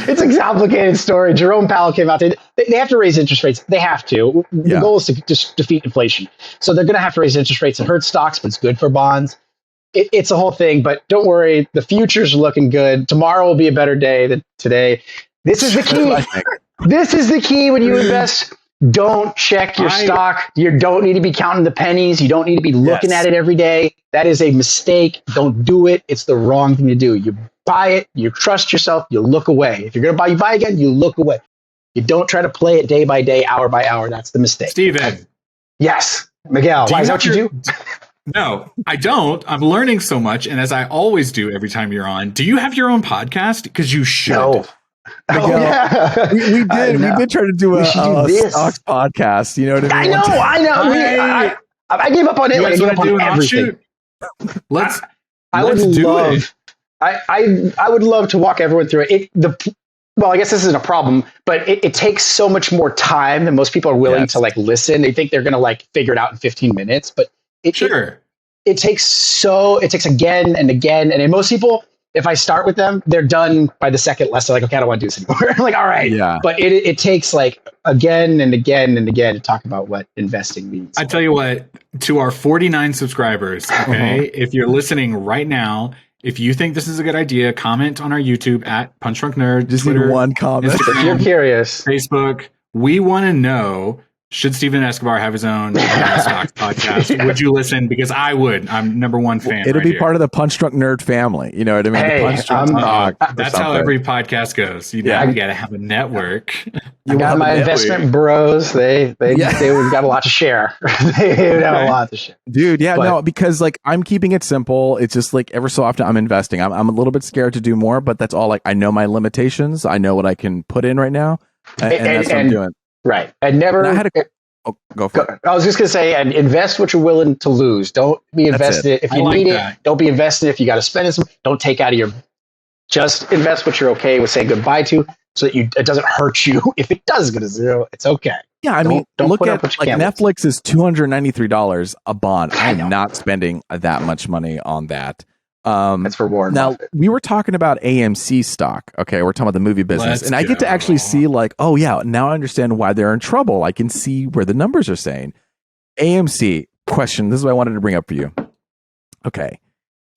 it's a complicated story. Jerome Powell came out. They have to raise interest rates. They have to. The goal is to just defeat inflation. So they're going to have to raise interest rates. It hurts stocks, but it's good for bonds. It's a whole thing. But don't worry, the future's looking good. Tomorrow will be a better day than today. This is the key. This is the key when you invest. Don't check your stock. You don't need to be counting the pennies. You don't need to be looking at it every day. That is a mistake. Don't do it. It's the wrong thing to do. You buy it. You trust yourself. You look away. If you're going to buy again, you look away. You don't try to play it day by day, hour by hour. That's the mistake. Steven. Yes. Miguel. Why is that what you do? No, I don't. I'm learning so much. And as I always do every time you're on, do you have your own podcast? Because you should. No. Miguel, we did try to do a stocks podcast. You know what I mean? I know. I gave up on it. I gave up on everything. I would love to walk everyone through it. Well, I guess this isn't a problem, but it takes so much more time than most people are willing to like listen. They think they're going to like figure it out in 15 minutes, but it takes again and again. And most people, if I start with them, they're done by the second lesson. Like, okay, I don't want to do this anymore. I'm like, all right. Yeah. But it takes like again and again and again to talk about what investing means. I tell you what, to our 49 subscribers, okay, if you're listening right now, if you think this is a good idea, comment on our YouTube at Punch Drunk Nerd. Just Twitter, need one comment. If you're curious. Facebook. We want to know Should Steven Escobar have his own stocks podcast? Yeah. Would you listen? Because I would. I'm #1 fan. It'll be part of the Punch Drunk Nerd family. You know what I mean? Hey, the Punch Drunk Talk. That's how every podcast goes. You got to have a network. I got my investment bros. They would got a lot to share. They would have a lot to share. Dude, no, because like I'm keeping it simple. It's just like ever so often I'm investing. I'm a little bit scared to do more, but that's all. Like I know my limitations. I know what I can put in right now, and that's what I'm doing. Right. I never. Go for it. I was just going to say, and invest what you're willing to lose. Don't be invested if you need it. Don't be invested if you got to spend it. Don't take out of your. Just invest what you're okay with saying goodbye to, so that it doesn't hurt you if it does go to zero. It's okay. Yeah, I mean, look at like Netflix is $293 a bond. I'm not spending that much money on that. That's for Warren Buffett. We were talking about AMC stock. Okay, we're talking about the movie business, and I get to actually see like, oh yeah, now I understand why they're in trouble. I can see where the numbers are saying. AMC question. This is what I wanted to bring up for you. Okay,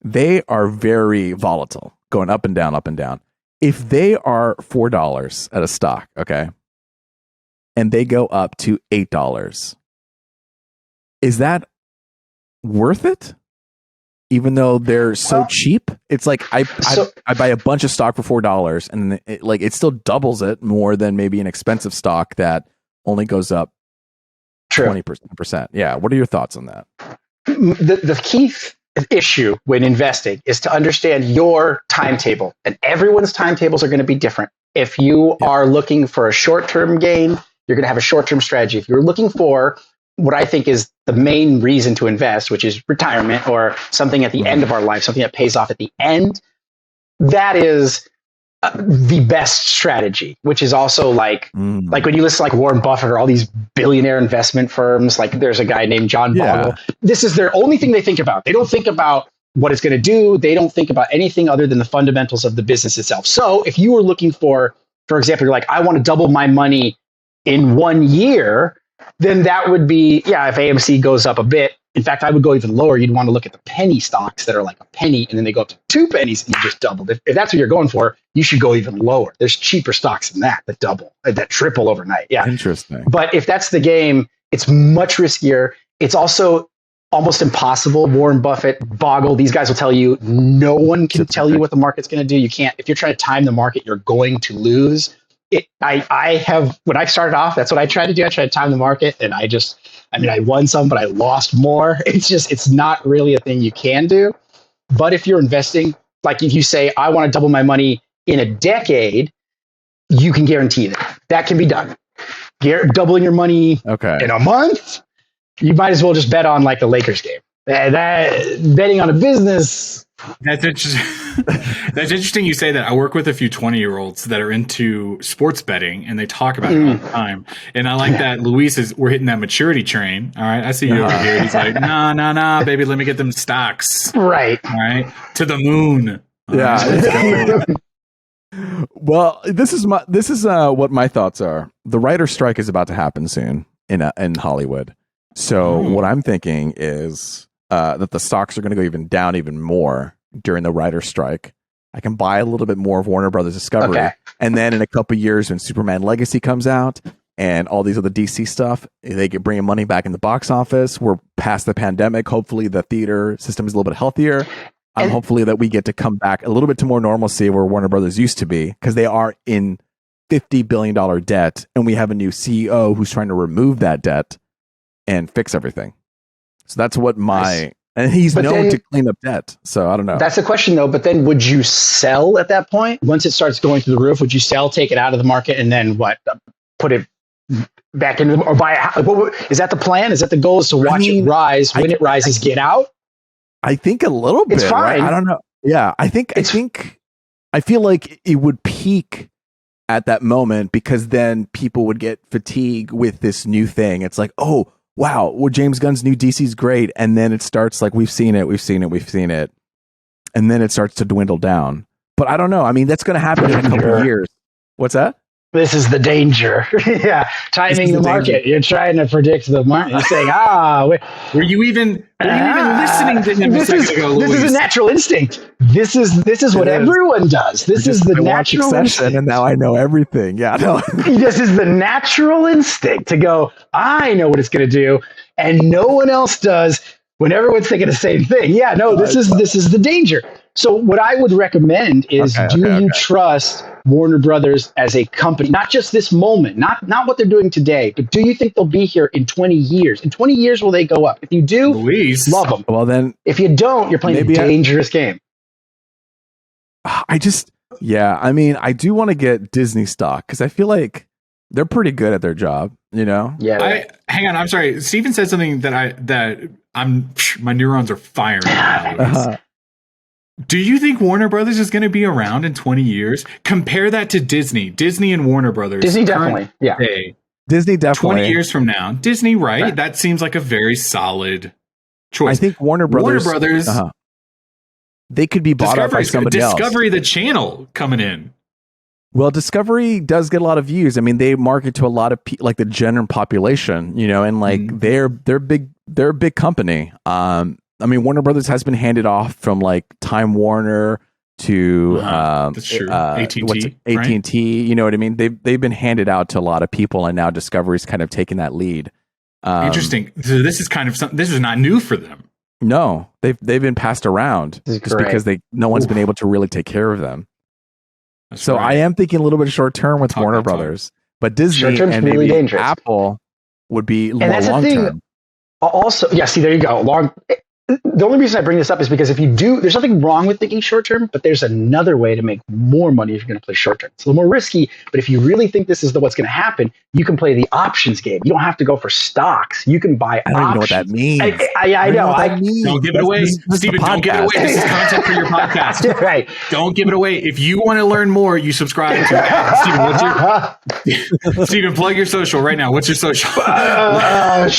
they are very volatile, going up and down, up and down. If they are $4 at a stock, okay, and they go up to $8, is that worth it? Even though they're so cheap, it's like I buy a bunch of stock for $4, and it still doubles it more than maybe an expensive stock that only goes up 20%. Yeah, what are your thoughts on that? The key issue when investing is to understand your timetable, and everyone's timetables are going to be different. If you are looking for a short-term gain, you're going to have a short-term strategy. If you're looking for what I think is the main reason to invest, which is retirement or something at the end of our life, something that pays off at the end, that is the best strategy, which is also like when you listen to like Warren Buffett or all these billionaire investment firms, like there's a guy named John Bogle. This is their only thing they think about. They don't think about what it's going to do. They don't think about anything other than the fundamentals of the business itself. So if you were looking for example, you're like, I want to double my money in 1 year, then that would be, if AMC goes up a bit. In fact, I would go even lower. You'd want to look at the penny stocks that are like a penny, and then they go up to 2 pennies, and you just doubled. If that's what you're going for, you should go even lower. There's cheaper stocks than that double, that triple overnight. Yeah. Interesting. But if that's the game, it's much riskier. It's also almost impossible. Warren Buffett, Bogle, these guys will tell you, no one can tell you what the market's going to do. You can't, if you're trying to time the market, you're going to lose. I have, when I started off, that's what I tried to do. I tried to time the market, and I won some, but I lost more. It's not really a thing you can do. But if you're investing, like if you say, I want to double my money in a decade, you can guarantee that can be done. Doubling your money in a month, you might as well just bet on like the Lakers game. Betting on a business. That's interesting. That's interesting you say that. I work with a few 20-year-olds that are into sports betting, and they talk about it all the time. And I like that Luis we're hitting that maturity train. All right. I see you over here. He's like, nah, baby, let me get them stocks. Right. All right. To the moon. Yeah. Well, this is what my thoughts are. The writer's strike is about to happen soon in Hollywood. So what I'm thinking is that the stocks are going to go even down even more during the writer's strike. I can buy a little bit more of Warner Brothers Discovery, and then in a couple of years when Superman Legacy comes out and all these other DC stuff, they get bringing money back in the box office. We're past the pandemic. Hopefully, the theater system is a little bit healthier. Hopefully that we get to come back a little bit to more normalcy where Warner Brothers used to be, because they are in $50 billion debt, and we have a new CEO who's trying to remove that debt and fix everything. So that's what and he's known to clean up debt. So I don't know. That's the question though. But then would you sell at that point? Once it starts going through the roof, would you sell, take it out of the market, and then put it back into or buy it? Is that the plan? Is that the goal, is to watch it rise? When it rises, get out? I think a little bit. It's fine. Right? I don't know. Yeah. I feel like it would peak at that moment, because then people would get fatigued with this new thing. It's like, oh, wow, well, James Gunn's new DC's great. And then it starts like, we've seen it. And then it starts to dwindle down. But I don't know. I mean, that's going to happen in a couple of years. What's that? This is the danger. Yeah, timing the market. Danger. You're trying to predict the market. You're saying, were you even listening to him a second ago, Luis? This is a natural instinct. This is what everyone does. This is the natural instinct. And now I know everything. Yeah, no. This is the natural instinct to go, I know what it's going to do, and no one else does when everyone's thinking the same thing. Yeah, no, this is the danger. So what I would recommend is, do you trust Warner Brothers as a company? Not just this moment, not what they're doing today, but do you think they'll be here in 20 years? In 20 years, will they go up? If you do, Luis, love them. Well, then, if you don't, you're playing a dangerous game. I do want to get Disney stock because I feel like they're pretty good at their job, you know? Yeah. Hang on. I'm sorry. Steven said something that my neurons are firing. Do you think Warner Brothers is going to be around in 20 years? Compare that to Disney. Disney and Warner Brothers. Disney definitely. Yeah. Disney definitely. 20 years from now. Disney, right? That seems like a very solid choice. I think Warner Brothers they could be bought up by somebody else. Discovery, the channel coming in. Well, Discovery does get a lot of views. I mean, they market to a lot of like the general population, you know, and like they're big. They're a big company. I mean, Warner Brothers has been handed off from like Time Warner to that's true. AT&T, right? You know what I mean? They've been handed out to a lot of people, and now Discovery's kind of taking that lead. Interesting. So this is kind of this is not new for them. No, they've been passed around just because no one's been able to really take care of them. That's right. I am thinking a little bit short term with Warner Brothers, but Disney and maybe dangerous. Apple would be more long term. Also, yeah. See, there you go. The only reason I bring this up is because if you do, there's nothing wrong with thinking short term, but there's another way to make more money if you're going to play short term. It's a little more risky, but if you really think this is what's going to happen, you can play the options game. You don't have to go for stocks. You can buy options. I don't even know what that means. I know. Don't give it away. Steven, don't give it away. This is content for your podcast. Right. Don't give it away. If you want to learn more, you subscribe to Steven, Steven, plug your social right now. What's your social? My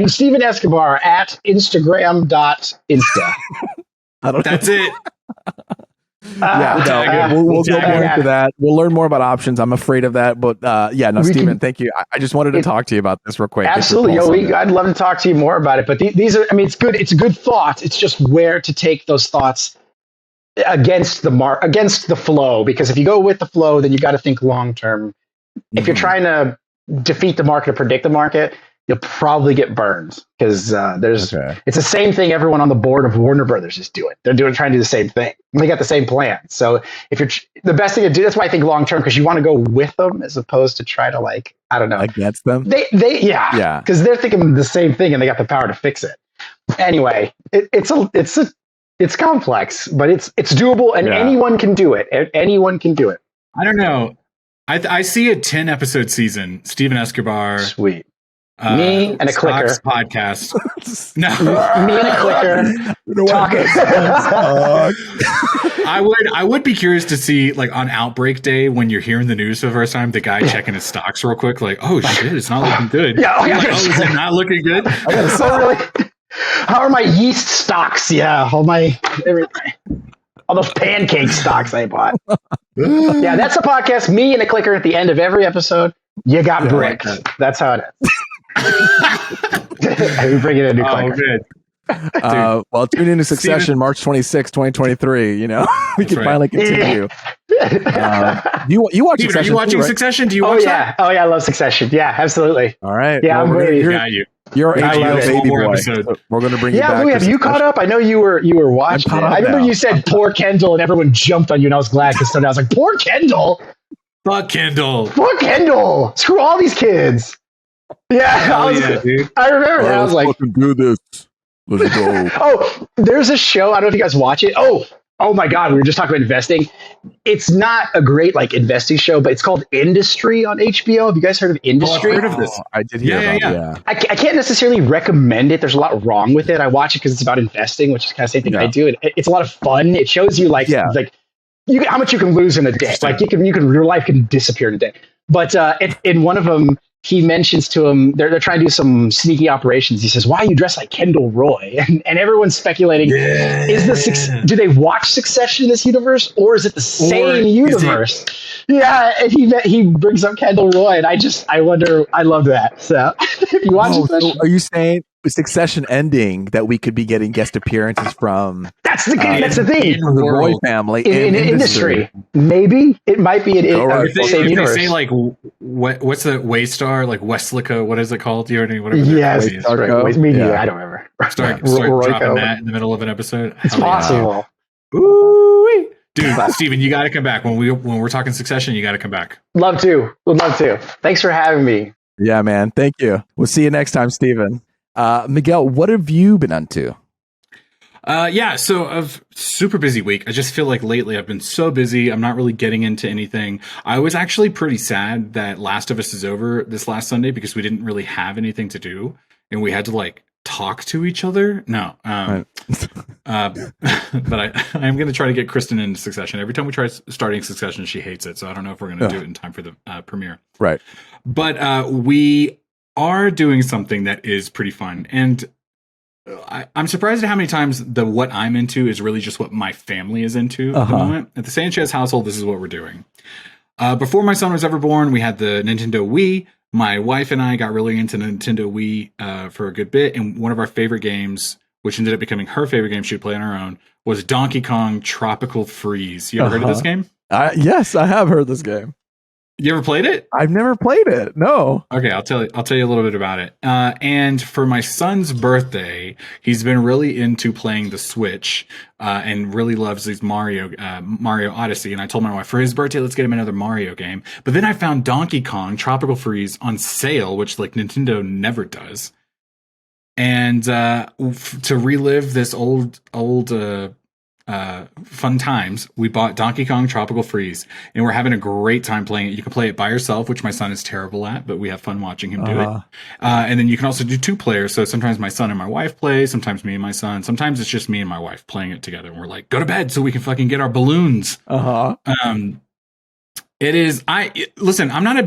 Steven Escobar at Instagram.insta. That's it. We'll go more into that. We'll learn more about options. I'm afraid of that, but Steven, thank you. I just wanted to talk to you about this real quick. Absolutely. I'd love to talk to you more about it, but these are, I mean, it's good. It's a good thought. It's just where to take those thoughts against the flow, because if you go with the flow, then you got to think long term. If you're trying to defeat the market or predict the market, you'll probably get burned because it's the same thing everyone on the board of Warner Brothers is doing. They're trying to do the same thing. They got the same plan. So if you're the best thing to do, that's why I think long term, because you want to go with them as opposed to try to against them. Because they're thinking the same thing and they got the power to fix it. Anyway, it's complex, but it's doable and anyone can do it. Anyone can do it. I don't know. I see a 10 episode season. Steven Escobar. Sweet. Me and a clicker podcast. No, me and a clicker talking. I would be curious to see, like, on Outbreak Day when you're hearing the news for the first time, the guy checking his stocks real quick, like, oh shit, it's not looking good. Is it not looking good? How are my yeast stocks? Yeah, all those pancake stocks I bought. Yeah, that's the podcast. Me and a clicker at the end of every episode. You got bricked. That's how it is. We bring in a new clicker. Good. Well, tune into Succession, Steven. March 26, 2023. You know, we can finally continue. You watch Steven, Succession? Are you watching Succession? Do you watch that? Oh yeah, I love Succession. Yeah, absolutely. All right. Yeah, I'm ready. You're HBO baby boy. So we're going to bring you back. Louis, have you caught up? I know you were watching. I remember you said poor Kendall, and everyone jumped on you, and I was glad because I was like, poor Kendall. Fuck Kendall. Poor Kendall. Screw all these kids. Yeah, dude. I remember that. I was like, do this. Let's go. There's a show. I don't know if you guys watch it. Oh my God. We were just talking about investing. It's not a great investing show, but it's called Industry on HBO. Have you guys heard of Industry? I've heard of this. I did hear about it. I can't necessarily recommend it. There's a lot wrong with it. I watch it because it's about investing, which is kind of the same thing I do. It's a lot of fun. It shows you how much you can lose in a day. Like your life can disappear in a day. But in one of them, he mentions to him, they're trying to do some sneaky operations. He says, "Why are you dressed like Kendall Roy?" And everyone's speculating, do they watch Succession in this universe, or is it the same universe? Yeah, and he brings up Kendall Roy, and I wonder, I love that. So if you watch Succession, so are you saying with Succession ending that we could be getting guest appearances from that's the thing. From the Roy family in industry. Maybe it might be same universe. They say like what's the Waystar, like Westlica, what is it called? Do you know whatever? Yes, right. I don't remember. Start dropping that in the middle of an episode. It's possible. Ooh, dude, Steven, you got to come back when we're talking Succession. You got to come back. Would love to. Thanks for having me. Yeah, man. Thank you. We'll see you next time, Steven. Miguel, what have you been into? So I've super busy week. I just feel like lately I've been so busy. I'm not really getting into anything. I was actually pretty sad that Last of Us is over this last Sunday because we didn't really have anything to do and we had to like talk to each other. No. Right. But I'm going to try to get Kristen into Succession. Every time we try starting Succession, she hates it. So I don't know if we're going to do it in time for the premiere. Right. But we are doing something that is pretty fun. And I'm surprised at how many times what I'm into is really just what my family is into at the moment. At the Sanchez household, this is what we're doing. Before my son was ever born, we had the Nintendo Wii. My wife and I got really into Nintendo Wii for a good bit. And one of our favorite games, which ended up becoming her favorite game she would play on her own, was Donkey Kong Tropical Freeze. You ever heard of this game? Yes, I have heard this game. You ever played it? I've never played it. No. Okay, I'll tell you a little bit about it. And for my son's birthday, he's been really into playing the Switch and really loves these Mario Odyssey. And I told my wife for his birthday, let's get him another Mario game. But then I found Donkey Kong Tropical Freeze on sale, which like Nintendo never does. And to relive this old fun times, we bought Donkey Kong Tropical Freeze, and we're having a great time playing it. You can play it by yourself, which my son is terrible at, but we have fun watching him do it. And then you can also do 2 players. So sometimes my son and my wife play, sometimes me and my son, sometimes it's just me and my wife playing it together. And we're like, go to bed so we can fucking get our balloons. It is, listen, I'm not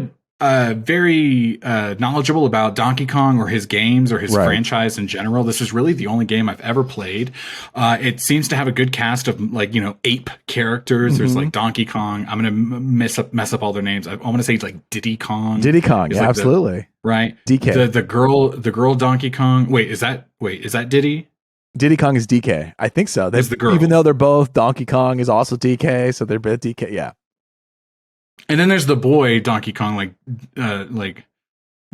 very knowledgeable about Donkey Kong or his games or his franchise in general. This is really the only game I've ever played. It seems to have a good cast of like, ape characters. There's like Donkey Kong. I'm going to mess up all their names. I want to say it's like Diddy Kong. Diddy Kong. Yeah, like absolutely. Right. DK. The girl Donkey Kong. Wait, is that Diddy? Diddy Kong is DK. I think so. That's the girl. Even though they're both, Donkey Kong is also DK. So they're both DK. Yeah. And then there's the boy Donkey Kong, like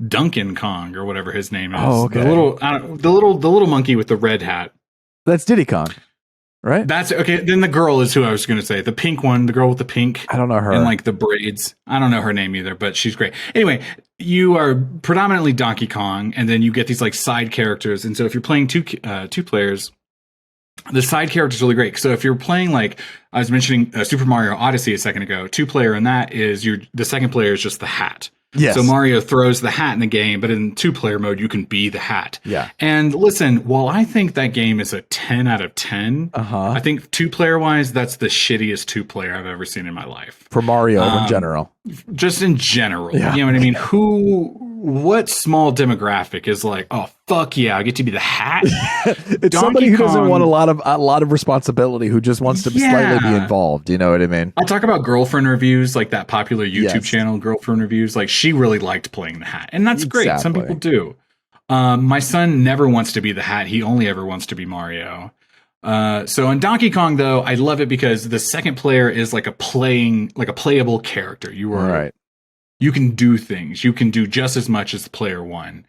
Duncan Kong or whatever his name is. Oh, okay. The little monkey with the red hat. That's Diddy Kong, right? That's okay. Then the girl is who I was going to say. The pink one, the girl with the pink. I don't know her. And like the braids. I don't know her name either, but she's great. Anyway, you are predominantly Donkey Kong, and then you get these like side characters. And so if you're playing two players, the side character is really great. So if you're playing, like I was mentioning Super Mario Odyssey a second ago, 2-player in that is the second player is just the hat. Yes. So Mario throws the hat in the game, but in 2-player mode, you can be the hat. Yeah. And listen, while I think that game is a 10 out of 10, I think 2-player wise, that's the shittiest 2-player I've ever seen in my life. For Mario in general. Just in general. Yeah. You know what I mean? What small demographic is like, oh fuck yeah, I get to be the hat? It's somebody who doesn't want a lot of responsibility, who just wants to slightly be involved. You know what I mean? I'll talk about girlfriend reviews, like that popular YouTube channel, Girlfriend Reviews. Like she really liked playing the hat, and that's great. Some people do. My son never wants to be the hat. He only ever wants to be Mario. So in Donkey Kong, though, I love it because the second player is like a playable character. You are right. You can do things. You can do just as much as player one.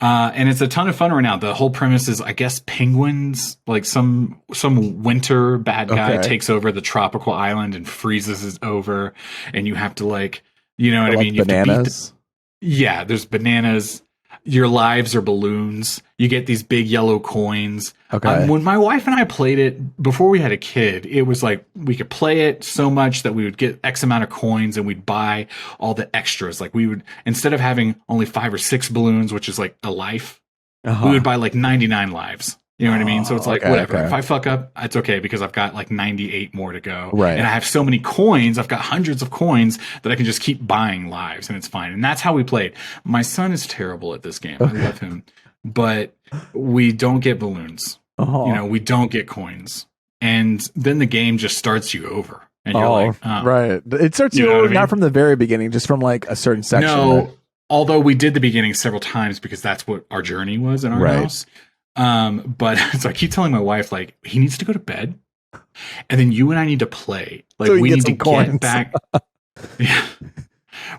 And it's a ton of fun right now. The whole premise is, I guess, penguins, like some winter bad guy takes over the tropical island and freezes it over. And you have to what I mean? You bananas. There's bananas. Your lives are balloons. You get these big yellow coins. Okay. When my wife and I played it before we had a kid, it was like we could play it so much that we would get X amount of coins and we'd buy all the extras. Like we would, instead of having only 5 or 6 balloons, which is like a life, we would buy like 99 lives. You know what I mean? So it's like, okay, whatever. okay. If I fuck up, it's okay because I've got like 98 more to go. Right. And I have so many coins. I've got hundreds of coins that I can just keep buying lives and it's fine. And that's how we played. My son is terrible at this game. I love him. But we don't get balloons. You know, we don't get coins. And then the game just starts you over. And you're like, right. It starts you over not from the very beginning, just from like a certain section. No, right? Although we did the beginning several times because that's what our journey was in our house. But so I keep telling my wife, like, he needs to go to bed and then you and I need to play. Like, so we need to get back. Yeah.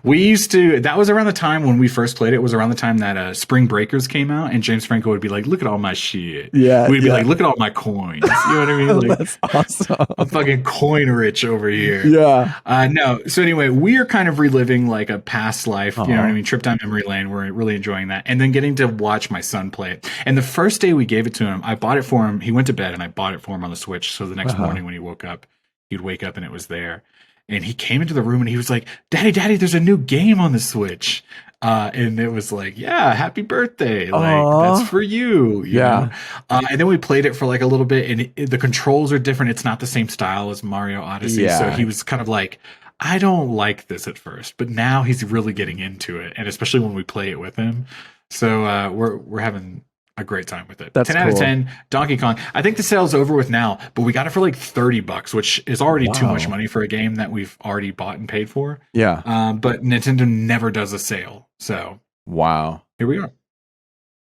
We used to, that was around the time when we first played it, was around the time that Spring Breakers came out and James Franco would be like, look at all my shit. Yeah. We'd be like, look at all my coins. You know what I mean? Like, that's awesome. I'm fucking coin rich over here. Yeah. No. So anyway, we are kind of reliving like a past life, you know what I mean? Trip down memory lane. We're really enjoying that. And then getting to watch my son play it. And the first day we gave it to him, I bought it for him. He went to bed and I bought it for him on the Switch. So the next morning when he woke up, he'd wake up and it was there. And he came into the room and he was like, Daddy, there's a new game on the Switch. And it was like, yeah, happy birthday. Like, that's for you. You know? And then we played it for like a little bit and the controls are different. It's not the same style as Mario Odyssey. Yeah. So he was kind of like, I don't like this at first, but now he's really getting into it. And especially when we play it with him. So we're having a great time with it. That's 10 out of 10. Donkey Kong. I think the sale's over with now, but we got it for like $30, which is already too much money for a game that we've already bought and paid for. Yeah. But Nintendo never does a sale. So here we are.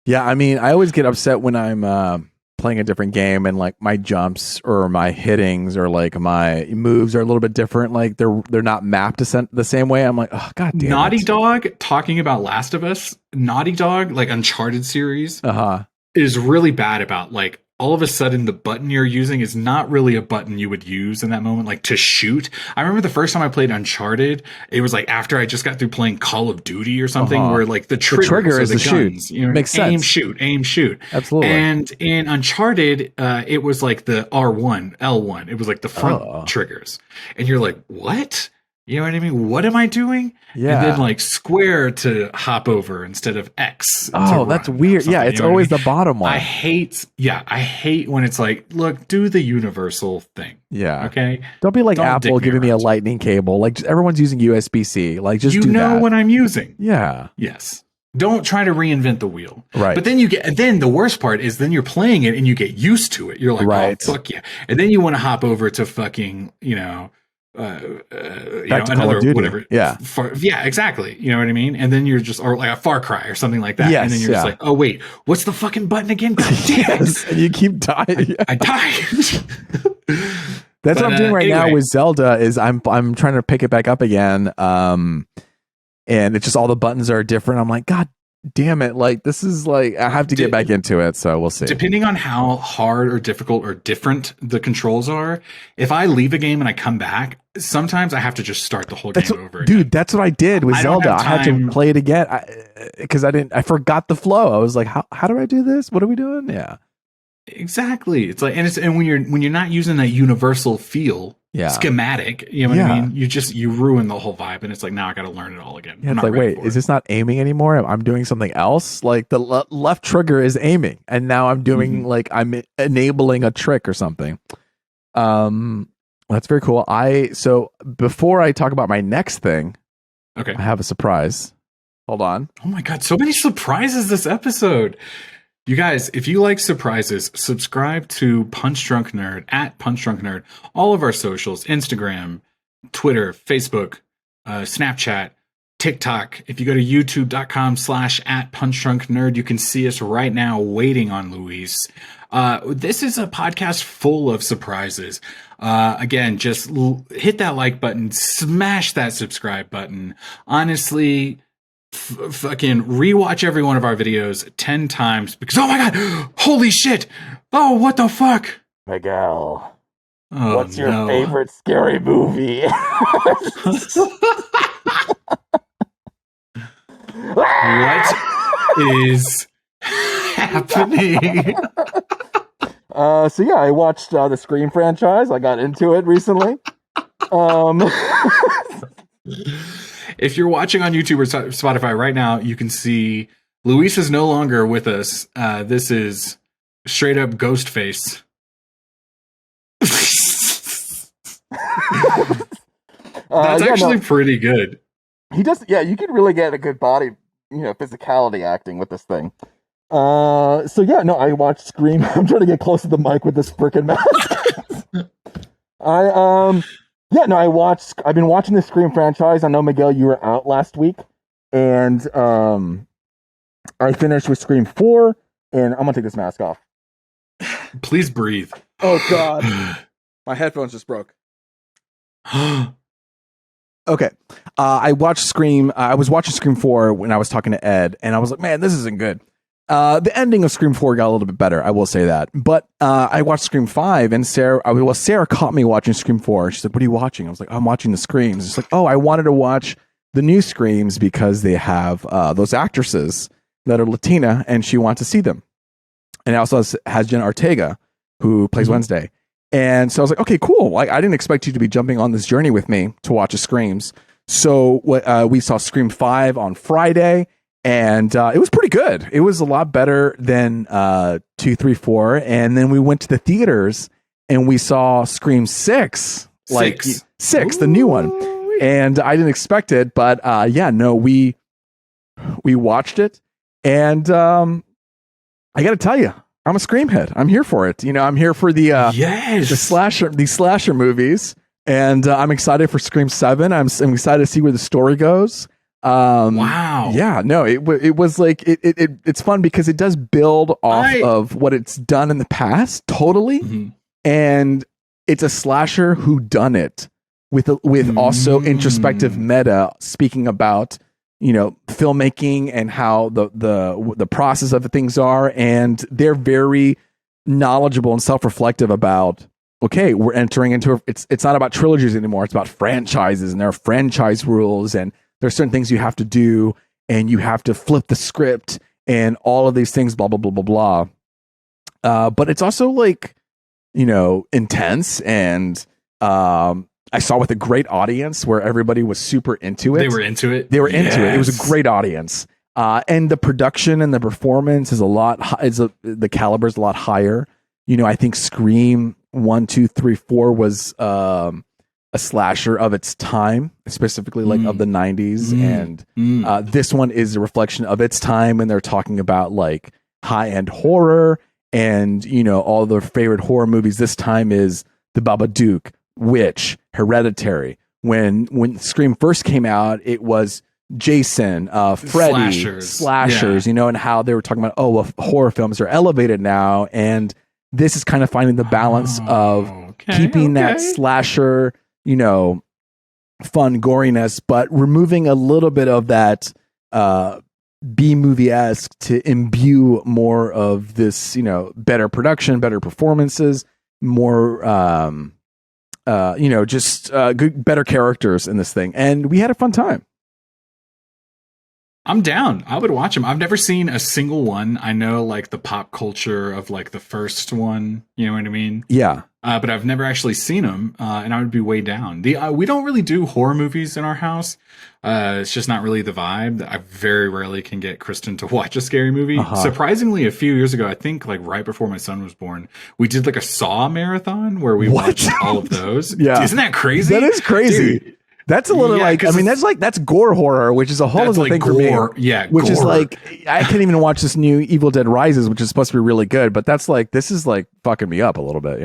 Yeah, I mean, I always get upset when I'm playing a different game and like my jumps or my hittings or like my moves are a little bit different. Like they're not mapped the same way. I'm like, oh god damn. Naughty Dog, talking about Last of Us, Naughty Dog, like Uncharted series, is really bad about like all of a sudden the button you're using is not really a button you would use in that moment, like to shoot. I remember the first time I played Uncharted, it was like after I just got through playing Call of Duty or something, where like the trigger is the guns, shoot. You know, makes aim, sense. aim, shoot. Absolutely. And in Uncharted, it was like the R1, L1. It was like the front triggers, and you're like, what? You know what I mean? What am I doing? Yeah. And then like square to hop over instead of X. Oh, that's weird. Yeah, it's always the bottom one. I hate when it's like, look, do the universal thing. Yeah. Okay. Don't be like Apple giving me a lightning cable. Like just, everyone's using USB-C. Like just you do know that. what I'm using. Yeah. Yes. Don't try to reinvent the wheel. Right. But then then the worst part is then you're playing it and you get used to it. You're like, oh, fuck yeah. And then you want to hop over to fucking, another whatever. Yeah. Exactly. You know what I mean? And then you're just, or like a Far Cry or something like that. Yes, and then you're just like, oh wait, what's the fucking button again? God damn it. And you keep dying. I died. That's what I'm doing right now with Zelda is I'm trying to pick it back up again. And it's just all the buttons are different. I'm like, God damn it. Like this is like, I have to get back into it. So we'll see. Depending on how hard or difficult or different the controls are, if I leave a game and I come back, sometimes I have to just start the whole game over again. Dude, that's what I did with Zelda. I had to play it again because I forgot the flow. I was like, how do I do this? What are we doing? Yeah. Exactly. It's like, and when you're not using a universal feel, schematic, you know what I mean? You ruin the whole vibe, and it's like now I got to learn it all again. Yeah, it's like, wait, is this not aiming anymore? I'm doing something else. Like the left trigger is aiming, and now I'm doing like I'm enabling a trick or something. That's very cool. So before I talk about my next thing, I have a surprise. Hold on. Oh my god, so many surprises this episode. You guys, if you like surprises, subscribe to Punch Drunk Nerd at Punch Drunk Nerd. All of our socials, Instagram, Twitter, Facebook, Snapchat, TikTok. If you go to youtube.com/at Punch Drunk Nerd, you can see us right now waiting on Luis. This is a podcast full of surprises. Again, just hit that like button, smash that subscribe button. Honestly, fucking rewatch every one of our videos 10 times because oh my god, holy shit, oh what the fuck, Miguel, what's your favorite scary movie? What is happening? So yeah, I watched the Scream franchise. I got into it recently. If you're watching on YouTube or Spotify right now, you can see Luis is no longer with us. This is straight up ghost face. That's actually pretty good. He does, yeah. You can really get a good body, physicality acting with this thing. So yeah, no, I watched Scream. I'm trying to get close to the mic with this freaking mask. I've been watching the Scream franchise. I know, Miguel, you were out last week, and I finished with Scream 4, and I'm gonna take this mask off. Please breathe. Oh God, my headphones just broke. Okay, I watched Scream. I was watching Scream 4 when I was talking to Ed, and I was like, man, this isn't good. The ending of Scream 4 got a little bit better, I will say that. But I watched Scream 5, and Sarah caught me watching Scream 4. She's like, what are you watching? I was like, I'm watching the Screams. She's like, oh, I wanted to watch the new Screams because they have those actresses that are Latina, and she wants to see them. And it also has Jenna Ortega, who plays Wednesday. And so I was like, okay, cool. Like, I didn't expect you to be jumping on this journey with me to watch the Screams. So we saw Scream 5 on Friday. And it was pretty good. It was a lot better than 2, 3, 4. And then we went to the theaters and we saw Scream 6. Six, the new one. And I didn't expect it, but we watched it. And I got to tell you, I'm a Scream head. I'm here for it. I'm here for these slasher movies. And I'm excited for Scream 7. I'm excited to see where the story goes. Wow. Yeah, no, it was like it's fun because it does build off of what it's done in the past, totally. And it's a slasher who done it with also introspective meta, speaking about filmmaking and how the process of the things are, and they're very knowledgeable and self-reflective about, okay, we're entering into it's not about trilogies anymore, it's about franchises, and there are franchise rules, and there's certain things you have to do, and you have to flip the script, and all of these things, blah, blah, blah, blah, blah. But it's also intense, and I saw with a great audience where everybody was super into it. They were into it. Into it. It was a great audience. And the production and the performance is the caliber is a lot higher. I think Scream 1, 2, 3, 4 was a slasher of its time, specifically of the 90s. And this one is a reflection of its time, and they're talking about high-end horror and, all their favorite horror movies. This time is The Babadook, Witch, Hereditary. When Scream first came out, it was Jason, Freddy, slashers, and how they were talking about, horror films are elevated now. And this is kind of finding the balance of keeping that slasher, fun goriness, but removing a little bit of that B movie-esque to imbue more of this, better production, better performances, more good, better characters in this thing. And we had a fun time. I'm down. I would watch them. I've never seen a single one. I know the pop culture of the first one, you know what I mean? Yeah. But I've never actually seen them, and I would be way down. We don't really do horror movies in our house. It's just not really the vibe. I very rarely can get Kristen to watch a scary movie. Surprisingly, a few years ago, I think right before my son was born, we did a Saw marathon where we watched all of those. Yeah. Isn't that crazy? That is crazy. Dude. That's a little that's gore horror, which is a whole other thing gore, for me. Yeah, which gore. is I can't even watch this new Evil Dead Rises, which is supposed to be really good, but that's this is fucking me up a little bit,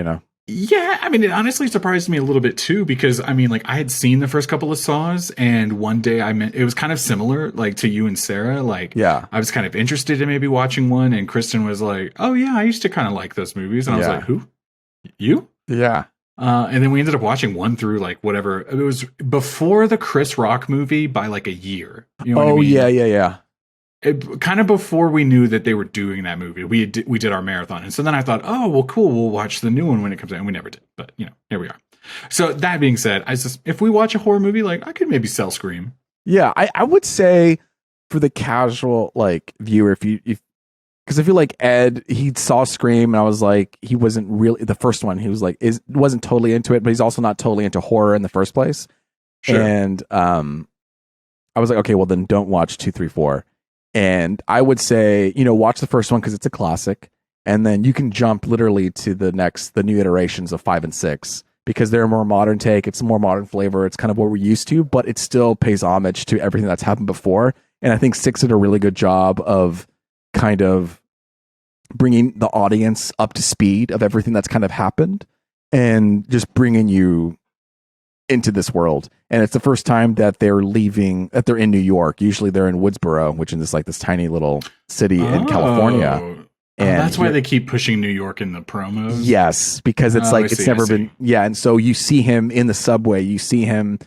Yeah, I mean, it honestly surprised me a little bit too, because I had seen the first couple of Saws, and one day it was kind of similar, to you and Sarah. I was kind of interested in maybe watching one, and Kristen was like, "Oh yeah, I used to kind of like those movies," and I was like, "Who? You?" Yeah. And then we ended up watching one through whatever. It was before the Chris Rock movie by a year. You know what I mean? Yeah. Kind of before we knew that they were doing that movie, we did our marathon, and so then I thought, oh well, cool, we'll watch the new one when it comes out, and we never did. But here we are. So that being said, if we watch a horror movie, I could maybe sell Scream. Yeah, I would say for the casual viewer, if because I feel like Ed, he saw Scream, and I was he wasn't really the first one. He was wasn't totally into it, but he's also not totally into horror in the first place. Sure. And I was okay, well then don't watch 2, 3, 4. And I would say, watch the first one because it's a classic. and then you can jump literally to the new iterations of 5 and 6 because they're a more modern take. It's a more modern flavor. It's kind of what we're used to, but it still pays homage to everything that's happened before. And I think 6 did a really good job of kind of bringing the audience up to speed of everything that's kind of happened and just bringing you into this world. And it's the first time that they're in New York. Usually they're in Woodsboro, which is like this tiny little city in California. And that's why they keep pushing New York in the promos. Yes, because it's it's never been. Yeah, and so you see him in the subway. You see him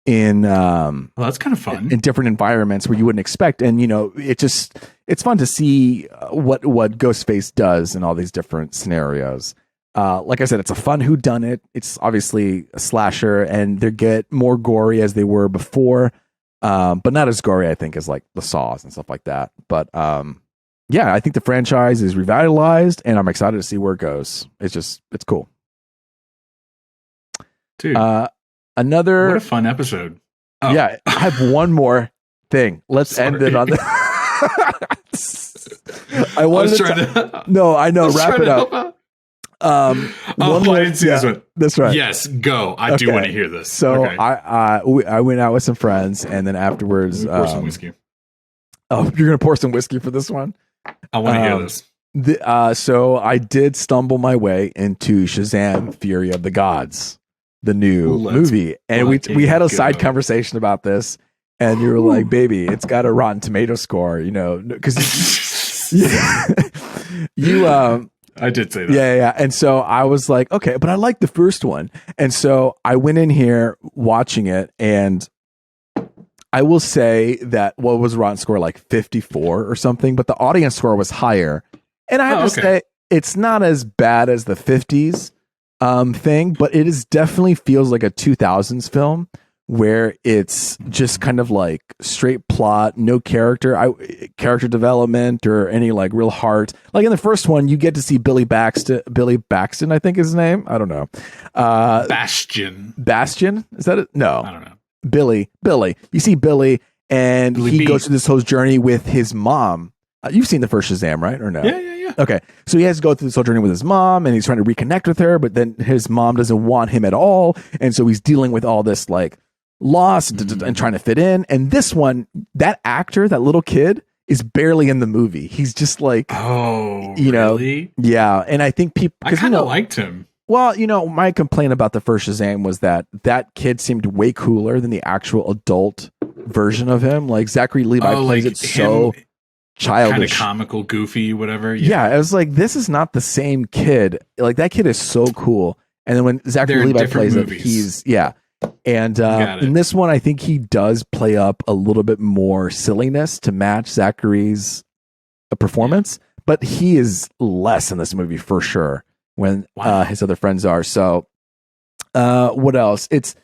in. Well, that's kind of fun. In different environments where you wouldn't expect, and it's fun to see what Ghostface does in all these different scenarios. Like I said, it's a fun whodunit. It's obviously a slasher, and they get more gory as they were before, but not as gory, I think, as like the Saws and stuff like that. But yeah, I think the franchise is revitalized, and I'm excited to see where it goes. It's cool. Dude, what a fun episode. Oh. Yeah, I have one more thing. Let's end it on the. I wanted to. No, I know. Wrap it up. I didn't see this one. That's right. Yes, go. I do want to hear this. So I went out with some friends, and then afterwards, pour some whiskey. Oh, you're gonna pour some whiskey for this one? I want to hear this. So I did stumble my way into Shazam: Fury of the Gods, the new movie, and we had a side conversation about this, and you were like, "Baby, it's got a Rotten Tomato score," because you I did say that. Yeah. And so I was like, okay, but I like the first one. And so I went in here watching it, and I will say that what was Rotten score, like 54 or something, but the audience score was higher. And I have to say, it's not as bad as the 50s thing, but it is definitely feels like a 2000s film where it's just kind of like straight plot, no character development or any like real heart. Like in the first one, you get to see Billy Baxton, I think is his name. I don't know. Bastion. Is that it? No. I don't know. Billy. You see Billy, and he goes through this whole journey with his mom. You've seen the first Shazam, right? Or no? Yeah. Okay. So he has to go through this whole journey with his mom, and he's trying to reconnect with her, but then his mom doesn't want him at all. And so he's dealing with all this like loss and trying to fit in. And this one, that actor, that little kid, is barely in the movie. He's just like, really? Yeah. And I think people, I kind of liked him. Well, my complaint about the first Shazam was that kid seemed way cooler than the actual adult version of him. Like Zachary Levi plays it so childish, kind of comical, goofy, whatever. Yeah, I was like, this is not the same kid. Like that kid is so cool. And then when Zachary Levi plays movies. And in this one, I think he does play up a little bit more silliness to match Zachary's performance, but he is less in this movie for sure when his other friends are. So what else? It's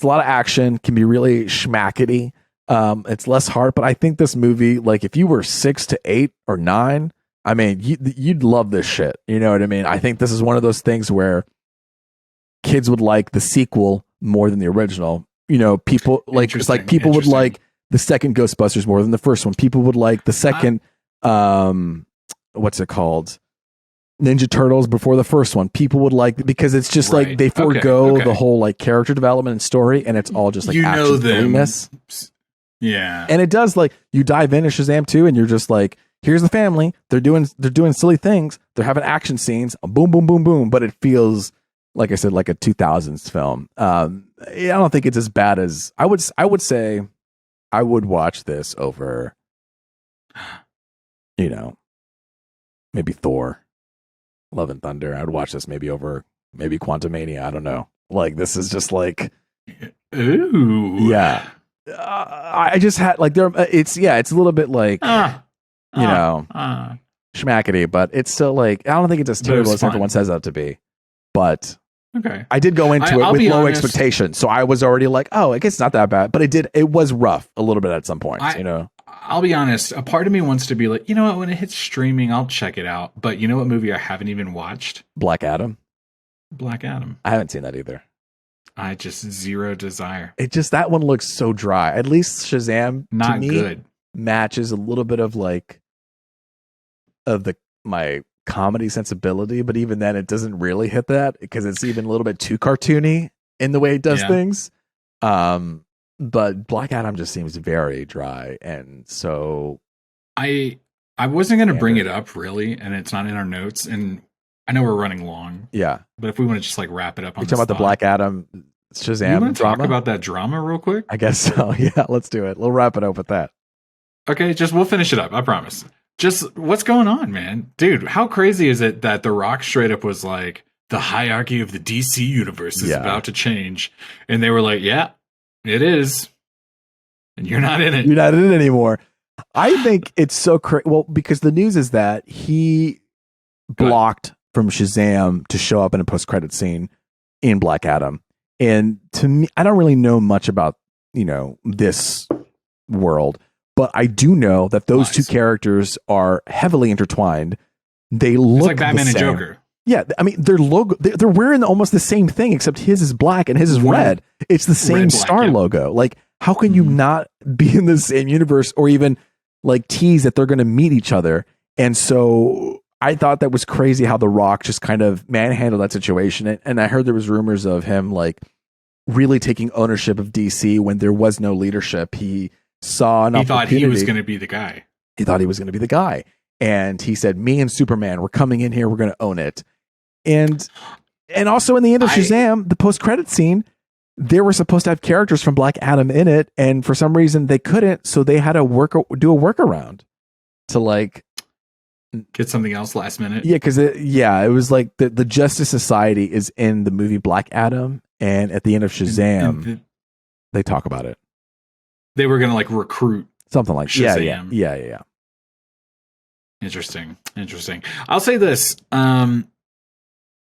a lot of action, can be really schmackety. It's less heart, but I think this movie, like if you were 6 to 8 or 9, I mean, you'd love this shit. You know what I mean? I think this is one of those things where kids would like the sequel more than the original. People like it's like people would like the second Ghostbusters more than the first one. People would like the second what's it called? Ninja Turtles before the first one. People would like because it's just like they forego the whole like character development and story, and it's all just like action silliness. Yeah. And it does, like, you dive into Shazam 2 and you're just like, here's the family. They're doing silly things. They're having action scenes. Boom, boom, boom, boom. But it feels, like I said, like a 2000s film. I don't think it's as bad as I would say I would watch this over, maybe Thor, Love and Thunder. I would watch this maybe over Quantumania. I don't know. Like, this is just like, ooh. Yeah. I just had like it's a little bit like schmackety, but it's still like I don't think it's as terrible as everyone says that to be. But I did go into it with low expectations, so I was already like, oh, I guess it's not that bad. But it was rough a little bit at some points. I'll be honest. A part of me wants to be like, you know what? When it hits streaming, I'll check it out. But you know what movie I haven't even watched? Black Adam. I haven't seen that either. I just zero desire. That one looks so dry. At least Shazam not to me good matches a little bit of like my comedy sensibility, but even then it doesn't really hit that because it's even a little bit too cartoony in the way it does things. But Black Adam just seems very dry, and so I wasn't going to bring it up really, and it's not in our notes, and I know we're running long. Yeah, but if we want to just like wrap it up on talk about the Black Adam Shazam you want to drama? talk about that drama real quick? I guess so. Yeah, let's do it. We'll wrap it up with that. Okay, we'll finish it up. I promise. Just what's going on, man? Dude, how crazy is it that The Rock straight up was like, the hierarchy of the DC universe is about to change. And they were like, yeah, it is. And you're not in it. You're not in it anymore. I think it's so crazy. Well, because the news is that he blocked from Shazam to show up in a post-credit scene in Black Adam. And to me, I don't really know much about, this world. But I do know that those two characters are heavily intertwined. They look like Batman and Joker. Yeah, I mean, their logo, they're wearing almost the same thing, except his is black and his is red. It's the same star logo. Like, how can you not be in the same universe or even like tease that they're going to meet each other? And so I thought that was crazy how The Rock just kind of manhandled that situation. And I heard there was rumors of him like really taking ownership of DC when there was no leadership. He saw an opportunity. He thought he was going to be the guy. He thought he was going to be the guy. And he said, me and Superman, we're coming in here. We're going to own it. And also in the end of Shazam, the post-credit scene, they were supposed to have characters from Black Adam in it. And for some reason they couldn't. So they had to do a workaround to like get something else last minute. Yeah. Cause it was like the Justice Society is in the movie Black Adam. And at the end of Shazam, they talk about it. They were going to like recruit something like Shazam. Yeah. Interesting. I'll say this.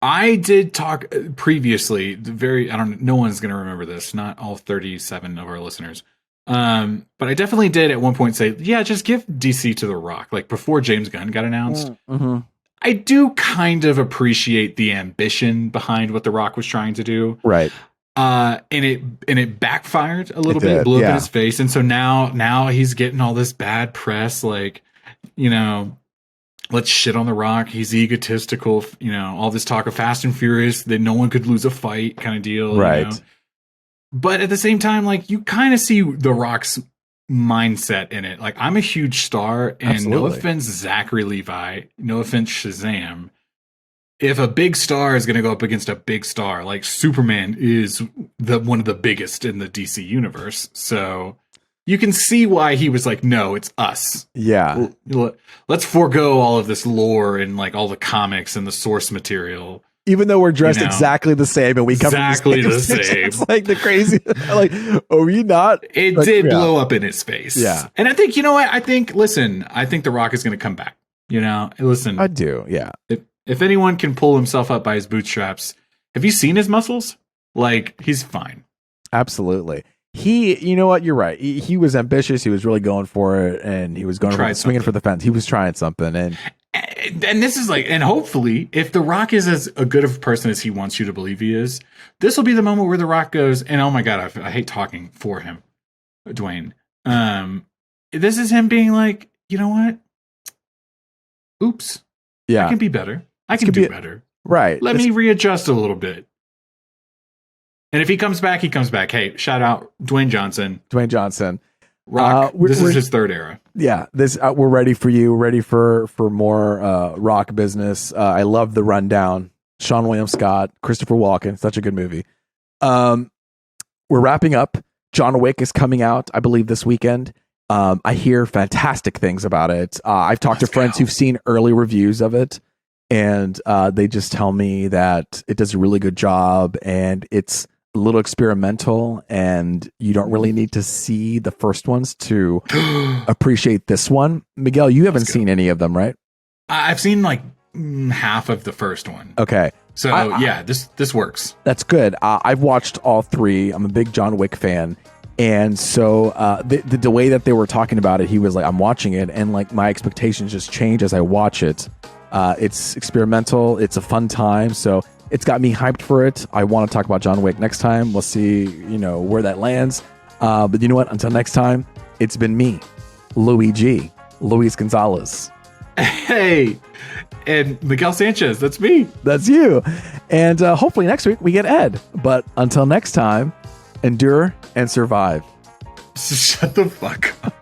I did talk previously, no one's going to remember this, not all 37 of our listeners. But I definitely did at one point say, yeah, just give DC to The Rock. Like before James Gunn got announced, I do kind of appreciate the ambition behind what The Rock was trying to do. Right. And it backfired a little bit, blew up in his face. And so now he's getting all this bad press, like, let's shit on The Rock. He's egotistical, all this talk of Fast and Furious, that no one could lose a fight kind of deal. Right. But at the same time, like you kind of see The Rock's mindset in it. Like I'm a huge star, and no offense, Zachary Levi, no offense, Shazam. If a big star is going to go up against a big star, like Superman is one of the biggest in the DC universe. So you can see why he was like, no, it's us. Yeah. Let's forego all of this lore and like all the comics and the source material. Even though we're dressed exactly the same and we come exactly the same. It's like the crazy, like, are we not? It did blow up in his face. Yeah. And I think, you know what? I think The Rock is going to come back. Listen. I do. Yeah. If anyone can pull himself up by his bootstraps, have you seen his muscles? Like, he's fine. Absolutely. You know what? You're right. He was ambitious. He was really going for it, and he was swinging for the fence. He was trying something, and this is like, and hopefully, if The Rock is as a good of a person as he wants you to believe he is, this will be the moment where The Rock goes, and oh my god, I hate talking for him, Dwayne. This is him being like, you know what? Oops. Yeah, I can be better. I can do better. Right. Let me readjust a little bit. And if he comes back, he comes back. Hey, shout out Dwayne Johnson. Rock. This is his third era. Yeah, we're ready for you. We're ready for more Rock business. I love the rundown. Sean William Scott, Christopher Walken, such a good movie. We're wrapping up. John Wick is coming out, I believe, this weekend. I hear fantastic things about it. I've talked to friends who've seen early reviews of it, and they just tell me that it does a really good job, and it's a little experimental, and you don't really need to see the first ones to appreciate this one. Miguel, you haven't seen any of them, right? I've seen like half of the first one. Okay. So this works. That's good. I've watched all three. I'm a big John Wick fan. And so the way that they were talking about it, he was like, I'm watching it, and like my expectations just change as I watch it. It's experimental. It's a fun time. So it's got me hyped for it. I want to talk about John Wick next time. We'll see, where that lands. But you know what? Until next time, it's been me, Luis Gonzalez. Hey. And Miguel Sanchez, that's me. That's you. And hopefully next week we get Ed. But until next time, endure and survive. Shut the fuck up.